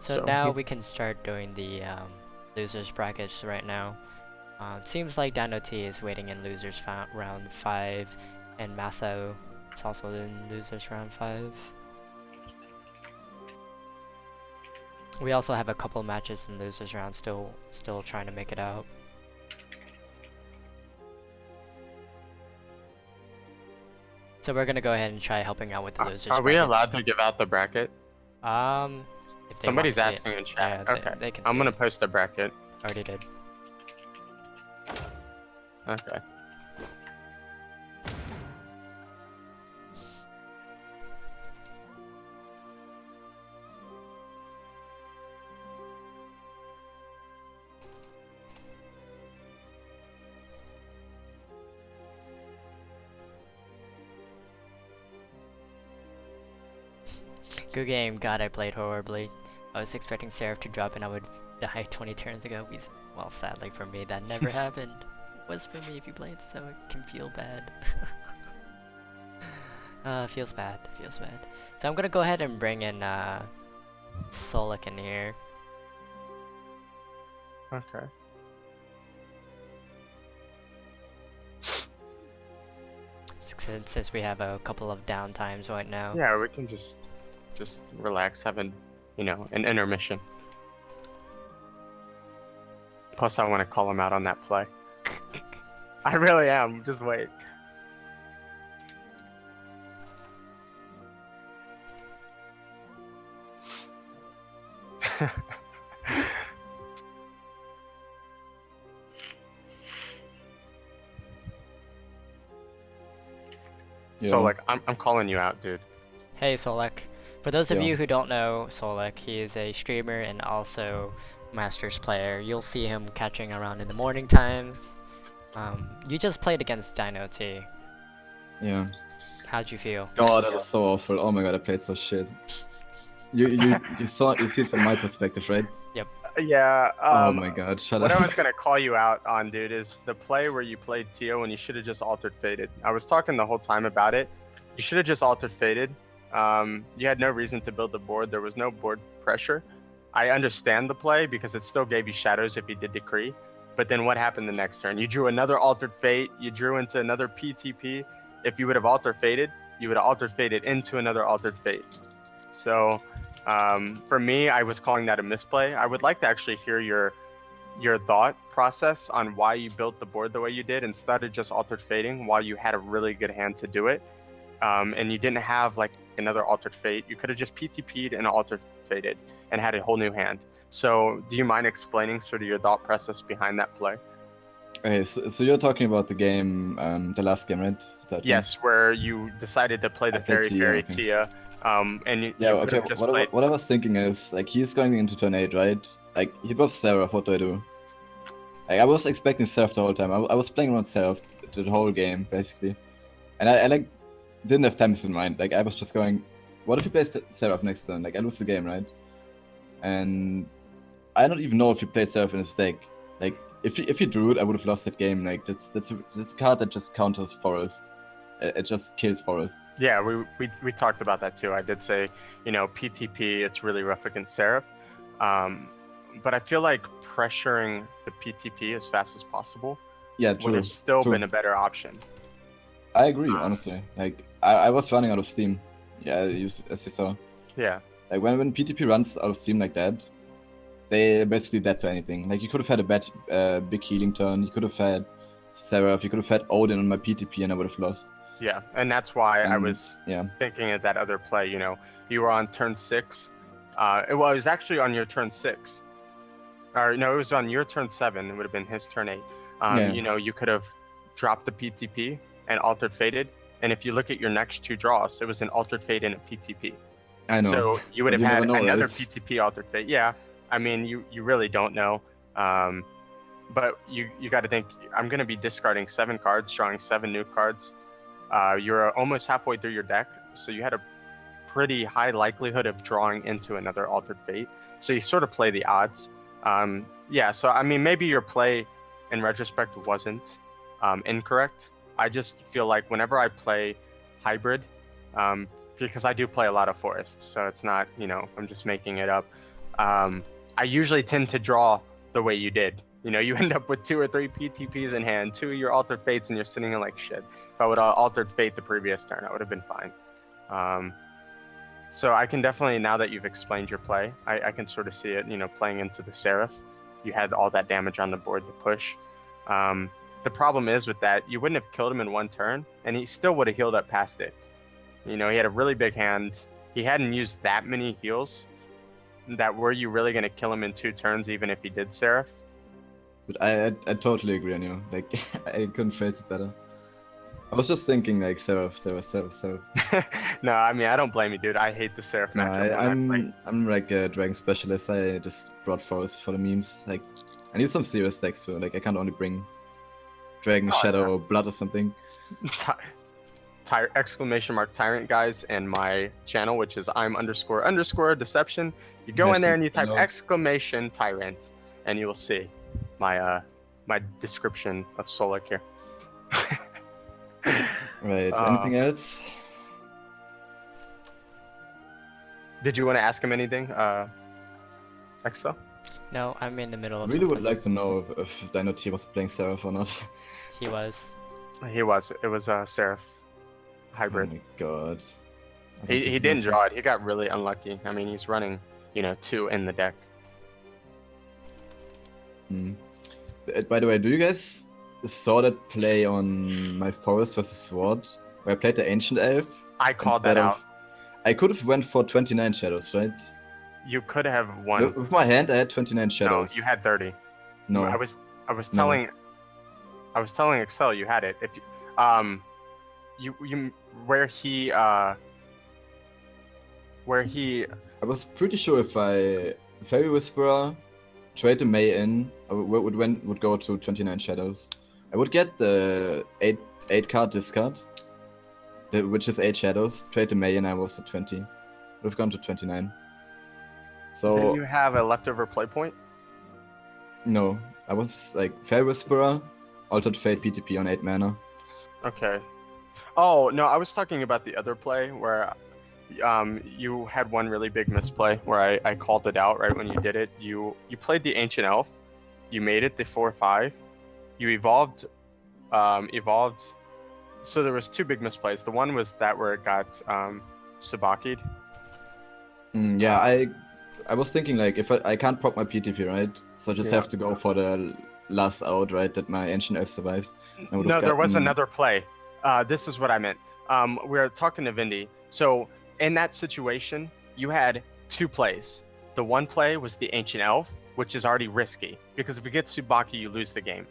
So now we can start doing the losers brackets right now. It seems like Dino T is waiting in losers round 5, and Mato is also in losers round 5. We also have a couple matches in losers round still trying to make it out. So we're gonna go ahead and try helping out with the losers. Are we allowed to give out the bracket? If Somebody's asking in chat. Yeah, okay. they can I'm see gonna it. post the bracket. Already did. Okay. Good game. God, I played horribly. I was expecting Seraph to drop and I would die 20 turns ago. Well, sadly for me, that never happened. It was for me if you played, so it can feel bad. Feels bad. Feels bad. So I'm gonna go ahead and bring in Solic in here. Okay. Since we have a couple of downtimes right now. Yeah, we can just relax, have an intermission. Plus, I want to call him out on that play. I really am. Just wait. Solic, I'm calling you out, dude. Hey Solic. For those of Yeah. you who don't know Solic, he is a streamer and also Masters player. You'll see him catching around in the morning times. You just played against Dino T. Yeah. How'd you feel? Oh, that was so awful. Oh my god, I played so shit. You see it from my perspective, right? Yeah. Oh my god, shut What up. I was gonna call you out on, dude, is the play where you played Tio and you should have just altered faded. I was talking the whole time about it. You should have just altered faded. You had no reason to build the board. There was no board pressure. I understand the play because it still gave you shadows if you did decree. But then what happened the next turn? You drew another altered fate. You drew into another PTP. If you would have altered faded, you would have altered faded into another altered fate. So for me, I was calling that a misplay. I would like to actually hear your thought process on why you built the board the way you did instead of just altered fading while you had a really good hand to do it. And you didn't have like another altered fate. You could have just PTP'd and altered faded and had a whole new hand. So do you mind explaining sort of your thought process behind that play? Okay, so you're talking about the game, the last game, right? That Yes, where you decided to play the I played Fairy Tia, okay. Tia, and you Yeah, could okay, have just what played. I was thinking is, like, he's going into turn 8, right? Like, he drops Seraph, what do I do? Like, I was expecting Seraph the whole time. I was playing around Seraph the whole game, basically. And I like, didn't have times in mind. Like, I was just going, what if he plays Seraph next turn? Like, I lose the game, right? And I don't even know if he played Seraph in his deck. Like, if he drew it, I would have lost that game. Like, that's a card that just counters Forest. It just kills Forest. Yeah, we talked about that too. I did say, PTP, it's really rough against Seraph. But I feel like pressuring the PTP as fast as possible Yeah, would true. have still true. been a better option. I agree, honestly. Like, I was running out of steam. Yeah, as you saw. Yeah. Like, when PTP runs out of steam like that, they basically dead to anything. Like, you could have had a big healing turn. You could have had Seraph. You could have had Odin on my PTP, and I would have lost. Yeah, and that's why I And, was yeah. thinking of that other play. You were on turn 6. It was actually on your turn 6. Or no, it was on your turn 7. It would have been his turn 8. Yeah. You could have dropped the PTP and altered faded. And if you look at your next 2 draws, it was an altered fade and a PTP. I know. So you would But have had never know, another right? PTP altered fade. Yeah, I mean, you really don't know. But you got to think, I'm going to be discarding 7 cards, drawing 7 new cards. You're almost halfway through your deck, so you had a pretty high likelihood of drawing into another altered fate. So you sort of play the odds. Yeah, so I mean, maybe your play in retrospect wasn't incorrect. I just feel like whenever I play hybrid, because I do play a lot of Forest, so it's not, I'm just making it up. I usually tend to draw the way you did. You end up with 2 or 3 PTPs in hand, 2 of your altered fates, and you're sitting in like shit. If I would have altered fate the previous turn, I would have been fine. So I can definitely, now that you've explained your play, I can sort of see it, playing into the Seraph. You had all that damage on the board to push. The problem is with that, you wouldn't have killed him in 1 turn, and he still would have healed up past it. He had a really big hand. He hadn't used that many heals. That were you really going to kill him in 2 turns, even if he did Seraph? But I totally agree on you. Like, I couldn't phrase it better. I was just thinking, like, Seraph. No, I mean, I don't blame you, dude. I hate the Seraph No, matchup. I'm like a Dragon specialist. I just brought Forest for the memes. Like, I need some serious decks too. Like, I can't only bring Dragon, Shadow, or Blood or something. !tyrant guys and my channel, which is I'm__deception. You go in there and you type !tyrant, and you will see my my description of Solic here. Right. Anything else? Did you want to ask him anything, Exo? No, I'm in the middle I of really would something. like to know if Dino T was playing Seraph or not. He was. He was. It was a Seraph hybrid. Oh my god. He didn't draw it. He got really unlucky. I mean, he's running, 2 in the deck. By the way, do you guys saw that play on my Forest versus Sword? Where I played the Ancient Elf? I called that out. I could have went for 29 shadows, right? You could have won. With my hand, I had 29 shadows. No, you had 30. No. I was telling Excel you had it. If you where he I was pretty sure if I Fairy Whisperer, trade the May in, I would go to 29 shadows. I would get the 8 card discard, which is 8 shadows. Trade the May in, I was at 20. Would have gone to 29. So didn't you have a leftover play point? No, I was like Fairy Whisperer, Altered Fate PTP on 8 mana. Okay. Oh no, I was talking about the other play where you had one really big misplay where I called it out right when you did it. You played the Ancient Elf, you made it the 4/5, you evolved. So there was 2 big misplays. The one was that where it got Sabaki'd. Yeah, I was thinking like if I can't proc my PTP, right? So I just have to go for the last out, right? That my Ancient Elf survives. No, there was another play. This is what I meant. We were talking to Vindy. So in that situation, you had 2 plays. The one play was the Ancient Elf, which is already risky because if it gets Tsubaki, you lose the game.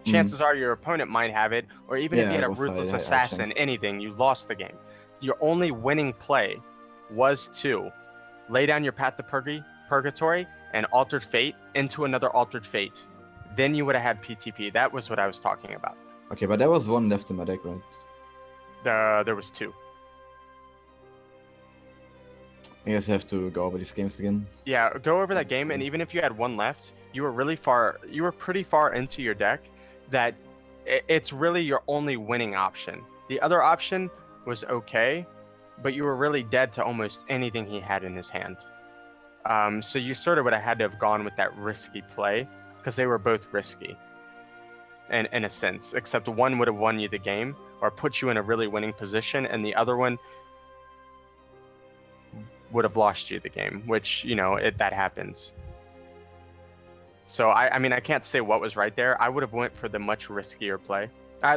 Chances are your opponent might have it, or even if you had a Ruthless Assassin, anything, you lost the game. Your only winning play was to lay down your Path to Purgatory and Altered Fate into another Altered Fate. Then you would have had PTP. That was what I was talking about. Okay, but there was 1 left in my deck, right? There was 2. I guess I have to go over these games again. Yeah, go over that game, and even if you had 1 left, you were pretty far into your deck that it's really your only winning option. The other option was okay, but you were really dead to almost anything he had in his hand. So you sort of would have had to have gone with that risky play, because they were both risky, in a sense, except one would have won you the game, or put you in a really winning position, and the other one would have lost you the game, which, that happens. So, I mean, I can't say what was right there. I would have went for the much riskier play.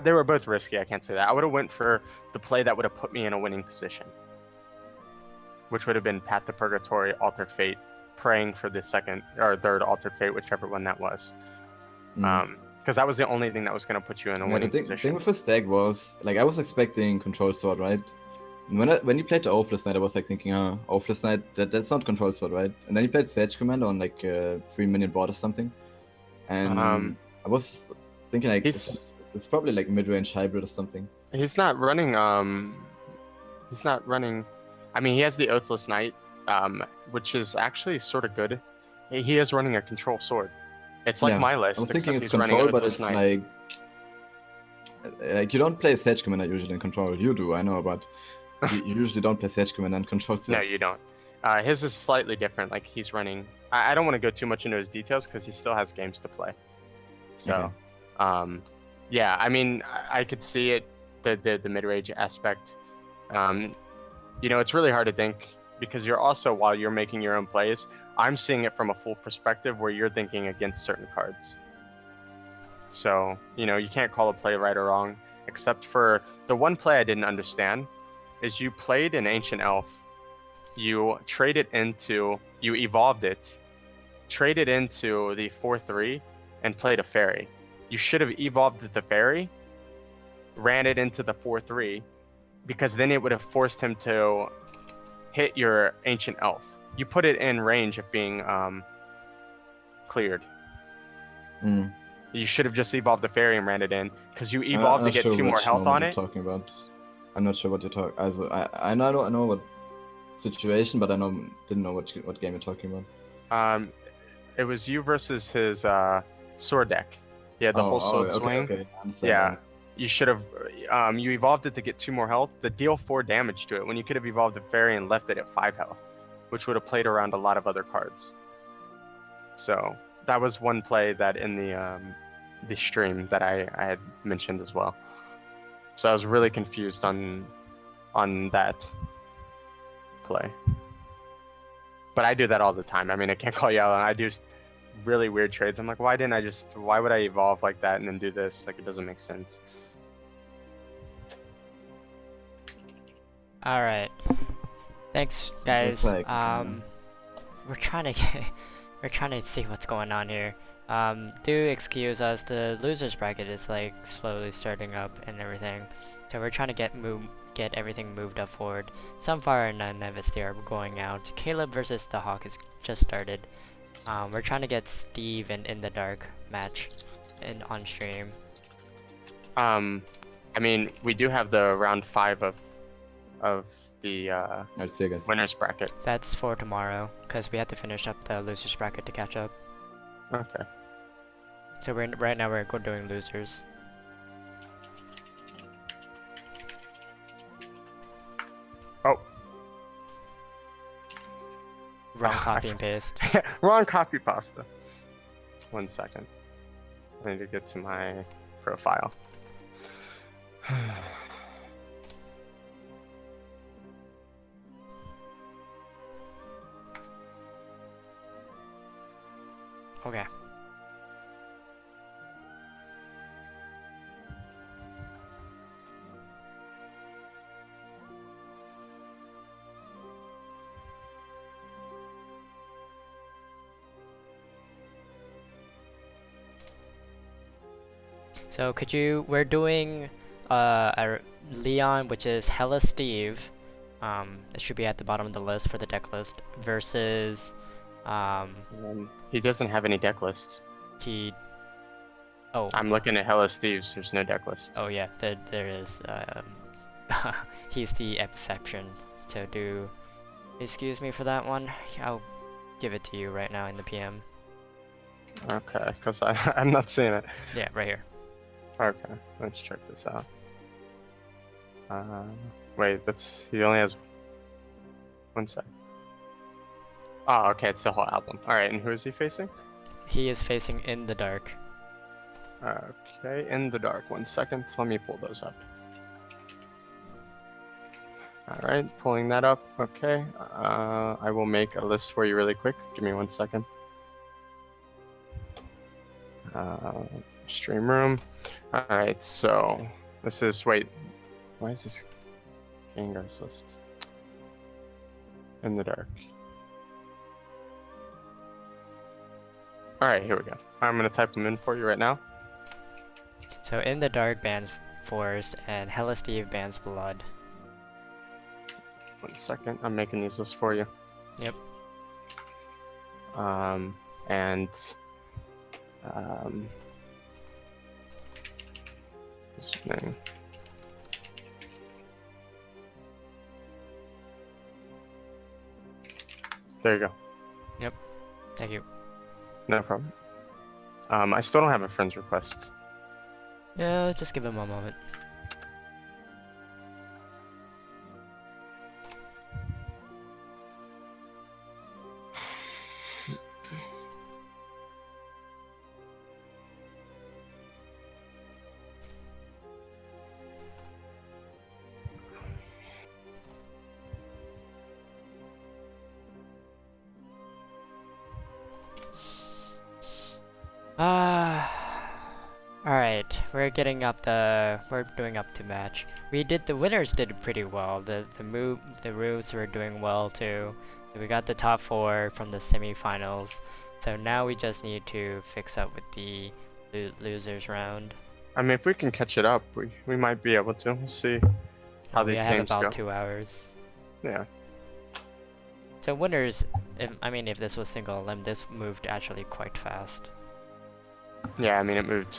They were both risky, I can't say that. I would have went for the play that would have put me in a winning position, which would have been Path to Purgatory, Altered Fate, praying for the second or third Altered Fate, whichever one that was. Because that was the only thing that was going to put you in a winning position. The thing with this deck was, like, I was expecting Control Sword, right? And when you played the Oathless Knight, I was like thinking, Oathless Knight, that's not Control Sword, right? And then you played Sage Commander on like 3 minion board or something. And I was thinking like, it's probably like mid-range hybrid or something. He's not running, I mean, he has the Oathless Knight, which is actually sort of good. He is running a Control Sword. It's like my list. I was thinking it's Control, but it's like you don't play Sage Commander usually in Control. You do, I know, but you usually don't play Sage Commander in Control. So. No, you don't. His is slightly different. Like he's running. I don't want to go too much into his details because he still has games to play. So, yeah. I mean, I could see it. The mid-range aspect. It's really hard to think because you're also, while you're making your own plays, I'm seeing it from a full perspective where you're thinking against certain cards. So, you can't call a play right or wrong, except for the one play I didn't understand is you played an Ancient Elf, you evolved it, traded into the 4/3, and played a fairy. You should have evolved the fairy, ran it into the 4/3, because then it would have forced him to hit your Ancient Elf. You put it in range of being cleared. You should have just evolved the fairy and ran it in, because you evolved to get 2 more health on it. Talking about. I'm not sure what you're talking. Also, I know what situation, but didn't know what game you're talking about. It was you versus his sword deck. He had the whole sword okay, swing. Okay, I understand. Yeah, you should have. You evolved it to get 2 more health. The deal 4 damage to it when you could have evolved a fairy and left it at 5 health, which would have played around a lot of other cards. So that was one play that in the stream that I had mentioned as well. So I was really confused on that play. But I do that all the time. I mean, I can't call you out on it. I do really weird trades. I'm like, why would I evolve like that and then do this? Like, it doesn't make sense. All right. Thanks, guys. Looks like, We're trying to see what's going on here. Do excuse us. The losers bracket is like slowly starting up and everything, so we're trying to get everything moved up forward. Sunfire and Nevesty are going out. Caleb versus the Hawk is just started. We're trying to get Steve and In the Dark match on stream. I mean, we do have the round 5 of the I'll see you guys. winners bracket. That's for tomorrow, because we have to finish up the losers bracket to catch up. Okay. So right now we're doing losers. Oh. Wrong copy and paste. Wrong copy pasta. 1 second. I need to get to my profile. Okay. So we're doing a Leon, which is Hella Steve. It should be at the bottom of the list for the deck list, versus He doesn't have any deck lists. Oh. I'm looking at Hella Steve's. There's no deck lists. Oh yeah, there is. He's the exception. So excuse me for that one. I'll give it to you right now in the PM. Okay, because I'm not seeing it. Yeah, right here. Okay, let's check this out. Wait, he only has 1 sec. Oh, okay, it's the whole album. All right, and who is he facing? He is facing In the Dark. Okay, In the Dark. 1 second. Let me pull those up. All right, pulling that up. Okay, I will make a list for you really quick. Give me 1 second. Stream room. All right, so this is why is this game guys list? In the Dark. All right, here we go. I'm gonna type them in for you right now. So In the Dark bans Forest and Hella Steve bans Blood. 1 second. I'm making these lists for you. Yep. This thing. There you go. Yep. Thank you. No problem. I still don't have a friend's request. Yeah, just give him a moment. Alright, we're doing up to match. The winners did pretty well. The Roots were doing well too. We got the top 4 from the semifinals. So now we just need to fix up with the losers round. I mean, if we can catch it up, we might be able to. We'll see how these games go. We have about 2 hours. Yeah. So winners, if this was single elim, this moved actually quite fast. Yeah, I mean, it moved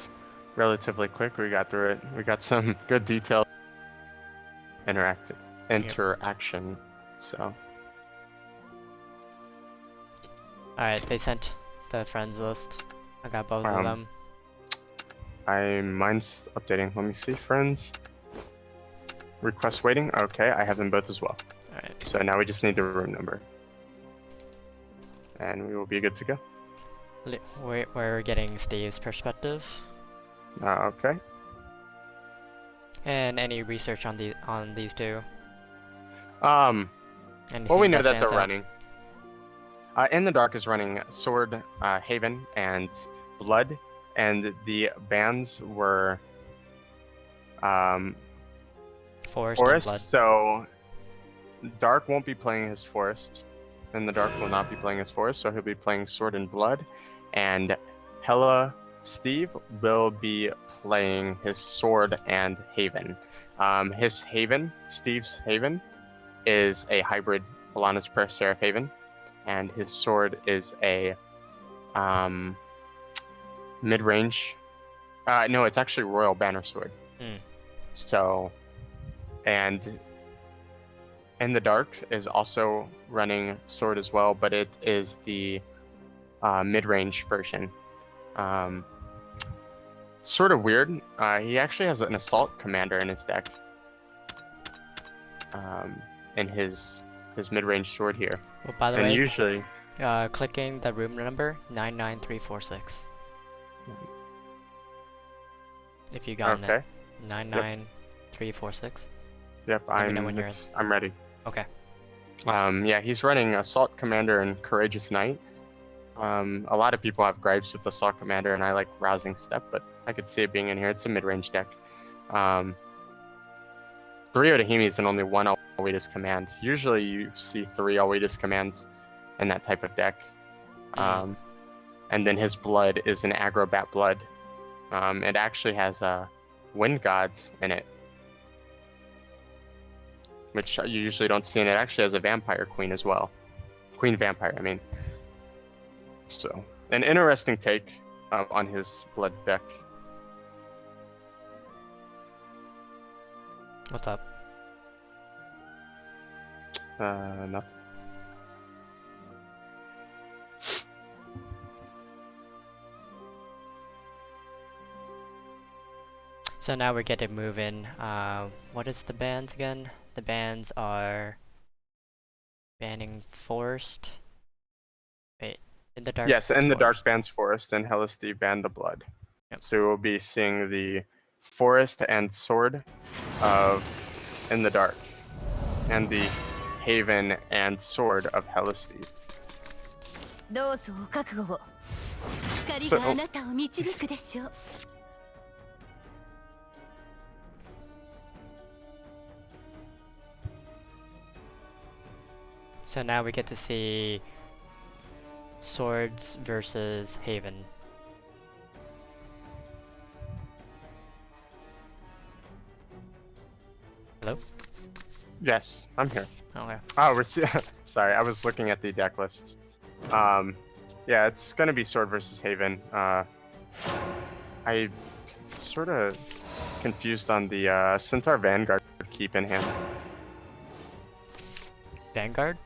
relatively quick. We got through it. We got some good detail. interaction. So. Alright, they sent the friends list. I got both of them. Mine's updating. Let me see. Friends. Request waiting. Okay, I have them both as well. Alright. So now we just need the room number. And we will be good to go. We're getting Steve's perspective. Okay. And any research on these two? Well, we know that they're stands out? running. In the Dark is running Sword, Haven, and Blood, and the bans were Forest and Blood. So Dark won't be playing his Forest, and the Dark will not be playing his Forest, so he'll be playing Sword and Blood, and Steve will be playing his Sword and Haven. Steve's Haven, is a hybrid Alana's Prayer Seraph Haven, and his sword is a mid-range. No, it's actually Royal Banner Sword. So, and in the Dark is also running sword as well, but it is the mid-range version. Sort of weird. He actually has an Assault Commander in his deck. In his mid-range sword here. Well, by the and way, usually clicking the room number 99346. If you got it, 99346. Yep, I'm ready. Okay. Yeah, he's running Assault Commander and Courageous Knight. A lot of people have gripes with Assault Commander, and I like Rousing Step, but I could see it being in here. It's a mid-range deck. 3 Otahimis and only 1 Always Command. Usually you see 3 Always Commands in that type of deck. And then his Blood is an aggro Bat Blood. It actually has Wind Gods in it, which you usually don't see, and it actually has a Vampire Queen as well. Queen Vampire, I mean. So, an interesting take on his Blood deck. What's up? Nothing. So now we get to move in. What is the bans again? The bans are banning Forest. Wait, in the Dark. Yes, in the Dark Forest. bans Forest, and Helisteve banned the Blood. Yep. So we'll be seeing the Forest and Sword of In the Dark, and the Haven and Sword of Helisteve. どうぞお覚悟を。光 So- があなたを導くでしょう。So now we get to see Swords versus Haven. Hello? Yes, I'm here. Okay. Oh, sorry, I was looking at the deck lists. Yeah, it's gonna be Sword versus Haven. I sort of confused on the Centaur Vanguard keep in hand. Vanguard?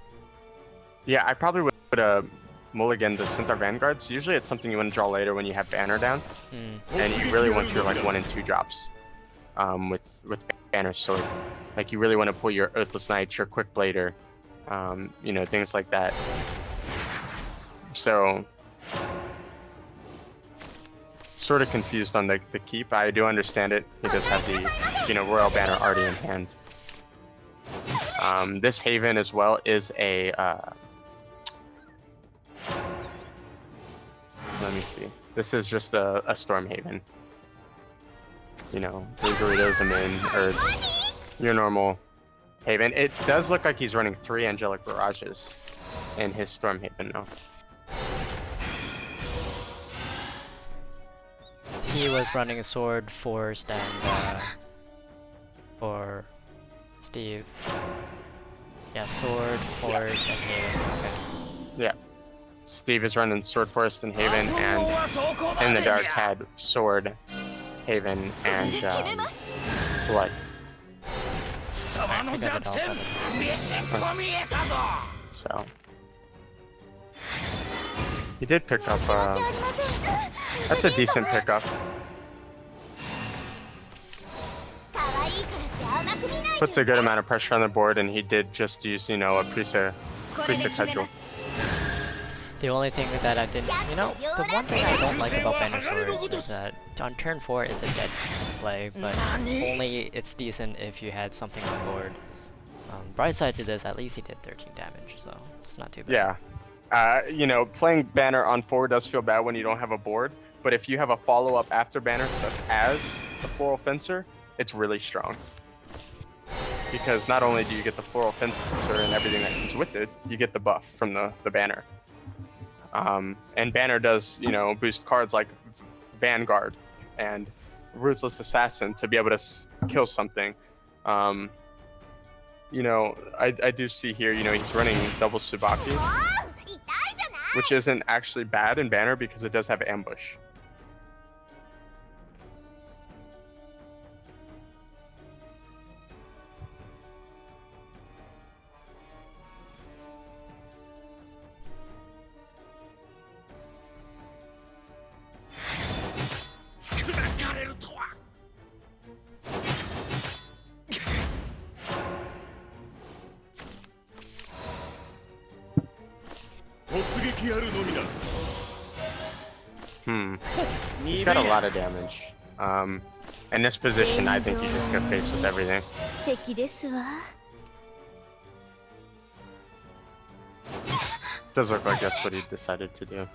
Yeah, I probably would mulligan the Centaur Vanguards. Usually it's something you want to draw later when you have Banner down, and you really want your like 1 and 2 drops with Banner Sword. Like you really want to pull your Earthless Knight, your Quick Blader, you know, things like that. So, sort of confused on the keep. I do understand it. He does have the, you know, Royal Banner already in hand. This Haven as well is a, let me see. This is just a Storm Haven. You know, Doritos and in Urds. Your normal Haven. It does look like he's running 3 Angelic Barrages in his Storm Haven though. He was running a Sword, Forest, and for Steve. Yeah, Sword, Forest, and Haven. Okay. Yeah. Steve is running Sword, Forest, and Haven, and In the Dark had Sword, Haven, and Blood. Alright, we got it all set. So he did pick up. That's a decent pickup. Puts a good amount of pressure on the board, and he did just use, you know, a priest cudgel. The only thing that I didn't, you know, the one thing I don't like about Banner Swords is that on turn 4 is a dead play, but only it's decent if you had something on board. Bright side to this, at least he did 13 damage, so it's not too bad. Yeah. You know, playing Banner on 4 does feel bad when you don't have a board, but if you have a follow-up after Banner, such as the Floral Fencer, it's really strong. Because not only do you get the Floral Fencer and everything that comes with it, you get the buff from the Banner. And Banner does, you know, boost cards like Vanguard and Ruthless Assassin to be able to kill something. You know, I do see here, you know, he's running double Tsubaki, which isn't actually bad in Banner because it does have ambush. He's got a lot of damage. In this position, I think you just get faced with everything. Does look like that's what he decided to do.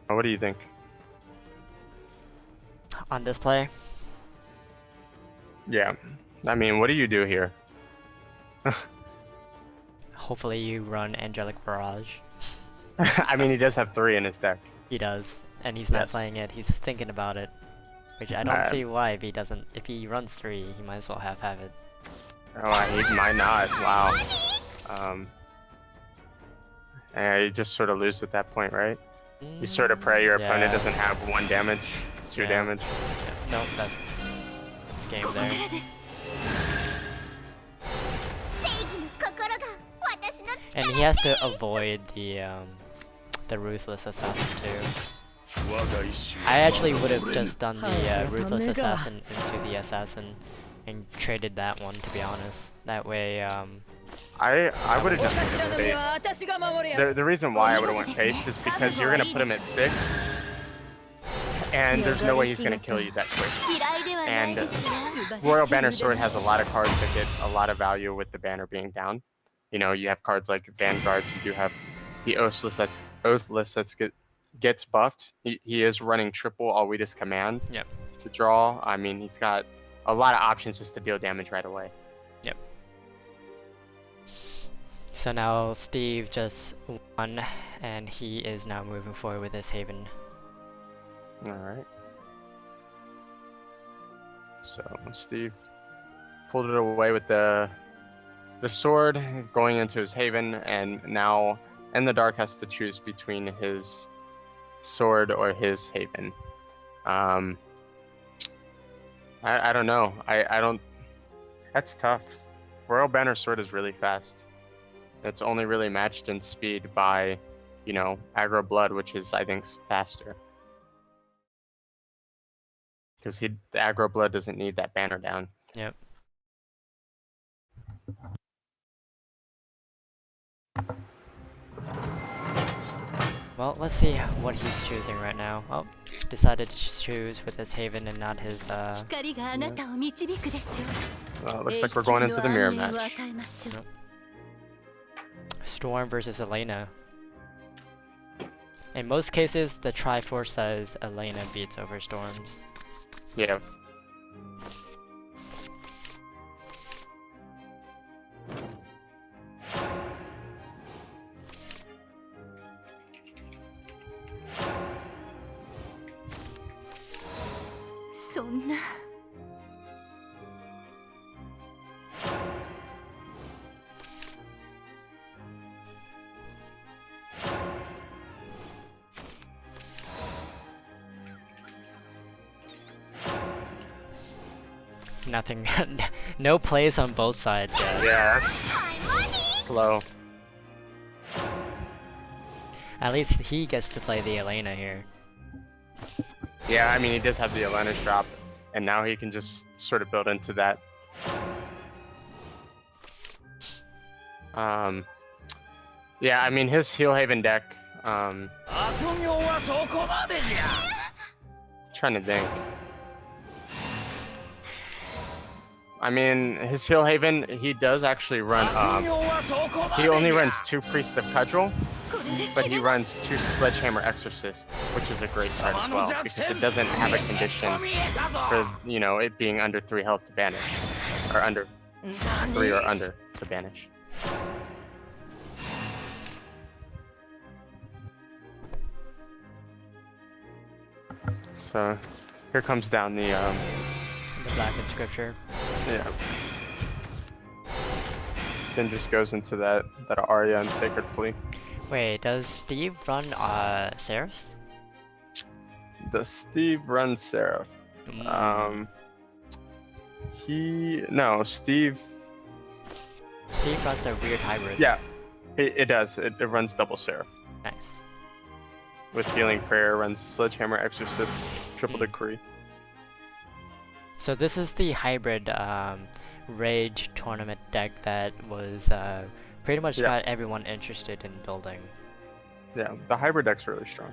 What do you think? On this play? Yeah. I mean, what do you do here? Hopefully you run Angelic Barrage. I mean, he does have 3 in his deck. He does, and he's not playing it. He's thinking about it, which I don't see why. If he doesn't, if he runs 3, he might as well have it. Oh, he might not. Wow. Yeah, you just sort of lose at that point, right? You sort of pray your opponent doesn't have 1 damage, 2 damage. Yeah. No, that's game there. And he has to avoid the Ruthless Assassin too. I actually would have just done the Ruthless Assassin into the Assassin and traded that one, to be honest. That way, I would have just went face. The reason why I would have went face is because you're gonna put him at 6, and there's no way he's gonna kill you that quick. And Royal Banner Sword has a lot of cards that get a lot of value with the banner being down. You know, you have cards like Vanguard. You do have the Oathless that's gets buffed. He is running triple Alweda's Command to draw. I mean, he's got a lot of options just to deal damage right away. Yep. So now Steve just won, and he is now moving forward with his Haven. Alright. So Steve pulled it away with the sword, going into his Haven, and now In the Dark has to choose between his sword or his Haven. I don't know. I don't... That's tough. Royal Banner Sword is really fast. It's only really matched in speed by, you know, Aggro Blood, which is, I think, faster. Because the Aggro Blood doesn't need that banner down. Yep. Well, let's see what he's choosing right now. Oh, decided to choose with his Haven and not his, Well, looks like we're going into the mirror match. Yep. Storm versus Elena. In most cases, the Triforce says Elena beats over Storms. Yeah. nothing, no plays on both sides yet. Yeah, that's slow. At least he gets to play the Elena here. Yeah, I mean, he does have the Elena drop, and now he can just sort of build into that. Yeah, I mean, his Heal Haven deck, trying to think. I mean, his Heal Haven, he does actually run, he only runs 2 Priest of Cudgel, but he runs 2 Sledgehammer Exorcist, which is a great card as well, because it doesn't have a condition for, you know, it being under 3 health to banish, or under 3 or under to banish. So, here comes down the Black in Scripture. yeah. Then just goes into that Arya and Sacred Plea. Wait, does Steve run Seraphs? Does Steve run Seraph? Steve. Steve runs a weird hybrid. Yeah, it does. It runs double Seraph. Nice. With Healing Prayer, runs Sledgehammer Exorcist, Triple Decree. So this is the hybrid Rage tournament deck that was pretty much got everyone interested in building. Yeah, the hybrid deck's really strong.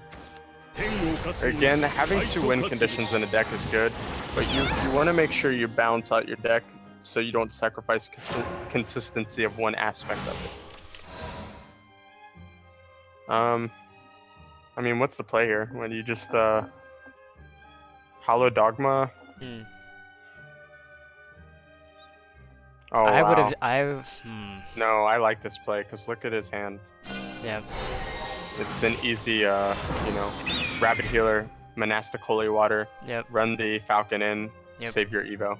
Again, having 2 win conditions in a deck is good, but you want to make sure you balance out your deck so you don't sacrifice consistency of one aspect of it. I mean, what's the play here? When you just Hollow Dogma? Oh, No, I like this play because look at his hand. Yeah. It's an easy, you know, Rabbit Healer, Monastic Holy Water. Yep. Run the Falcon in, Yep. save your Evo.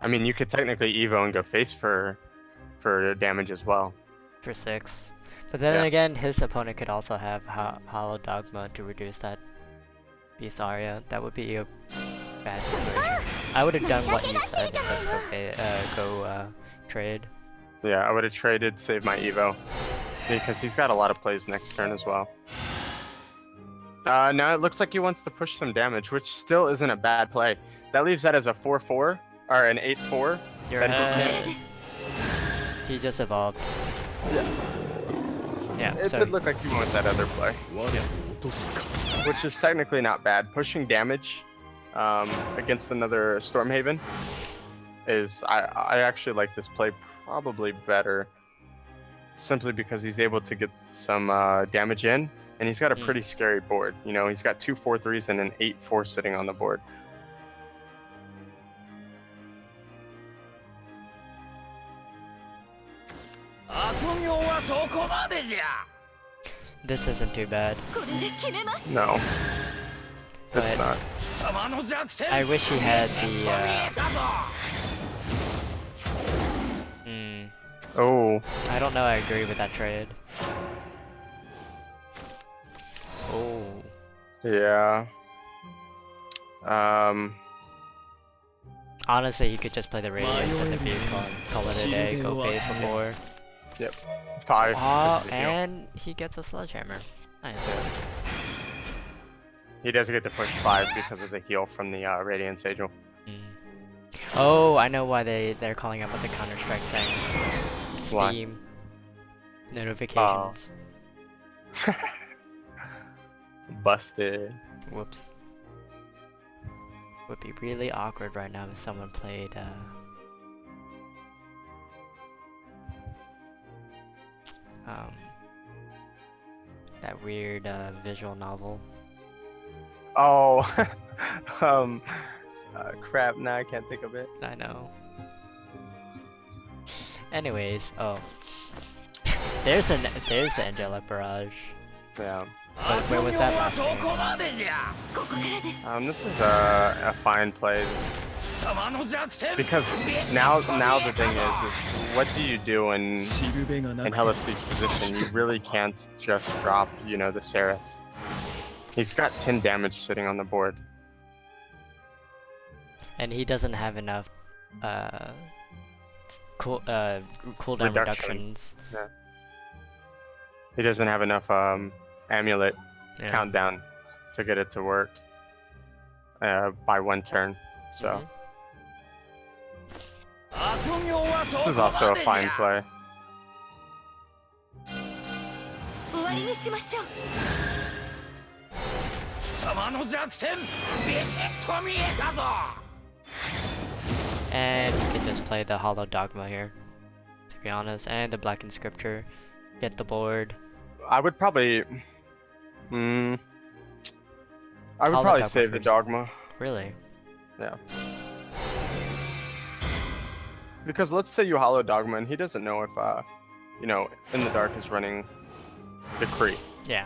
I mean, you could technically Evo and go face for damage as well. For 6. But then again, his opponent could also have Hollow Dogma to reduce that Beast Aria. That would be a bad situation. I would have done what you said and just go trade. Yeah, I would have traded, save my Evo. Because he's got a lot of plays next turn as well. Now it looks like he wants to push some damage, which still isn't a bad play. That leaves that as a 4-4, or an 8-4. You're ahead. He just evolved. Yeah, it did look like he went that other play. Which is technically not bad. Pushing damage against another Stormhaven is... I actually like this play probably better. Simply because he's able to get some damage in, and he's got a pretty scary board. You know, he's got 2 4-3s and an 8-4 sitting on the board. This isn't too bad. No, it's not. I wish he had the. Oh. I don't know. I agree with that trade. Oh. Yeah. Honestly, you could just play the Radiance and the Beast call it a day. Go base for 4. Yep. 5. And he gets a Sledgehammer. Nice. He doesn't get to push 5 because of the heal from the Radiant Sagel. Oh, I know why they're calling up with the Counter-Strike thing. Steam. Notifications. Busted. Whoops. Would be really awkward right now if someone played that weird visual novel. Oh. Crap, now I can't think of it. I know. Anyways, there's the Angelic Barrage. Yeah. But where was that last game? This is a fine play. Because now the thing is what do you do in Heliste's position? You really can't just drop, you know, the Seraph. He's got 10 damage sitting on the board. And he doesn't have enough cooldown reductions. Yeah. He doesn't have enough amulet countdown to get it to work by 1 turn. So this is also a fine play. 終わりにしましょう。貴様の弱点ビシッと見えたぞ。 And you can just play the Hollow Dogma here, to be honest, and the Blackened Scripture. Get the board. I would probably Hollow Dogma save the first. Dogma. Really? Yeah. Because let's say you Hollow Dogma and he doesn't know if you know, In the Dark is running Decree. Yeah.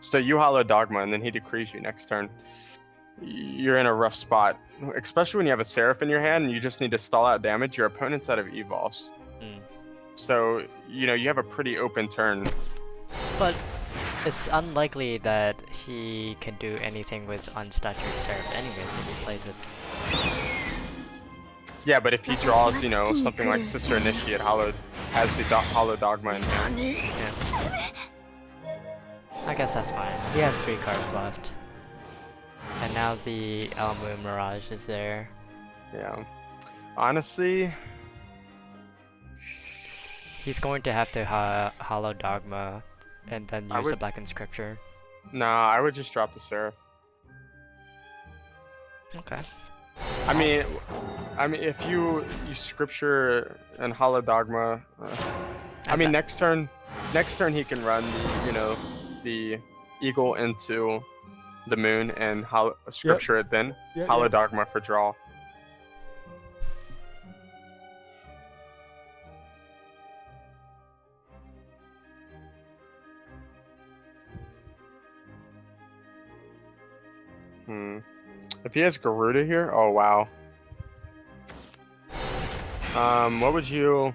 So you Hollow Dogma and then he decrees you next turn. You're in a rough spot, especially when you have a Seraph in your hand and you just need to stall out damage. Your opponent's out of evolves. So, you know, you have a pretty open turn. But it's unlikely that he can do anything with unstatured Seraph anyways if he plays it. Yeah, but if he draws, you know, something like Sister Initiate, has the Hollow Dogma in hand. Yeah. I guess that's fine. He has 3 cards left. And now the Elmu Mirage is there. Yeah. Honestly, he's going to have to Hollow Dogma and then use the Blackened Scripture. Nah, I would just drop the Seraph. Okay. I mean, if you Scripture and Hollow Dogma, I mean next turn he can run the, you know, the Eagle into the Moon and Scripture it then. Hollow Dogma for draw. If he has Garuda here, oh wow. What would you?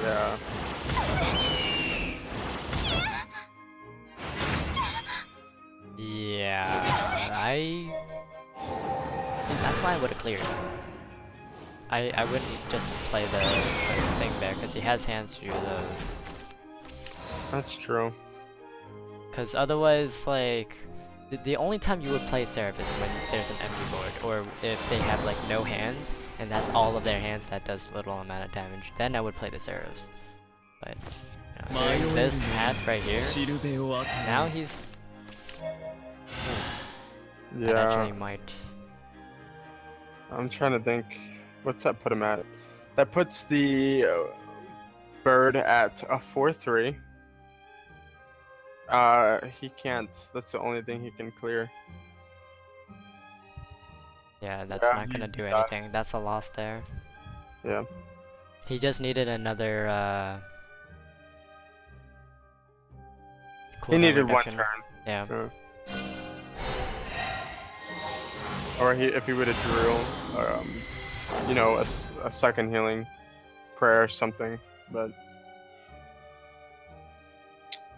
Yeah. Yeah, that's why I would have cleared. I wouldn't just play the thing there because he has hands to do those. That's true. Because otherwise, like, the only time you would play Seraph is when there's an empty board, or if they have like no hands and that's all of their hands that does little amount of damage. Then I would play the Seraphs. But you know, doing this path right here, now he's. That actually might. I'm trying to think. What's that put him at? That puts the bird at a 4/3. He can't. That's the only thing he can clear. Yeah, that's not gonna do anything. That's a loss there. Yeah. He just needed another. He needed reduction. 1 turn. Yeah. Or if he would have drew, you know, a second healing prayer or something, but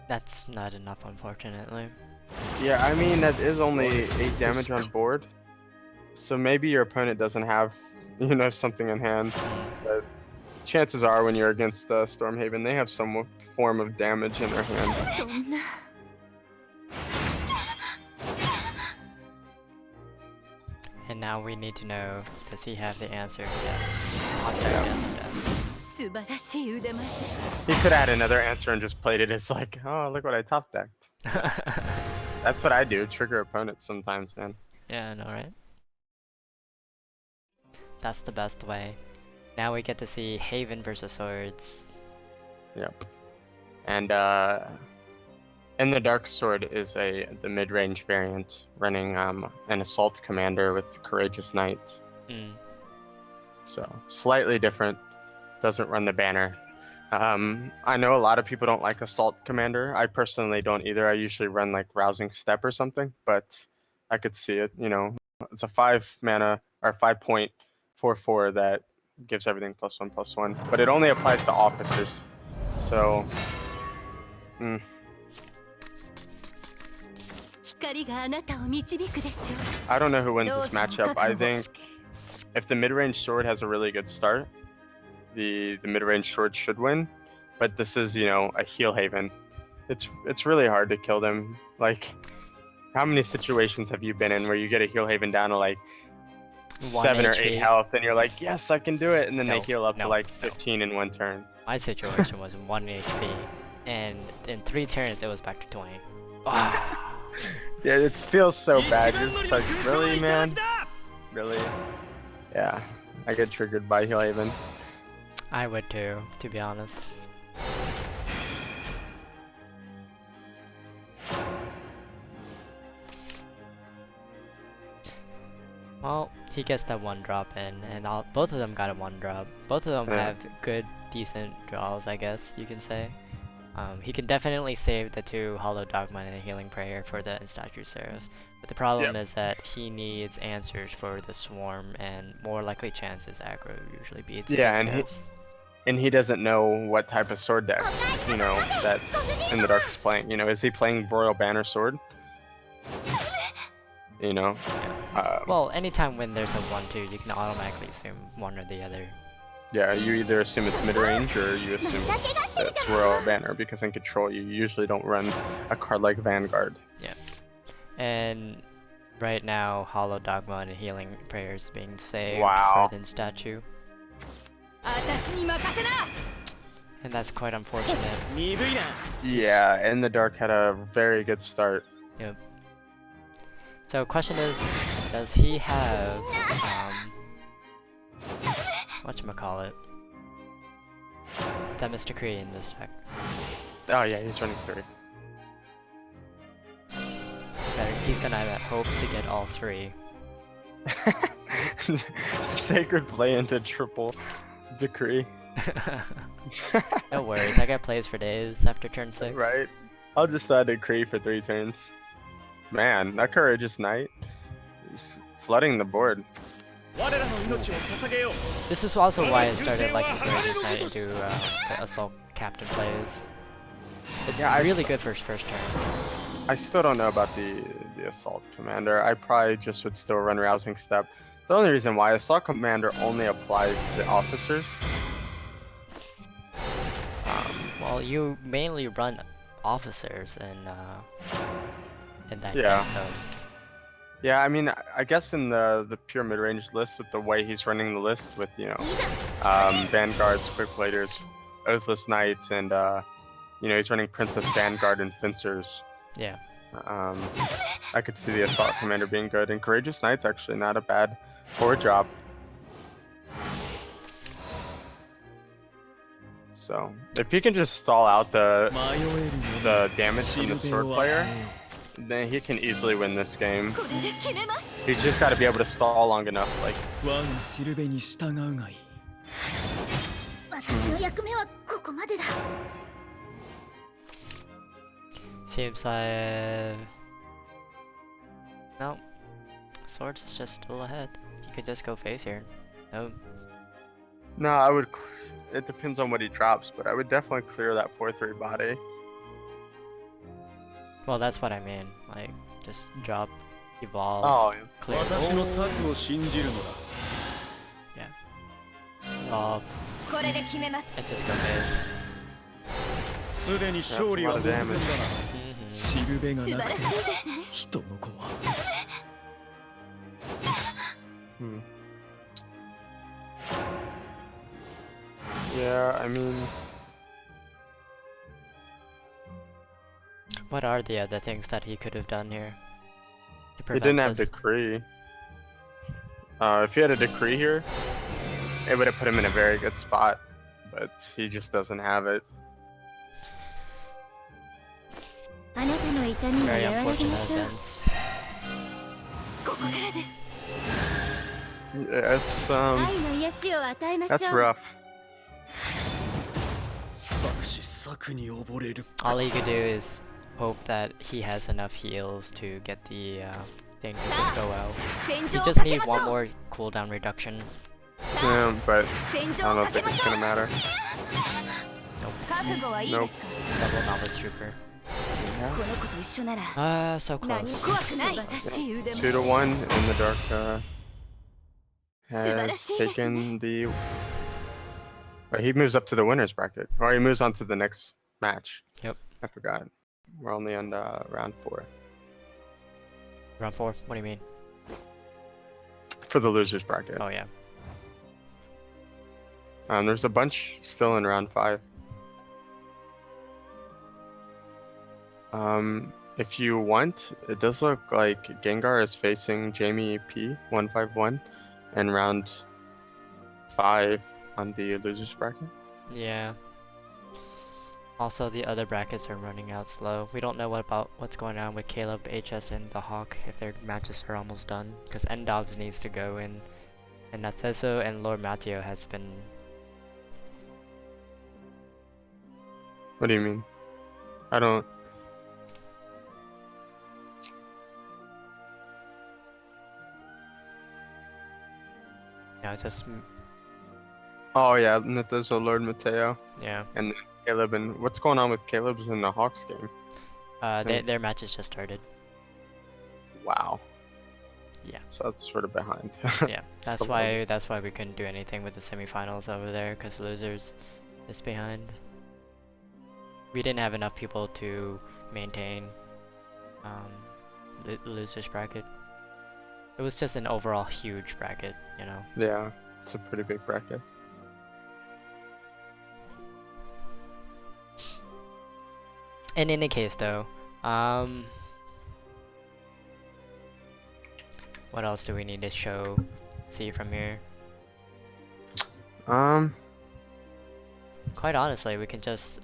that's not enough, unfortunately. Yeah, I mean that is only 8 damage on board, so maybe your opponent doesn't have, you know, something in hand. But chances are, when you're against Stormhaven, they have some form of damage in their hand. And now we need to know, does he have the answer? Yes. Yes, he does. He could add another answer and just played it as like, oh, look what I top decked. That's what I do, trigger opponents sometimes, man. Yeah, I know, right? That's the best way. Now we get to see Haven versus Swords. Yep. And In the Dark Sword is the mid-range variant, running an Assault Commander with Courageous Knights. So, slightly different. Doesn't run the banner. I know a lot of people don't like Assault Commander. I personally don't either. I usually run like Rousing Step or something, but I could see it. You know, it's a 5 mana or 5.44 that gives everything +1/+1, but it only applies to officers. So, 光があなたを導くでしょう。 I don't know who wins this matchup. I think if the mid-range sword has a really good start, the mid-range sword should win. But this is, you know, a heal haven. It's really hard to kill them. Like, how many situations have you been in where you get a heal haven down to like 7 or 8 health and you're like, yes, I can do it, and then they heal up to like 15 in one turn? My situation was 1 HP, and in 3 turns it was back to 20. Yeah, it feels so bad. You're just like, really, man? Really? Yeah, I get triggered by heal haven. I would too, to be honest. Well, he gets that 1 drop in, and both of them got a 1 drop. Both of them have good, decent draws, I guess you can say. He can definitely save the 2 Hollow Dogma and a Healing Prayer for the Statue Seraph. But the problem is that he needs answers for the Swarm, and more likely chances aggro usually beats and he doesn't know what type of sword deck, you know, that In the Dark is playing. You know, is he playing Royal Banner Sword? You know? Well, anytime when there's a 1-2, you can automatically assume one or the other. Yeah, you either assume it's mid-range or you assume it's Royal Banner, because in Control you usually don't run a card like Vanguard. Yeah. And right now, Hollow Dogma and Healing Prayer is being saved for the statue. And that's quite unfortunate. Yeah, In the Dark had a very good start. Yep. So question is, does he have whatchamacallit? That Mr. Kree in this deck? Oh yeah, he's running 3. It's better. He's gonna hope to get all 3. Sacred play into triple decree. No worries, I got plays for days after turn 6. Right. I'll just decree for 3 turns. Man, that Courageous Knight is flooding the board. This is also why I started liking Courageous Knight into the Assault Captain plays. It's really good for his first turn. I still don't know about the Assault Commander. I probably just would still run Rousing Step. The only reason why Assault Commander only applies to officers. Well, you mainly run officers in that yeah. deck, though. Yeah, I mean, I guess in the pure mid-range list, with the way he's running the list with, you know, Vanguards, Quick Bladers, Oathless Knights, and, you know, he's running Princess Vanguard and Fencers. Yeah. I could see the Assault Commander being good, and Courageous Knight's actually not a bad forward drop. So, if he can just stall out the damage from the sword player, then he can easily win this game. He's just got to be able to stall long enough. Like, seems like no, Swords is just still ahead. He could just go face here. No, I would. It depends on what he drops, but I would definitely clear that 4/3 body. Well, that's what I mean. Like, just drop, evolve, clear. Yeah. Evolve, and just go face. That's a lot of damage. Yeah, I mean... What are the other things that he could have done here? He didn't have Decree. If he had a Decree here, it would have put him in a very good spot. But he just doesn't have it. Very unfortunate events. Yeah, that's rough. All he could do is hope that he has enough heals to get the thing to go out. You just need one more cooldown reduction. Yeah, but I don't think it's gonna matter. Nope. Nope. Double Novice Trooper. この子と一緒なら So 何 close. 怖くない素晴らしい腕 2 to 1 in the dark has 素晴らしいですね。 taken the. Or he moves up to the winners bracket, or he moves on to the next match. Yep. I forgot. We're only on round 4 Round 4? What do you mean? for the losers bracket. Oh yeah. There's a bunch still in round 5. If you want, it does look like Gengar is facing Jamie P 151 in round 5 on the losers bracket. Yeah. Also, the other brackets are running out slow. We don't know what's going on with Caleb, HS, and the Hawk, if their matches are almost done. Because Ndobs needs to go in. And Natheso and Lord Matteo has been... What do you mean? I don't... Yeah, just... Oh yeah, there's a Lord Mateo Yeah. and Caleb. And what's going on with Caleb's in the Hawks game? Their matches just started. Wow. Yeah. So that's sort of behind. Yeah, that's why we couldn't do anything with the semifinals over there, because losers is behind. We didn't have enough people to maintain losers bracket. It was just an overall huge bracket, you know. Yeah, it's a pretty big bracket. In any case, though, what else do we need to see from here? Quite honestly, we can just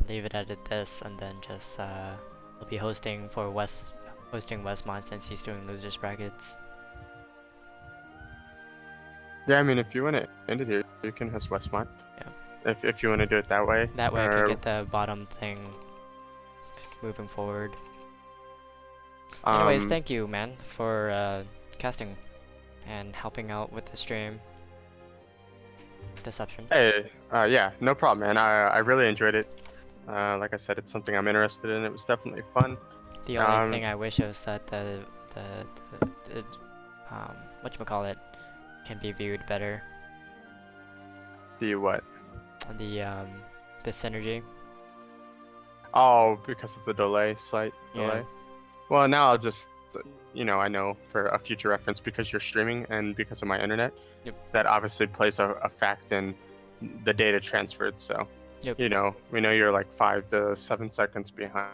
leave it at this, and then just we'll be hosting Westmont since he's doing losers brackets. Yeah, I mean, if you want to end it here, you can host Westmont. Yeah. If you want to do it that way. That way I can get the bottom thing moving forward. Anyways, thank you, man, for casting and helping out with the stream. Deception. Hey, yeah, no problem, man. I really enjoyed it. Like I said, it's something I'm interested in. It was definitely fun. The only thing I wish was that the whatchamacallit can be viewed better. The what? The synergy. Oh, because of the slight delay. Yeah. Well, now I'll just, I know for a future reference, because you're streaming and because of my internet, Yep. that obviously plays a fact in the data transferred. So, Yep. we know you're like 5 to 7 seconds behind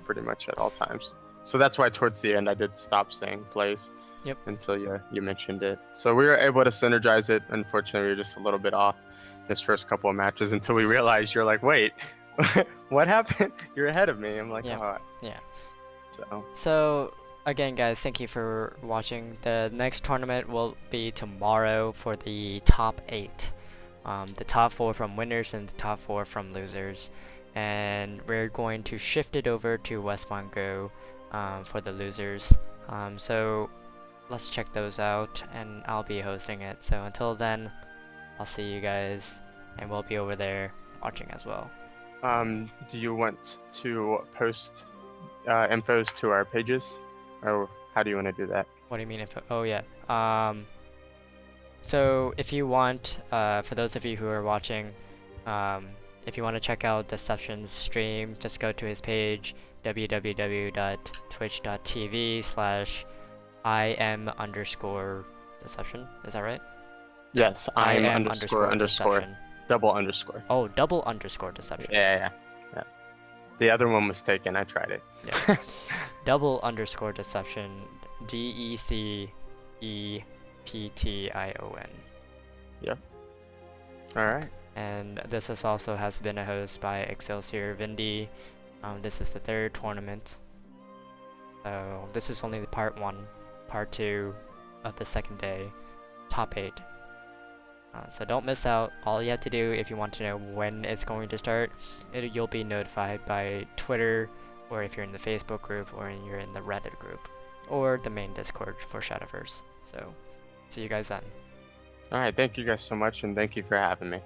pretty much at all times. So that's why towards the end I did stop saying plays. Yep. Until you mentioned it. So we were able to synergize it. Unfortunately, we were just a little bit off this first couple of matches until we realized you're like, wait, what happened? You're ahead of me. I'm like, Yeah. oh. Yeah. So again, guys, thank you for watching. The next tournament will be tomorrow for the top 8. The top 4 from winners and the top 4 from losers. And we're going to shift it over to Westmont Go for the losers. So let's check those out, and I'll be hosting it. So until then, I'll see you guys, and we'll be over there watching as well. do you want to post infos to our pages, or how do you want to do that? What do you mean info? Oh yeah. So if you want, for those of you who are watching, if you want to check out Deception's stream, just go to his page, www.twitch.tv/im_deception. Is that right? Yes, I'm underscore deception. double underscore. Oh, double underscore deception. Yeah. The other one was taken. I tried it. Yeah. Double underscore deception. DECEPTION. Yep. All right. And this also has been a host by Excelsior Vindy. This is the 3rd tournament. So this is only the part 1. Part 2 of the 2nd day. Top 8. So don't miss out. All you have to do if you want to know when it's going to start, you'll be notified by Twitter, or if you're in the Facebook group, or you're in the Reddit group, or the main Discord for Shadowverse. So see you guys then. All right. Thank you guys so much, and thank you for having me.